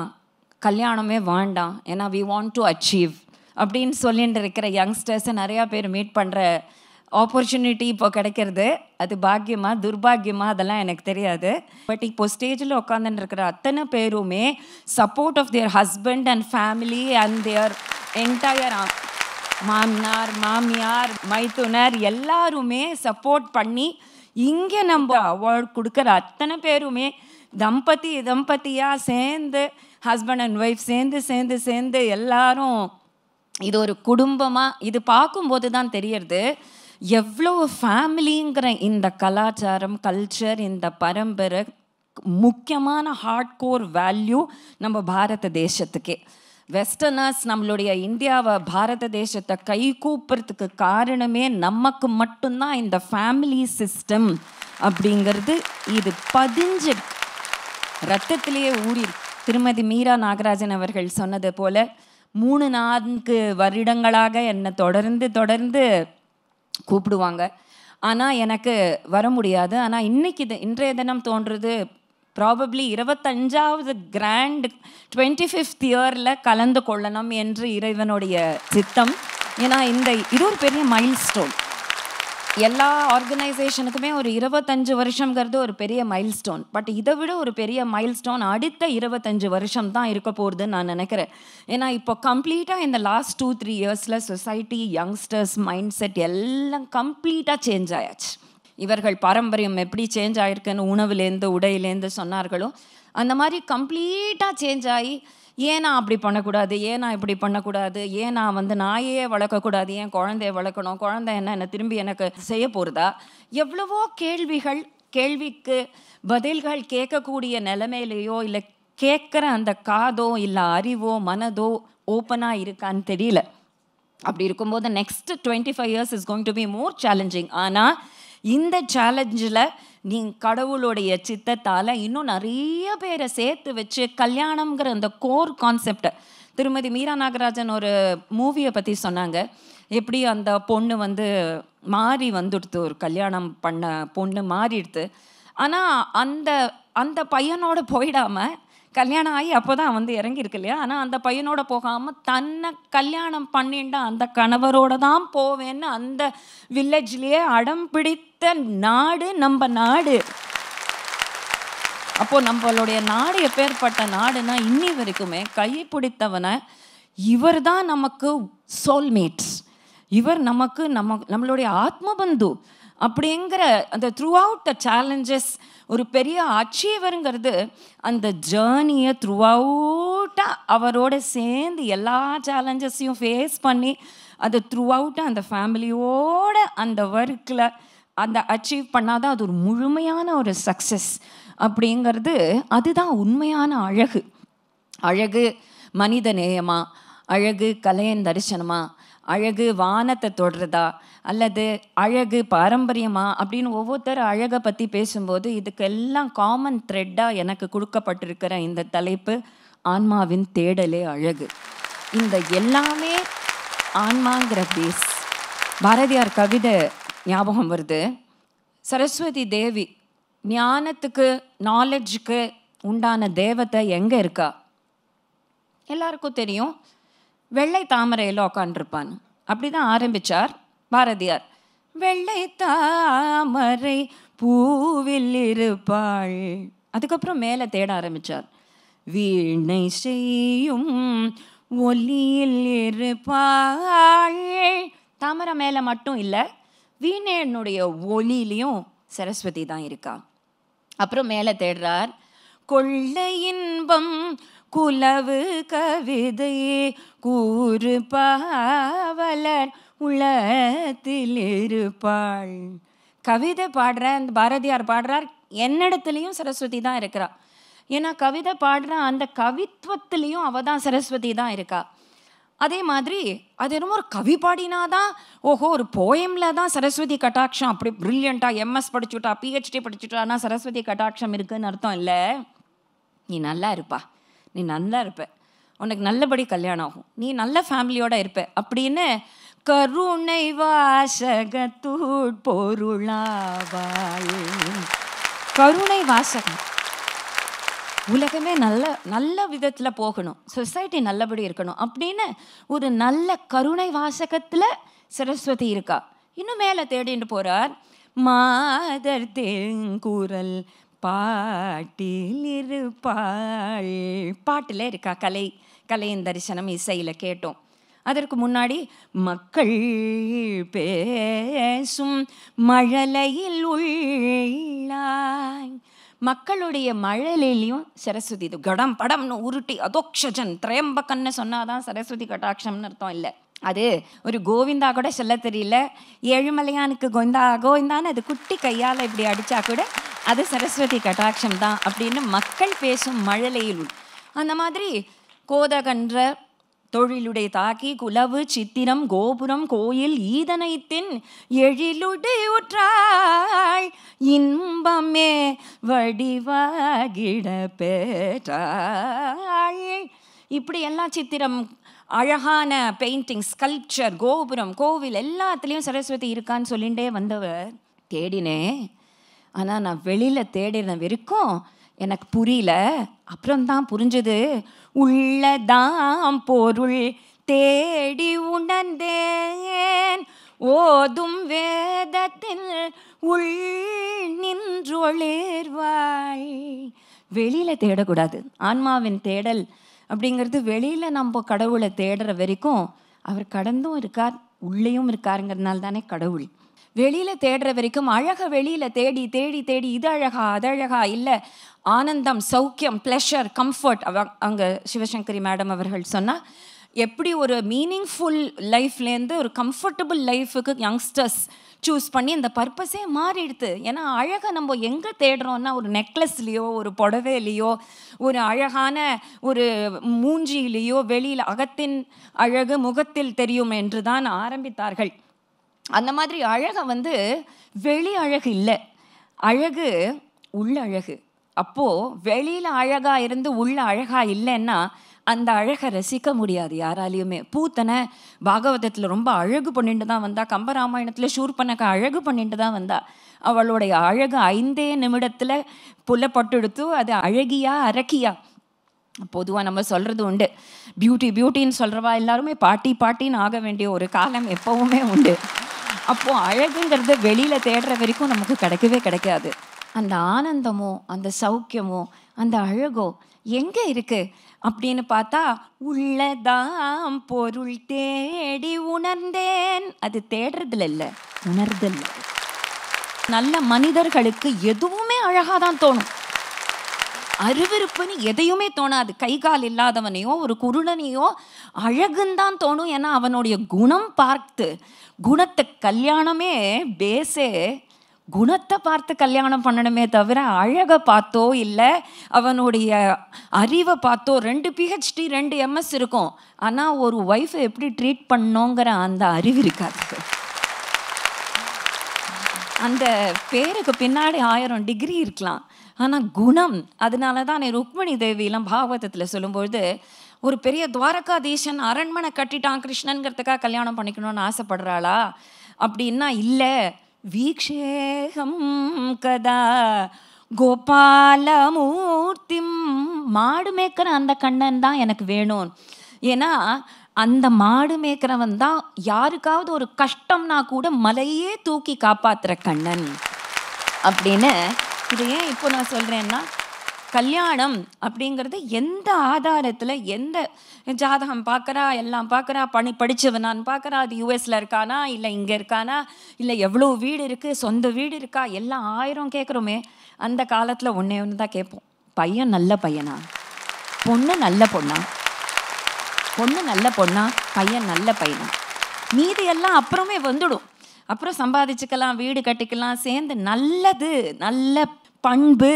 கல்யாணமே வேண்டாம், ஏன்னா வி வாண்ட் டு அச்சீவ் அப்படின்னு சொல்லிட்டு இருக்கிற யங்ஸ்டர்ஸை நிறையா பேர் மீட் பண்ணுற ஆப்பர்ச்சுனிட்டி இப்போ கிடைக்கிறது. அது பாக்கியமா துர்பாகியமா அதெல்லாம் எனக்கு தெரியாது. பட் இப்போ ஸ்டேஜில் உட்காந்துட்டு இருக்கிற அத்தனை பேருமே support of their husband and family and their entire மாமனார் மாமியார் மைத்துனர் எல்லாருமே சப்போர்ட் பண்ணி இங்கே நம்ம அவார்ட் கொடுக்குற அத்தனை பேருமே தம்பதியாக சேர்ந்து ஹஸ்பண்ட் அண்ட் ஒய்ஃப் சேர்ந்து எல்லாரும் இது ஒரு குடும்பமாக இது பார்க்கும்போது தான் தெரியறது எவ்வளோ ஃபேமிலிங்கிற இந்த கலாச்சாரம் கல்ச்சர் இந்த பரம்பரை முக்கியமான ஹார்ட் கோர் வேல்யூ நம்ம பாரத தேசத்துக்கே. வெஸ்டர்னர்ஸ் நம்மளுடைய இந்தியாவை பாரத தேசத்தை கை கூப்புறதுக்கு காரணமே நமக்கு மட்டும்தான் இந்த ஃபேமிலி சிஸ்டம் அப்படிங்கிறது இது பதிஞ்சு ரத்தத்திலேயே ஊறி. திருமதி மீரா நாகராஜன் அவர்கள் சொன்னது போல் 3-4 வருடங்களாக என்னை தொடர்ந்து கூப்பிடுவாங்க. ஆனால் எனக்கு வர முடியாது. ஆனால் இன்றைய தினம் தோன்றுறது ப்ராபப்ளி 25வது கிராண்ட் 25th இயரில் கலந்து கொள்ளணும் என்று இறைவனுடைய சித்தம். ஏன்னா இது ஒரு பெரிய மைல் ஸ்டோன். எல்லா ஆர்கனைசேஷனுக்குமே ஒரு 25 வருஷங்கிறது ஒரு பெரிய மைல் ஸ்டோன். பட் இதை விட ஒரு பெரிய மைல் ஸ்டோன் அடுத்த 25 வருஷம் தான் இருக்க போகிறதுன்னு நான் நினைக்கிறேன். ஏன்னா இப்போ கம்ப்ளீட்டாக இந்த லாஸ்ட் 2-3 இயர்ஸில் சொசைட்டி யங்ஸ்டர்ஸ் மைண்ட் செட் எல்லாம் கம்ப்ளீட்டாக சேஞ்ச் ஆயாச்சு. இவர்கள் பாரம்பரியம் எப்படி சேஞ்ச் ஆகிருக்குன்னு உணவுலேருந்து உடையிலேருந்து சொன்னார்களோ அந்த மாதிரி கம்ப்ளீட்டாக சேஞ்ச் ஆகி ஏன் நான் அப்படி பண்ணக்கூடாது, ஏன் நான் இப்படி பண்ணக்கூடாது, ஏன் நான் நாயே வளர்க்கக்கூடாது, ஏன் குழந்தைய வளர்க்கணும், குழந்தை என்ன திரும்பி எனக்கு செய்ய போகிறதா, எவ்வளவோ கேள்விக்கு பதில்கள் கேட்கக்கூடிய நிலைமையிலையோ இல்லை கேட்குற அந்த காதோ இல்லை அறிவோ மனதோ ஓப்பனாக இருக்கான்னு தெரியல. அப்படி இருக்கும்போது next 25 years is going to be more challenging. ஆனால் இந்த சேலஞ்சில் கடவுளுடைய சித்தத்தால் இன்னும் நிறைய பேரை சேர்த்து வச்சு கல்யாணம்ங்கிற அந்த கோர் கான்செப்டை திருமதி மீரா நாகராஜன் ஒரு மூவியை பற்றி சொன்னாங்க. எப்படி அந்த பொண்ணு மாறி வந்துடுத்து, ஒரு கல்யாணம் பண்ண பொண்ணு மாறிடுது. ஆனால் அந்த பையனோட போயிடாமல் கல்யாணம் ஆகி அப்போ தான் இறங்கியிருக்கு இல்லையா. ஆனால் அந்த பையனோட போகாமல் தன்னை கல்யாணம் பண்ணிட்டு அந்த கணவரோட தான் போவேன்னு அந்த வில்லேஜ்லேயே அடம் பிடித்த நாடு நம்ம நாடு. அப்போது நம்மளுடைய நாடு எப்பேற்பட்ட நாடுனா இன்னி வரைக்குமே கை பிடித்தவனை இவர் தான் நமக்கு சோல்மேட்ஸ், இவர் நமக்கு நம்மளுடைய ஆத்மபந்து அப்படிங்கிற அந்த த்ரூ அவுட் த சேலஞ்சஸ். ஒரு பெரிய அச்சீவருங்கிறது அந்த ஜேர்னியை த்ரூ அவுட்டாக அவரோட சேர்ந்து எல்லா சேலஞ்சஸையும் ஃபேஸ் பண்ணி அது த்ரூ அவுட்டாக அந்த ஃபேமிலியோட அந்த ஒர்க்கில் அந்த அச்சீவ் பண்ணாதான் அது ஒரு முழுமையான ஒரு சக்ஸஸ் அப்படிங்கிறது. அதுதான் உண்மையான அழகு. அழகு மனித நேயமா, அழகு கலையின் தரிசனமா, அழகு வானத்தை தொடுறதா, அல்லது அழகு பாரம்பரியமா அப்படின்னு ஒவ்வொருத்தர் அழகை பற்றி பேசும்போது இதுக்கெல்லாம் காமன் த்ரெட்டாக எனக்கு கொடுக்கப்பட்டிருக்கிற இந்த தலைப்பு ஆன்மாவின் தேடலே அழகு. இந்த எல்லாமே ஆன்மாங்கிற பேஸ். பாரதியார் கவிதை ஞாபகம் வருது. சரஸ்வதி தேவி ஞானத்துக்கு நாலேஜுக்கு உண்டான தேவதை எங்கே இருக்கா? எல்லாருக்கும் தெரியும், வெள்ளை தாமரையில் உட்காண்டிருப்பான். அப்படி தான் ஆரம்பித்தார் பாரதியார். வெள்ளை தாமரை பூவில் இருப்பாள். அதுக்கப்புறம் மேலே தேட ஆரம்பித்தார். வீணை செய்யும் ஒலியில் இருப்பாள். தாமரை மேலே மட்டும் இல்லை, வீணையனுடைய ஒலியிலையும் சரஸ்வதி தான் இருக்கா. அப்புறம் மேலே தேடுறார். கொள்ளை இன்பம் குலவு கவிதை கூறு பாவலர் உளத்தில் இருப்பாள். கவிதை பாடுற அந்த பாரதியார் பாடுறார், என்னிடத்துலையும் சரஸ்வதி தான் இருக்கிறா. ஏன்னா கவிதை பாடுற அந்த கவித்துவத்திலையும் அவள் தான் சரஸ்வதி தான் இருக்கா. அதே மாதிரி அது என்னமோ ஒரு கவி பாடினாதான் ஓஹோ ஒரு போயமில் தான் சரஸ்வதி கட்டாட்சம் அப்படி ப்ரில்லியண்ட்டாக எம்எஸ் படிச்சுட்டா பிஹெச்டி படிச்சுட்டானா சரஸ்வதி கட்டாட்சம் இருக்குதுன்னு அர்த்தம் இல்லை. நீ நல்லா இருப்பா, நீ நல்லா இருப்ப, உனக்கு நல்லபடி கல்யாணம் ஆகும், நீ நல்ல ஃபேமிலியோடு இருப்ப அப்படின்னு கருணை வாசகத்தூள் பொருளாவாள். கருணை வாசகம். உலகமே நல்ல விதத்தில் போகணும், சொசைட்டி நல்லபடி இருக்கணும் அப்படின்னு ஒரு நல்ல கருணை வாசகத்தில் சரஸ்வதி இருக்கா. இன்னும் மேலே தேடிட்டு போகிறார். மாதர் தேங்குரல் பாட்டில் இருப்பாள். பாட்டில் இருக்கா. கலையின் தரிசனம் இசையில் கேட்டோம். அதற்கு முன்னாடி மக்கள் பேசும் மழலையில் உள்ளாய். மக்களுடைய மழலையிலையும் சரஸ்வதி. இது கடம் படம்னு உருட்டி அதோக்ஷஜன் திரையம்பக்கன்னு சொன்னாதான் சரஸ்வதி கட்டாட்சம்னு அர்த்தம் இல்லை. அது ஒரு கோவிந்தா கூட சொல்ல தெரியல, ஏழுமலையானுக்கு கோவிந்தான்னு அது குட்டி கையால் இப்படி அடித்தா கூட அது சரஸ்வதி கட்டாட்சம் தான் அப்படின்னு மக்கள் பேசும் மழலையில். அந்த மாதிரி கோதகன்ற தொழிலுடைய தாக்கி குலவு சித்திரம் கோபுரம் கோயில் ஈதனைத்தின் எழிலுடை உற்றாள் இன்பமே வடிவாகிட பெற்றாள். இப்படி எல்லாம் சித்திரம், அழகான பெயிண்டிங், ஸ்கல்ப்சர், கோபுரம், கோவில் எல்லாத்துலேயும் சரஸ்வதி இருக்கான்னு சொல்லிகிட்டே வந்தவர். தேடினேன், ஆனால் நான் வெளியில் தேடின வரைக்கும் எனக்கு புரியல. அப்புறம்தான் புரிஞ்சது. உள்ளதாம் பொருள் தேடி உணர்ந்தேன் ஓதும் வேதத்தில் உள் நின்றொளிர்வாய். வெளியில் தேடக்கூடாது. ஆன்மாவின் தேடல் அப்படிங்கிறது வெளியில் நம்ம கடவுளை தேடுற வரைக்கும் அவர் கடந்தும் இருக்கார், உள்ளேயும் இருக்காருங்கிறதுனால தானே கடவுள். வெளியில் தேடுற வரைக்கும் அழகை வெளியில் தேடி தேடி தேடி இது அழகா அது அழகா இல்லை, ஆனந்தம், சௌக்கியம், ப்ளஷர், கம்ஃபர்ட். அங்கே சிவசங்கரி மேடம் அவர்கள் சொன்னால் எப்படி ஒரு மீனிங்ஃபுல் லைஃப்லேருந்து ஒரு கம்ஃபர்டபுள் லைஃபுக்கு யங்ஸ்டர்ஸ் சூஸ் பண்ணி அந்த பர்பஸே மாறிடுது. ஏன்னா அழகை நம்ம எங்கே தேடுறோன்னா ஒரு நெக்லஸ்லேயோ ஒரு புடவையிலையோ ஒரு அழகான ஒரு மூஞ்சியிலேயோ வெளியில் அகத்தின் அழகு முகத்தில் தெரியும் என்று தான் ஆரம்பித்தார்கள். அந்த மாதிரி அழகை வெளி அழகு இல்லை, அழகு உள்ளழகு. அப்போது வெளியில் அழகாக இருந்து உள்ள அழகாக இல்லைன்னா அந்த அழகை ரசிக்க முடியாது யாராலையுமே. பூத்தனை பாகவதத்தில் ரொம்ப அழகு பண்ணிட்டு தான் வந்தா, கம்பராமாயணத்தில் ஷூர்பனக்கா அழகு பண்ணிட்டு தான் வந்தா. அவளுடைய அழகு 5 நிமிடத்தில் புலப்பட்டுடுத்து. அது அழகியா அரக்கியா? பொதுவாக நம்ம சொல்கிறது உண்டு, பியூட்டின்னு சொல்கிறவா எல்லாருமே பாட்டின்னு ஆக வேண்டிய ஒரு காலம் எப்போவுமே உண்டு. அப்போது அழகுங்கிறது வெளியில் தேடுற வரைக்கும் நமக்கு கிடைக்கவே கிடைக்காது. அந்த ஆனந்தமோ அந்த சௌக்கியமோ அந்த அழகோ எங்கே இருக்கு அப்படின்னு பார்த்தா, உள்ளதாம் பொருள் தேடி உணர்ந்தேன். அது தேடுறதுல இல்லை, உணர்தல். நல்ல மனிதர்களுக்கு எதுவுமே அழகாக தான் தோணும். அருவருப்புன்னு எதையுமே தோணாது. கை கால் இல்லாதவனையோ ஒரு குருடனையோ அழகுந்தான் தோணும். ஏன்னா அவனுடைய குணம் பார்த்து, குணத்தை கல்யாணமே பேஸே குணத்தை பார்த்து கல்யாணம் பண்ணணுமே தவிர அழகை பார்த்தோ இல்லை அவனுடைய அறிவை பார்த்தோ. 2 PhD 2 MS இருக்கும், ஆனால் ஒரு ஒய்ஃபை எப்படி ட்ரீட் பண்ணோங்கிற அந்த அறிவு இருக்காது. அந்த பேருக்கு பின்னாடி 1000 டிகிரி இருக்கலாம், ஆனால் குணம். அதனால தான் ருக்மணி தேவியெல்லாம் பாகவதத்தில் சொல்லும்பொழுது, ஒரு பெரிய துவாரகாதீசன் அரண்மனை கட்டிட்டான் கிருஷ்ணனுங்கிறதுக்காக கல்யாணம் பண்ணிக்கணும்னு ஆசைப்படுறாளா அப்படின்னா இல்லை. வீக்ஷேகம் கதா கோபாலமூர்த்திம், மாடு மேய்க்கிற அந்த கண்ணன் தான் எனக்கு வேணும். ஏன்னா அந்த மாடு மேய்க்கிறவன் தான் யாருக்காவது ஒரு கஷ்டம்னா கூட மலையே தூக்கி காப்பாற்றுற கண்ணன் அப்படின்னு. இது ஏன் இப்போ நான் சொல்கிறேன்னா, கல்யாணம் அப்படிங்கிறது எந்த ஆதாரத்தில், எந்த ஜாதகம் பார்க்குறா, எல்லாம் பார்க்குறா, படித்தவனான்னு பார்க்குறா, அது யூஎஸில் இருக்கானா இல்லை இங்கே இருக்கானா, இல்லை எவ்வளோ வீடு இருக்குது, சொந்த வீடு இருக்கா, எல்லாம் 1000 கேட்குறோமே. அந்த காலத்தில் ஒன்று தான் கேட்போம், பையன் நல்ல பையனா, பொண்ணு நல்ல பொண்ணா, பொண்ணு நல்ல பொண்ணா, பையன் நல்ல பையனா. மீதி எல்லாம் அப்புறமே வந்துடும். அப்புறம் சம்பாதிச்சுக்கலாம், வீடு கட்டிக்கலாம், சேர்ந்து நல்லது நல்ல பண்பு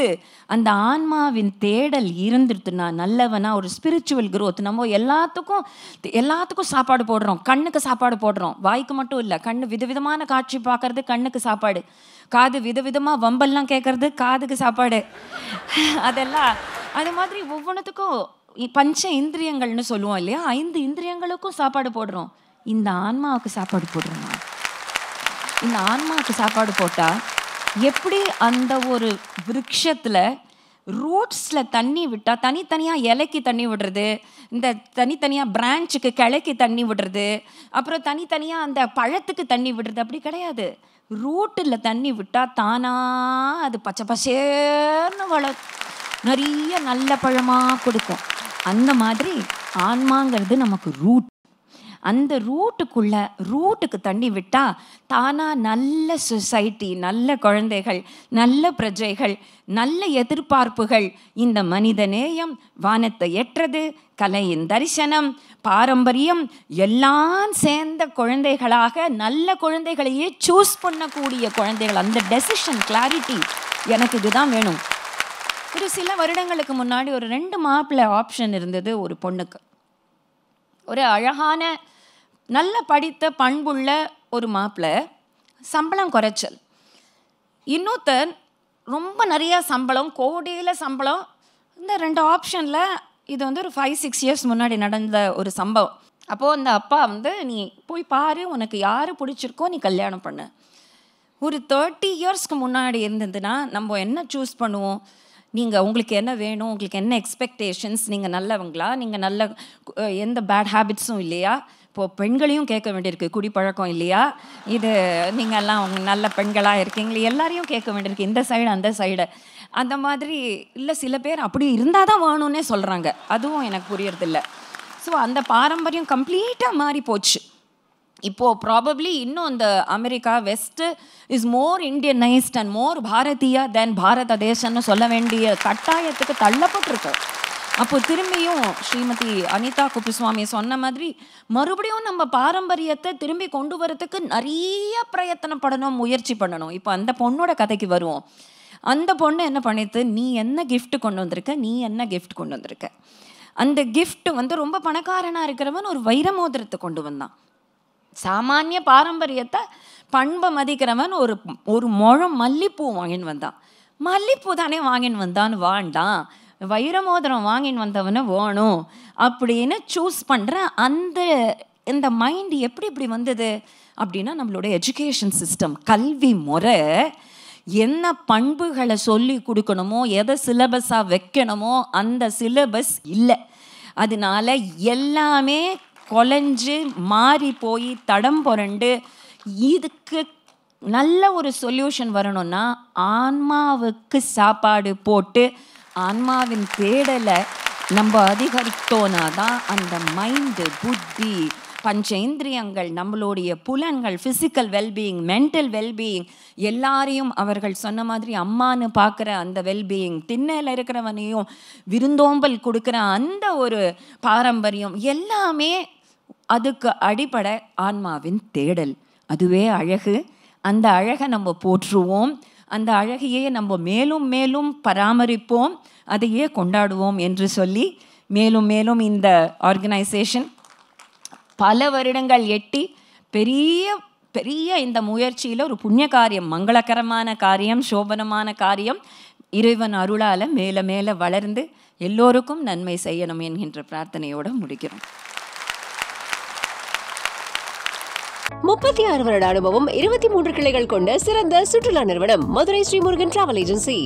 அந்த ஆன்மாவின் தேடல் இருந்துருத்துனா நல்லவனா ஒரு ஸ்பிரிச்சுவல் க்ரோத். நம்ம எல்லாத்துக்கும் சாப்பாடு போடுறோம், கண்ணுக்கு சாப்பாடு போடுறோம், வாய்க்கு மட்டும் இல்லை. கண்ணு விதவிதமான காட்சி பார்க்கறது கண்ணுக்கு சாப்பாடு, காது விதவிதமாக வம்பெல்லாம் கேட்கறது காதுக்கு சாப்பாடு. அதெல்லாம் அது மாதிரி ஒவ்வொன்றுத்துக்கும் பஞ்ச இந்திரியங்கள்னு சொல்லுவோம் இல்லையா, 5 இந்திரியங்களுக்கும் சாப்பாடு போடுறோம். இந்த ஆன்மாவுக்கு சாப்பாடு போடுறோம். இந்த ஆன்மாவுக்கு சாப்பாடு போட்டால் எப்படி அந்த ஒரு விருட்சத்தில் ரூட்ஸில் தண்ணி விட்டால் தனித்தனியாக இலைக்கு தண்ணி விடுறது, இந்த தனித்தனியாக பிரான்ச்சுக்கு கிளைக்கு தண்ணி விடுறது, அப்புறம் தனித்தனியாக அந்த பழத்துக்கு தண்ணி விடுறது, அப்படி கிடையாது. ரூட்டில் தண்ணி விட்டால் தானாக அது பச்சை பசேர்னு நிறைய நல்ல பழமாக கொடுக்கும். அந்த மாதிரி ஆன்மாங்கிறது நமக்கு ரூட். அந்த ரூட்டுக்கு தண்ணி விட்டால் தானாக நல்ல சொசைட்டி, நல்ல குழந்தைகள், நல்ல பிரஜைகள், நல்ல எதிர்பார்ப்புகள், இந்த மனித நேயம், வானத்தை எட்டுறது, கலையின் தரிசனம், பாரம்பரியம் எல்லாம் சேர்ந்த குழந்தைகளாக நல்ல குழந்தைகளையே சூஸ் பண்ணக்கூடிய குழந்தைகள். அந்த டெசிஷன் கிளாரிட்டி, எனக்கு இதுதான் வேணும். ஒரு சில வருடங்களுக்கு முன்னாடி ஒரு 2 மாப்பிள்ளை ஆப்ஷன் இருந்தது ஒரு பொண்ணுக்கு. ஒரு அழகான நல்ல படித்த பண்புள்ள ஒரு மாப்பிள்ளை, சம்பளம் குறைச்சல். இன்னொருத்தர் ரொம்ப நிறையா சம்பளம், கோடியில் சம்பளம். இந்த 2 ஆப்ஷனில் இது வந்து ஒரு 5-6 இயர்ஸ் முன்னாடி நடந்த ஒரு சம்பவம். அப்போது அந்த அப்பா வந்து, நீ போய் பாரு, உனக்கு யார் பிடிச்சிருக்கோ நீ கல்யாணம் பண்ணு. ஒரு 30 இயர்ஸ்க்கு முன்னாடி இருந்ததுன்னா நம்ம என்ன சூஸ் பண்ணுவோம்? உங்களுக்கு என்ன வேணும், உங்களுக்கு என்ன எக்ஸ்பெக்டேஷன்ஸ், நீங்கள் நல்லவங்களா, நீங்கள் நல்ல எந்த பேட் ஹேபிட்ஸும் இல்லையா, இப்போது பெண்களையும் கேட்க வேண்டியிருக்கு, குடிப்பழக்கம் இல்லையா, இது நீங்கள் எல்லாம் நல்ல பெண்களாக இருக்கீங்களே, எல்லாரையும் கேட்க வேண்டியிருக்கு, இந்த சைடு அந்த சைடு. அந்த மாதிரி இல்லை, சில பேர் அப்படி இருந்தால் தான் வேணும்னே சொல்கிறாங்க, அதுவும் எனக்கு புரியறதில்ல. ஸோ அந்த பாரம்பரியம் கம்ப்ளீட்டாக மாறி போச்சு. இப்போது ப்ராபப்ளி இன்னும் இந்த America west is more Indianised and more Bharatiya then Bharata தேசம்னு சொல்ல வேண்டிய கட்டாயத்துக்கு தள்ளப்பட்டிருக்கு. அப்போது திரும்பியும் ஸ்ரீமதி அனிதா குப்புசுவாமி சொன்ன மாதிரி மறுபடியும் நம்ம பாரம்பரியத்தை திரும்பி கொண்டு வரத்துக்கு நிறைய பிரயத்தனப்படணும், முயற்சி பண்ணணும். இப்போ அந்த பொண்ணோட கதைக்கு வருவோம். அந்த பொண்ணு என்ன பண்ணிட்டு, நீ என்ன கிஃப்ட் கொண்டு வந்திருக்க, நீ என்ன கிஃப்ட் கொண்டு வந்திருக்க. அந்த கிஃப்ட் வந்து ரொம்ப பணக்காரனாக இருக்கிறவன் ஒரு வைர மோதிரத்தை கொண்டு வந்தான். சாமானிய பாரம்பரியத்தை பண்பை மதிக்கிறவன் ஒரு முழம் மல்லிப்பூ வாங்கின்னு வந்தான். மல்லிப்பூ தானே வாங்கின்னு வந்தான்னு வாண்டான், வைரமோதிரம் வாங்கின்னு வந்தவனை வேணும் அப்படின்னு சூஸ் பண்ணுற இந்த மைண்ட் எப்படி இப்படி வந்தது அப்படின்னா, நம்மளோட எஜுகேஷன் சிஸ்டம், கல்வி முறை என்ன பண்புகளை சொல்லி கொடுக்கணுமோ, எதை சிலபஸாக வைக்கணுமோ அந்த சிலபஸ் இல்லை. அதனால எல்லாமே கொலைஞ்சு மாறி போய் தடம் புரண்டு இதுக்கு நல்ல ஒரு சொல்யூஷன் வரணும்னா ஆன்மாவுக்கு சாப்பாடு போட்டு ஆன்மாவின் தேடலை நம்ம அதிகரித்தோன்னா தான் அந்த மைண்டு, புத்தி, பஞ்சேந்திரியங்கள், நம்மளுடைய புலன்கள், ஃபிசிக்கல் வெல்பீயிங், மென்டல் வெல்பீயிங் எல்லாரையும் அவர்கள் சொன்ன மாதிரி அம்மானு பார்க்குற அந்த வெல்பீயிங், திண்ணையில் இருக்கிறவனையும் விருந்தோம்பல் கொடுக்குற அந்த ஒரு பாரம்பரியம் எல்லாமே அதுக்கு அடிப்படை ஆன்மாவின் தேடல். அதுவே அழகு. அந்த அழகை நம்ம போற்றுவோம், அந்த அழகையே நம்ம மேலும் மேலும் பராமரிப்போம், அதையே கொண்டாடுவோம் என்று சொல்லி மேலும் மேலும் இந்த ஆர்கனைசேஷன் பல வருடங்கள் எட்டி பெரிய பெரிய இந்த முயற்சியில் ஒரு புண்ணிய காரியம், மங்களகரமான காரியம், சோபனமான காரியம் இறைவன் அருளால் மேலே மேலே வளர்ந்து எல்லோருக்கும் நன்மை செய்யணும் என்கின்ற பிரார்த்தனையோடு முடிக்கிறோம். 36 வருட அனுபவம், 23 கிளைகள் கொண்ட சிறந்த சுற்றுலா நிறுவனம் மதுரை ஸ்ரீமுருகன் டிராவல் ஏஜென்சி.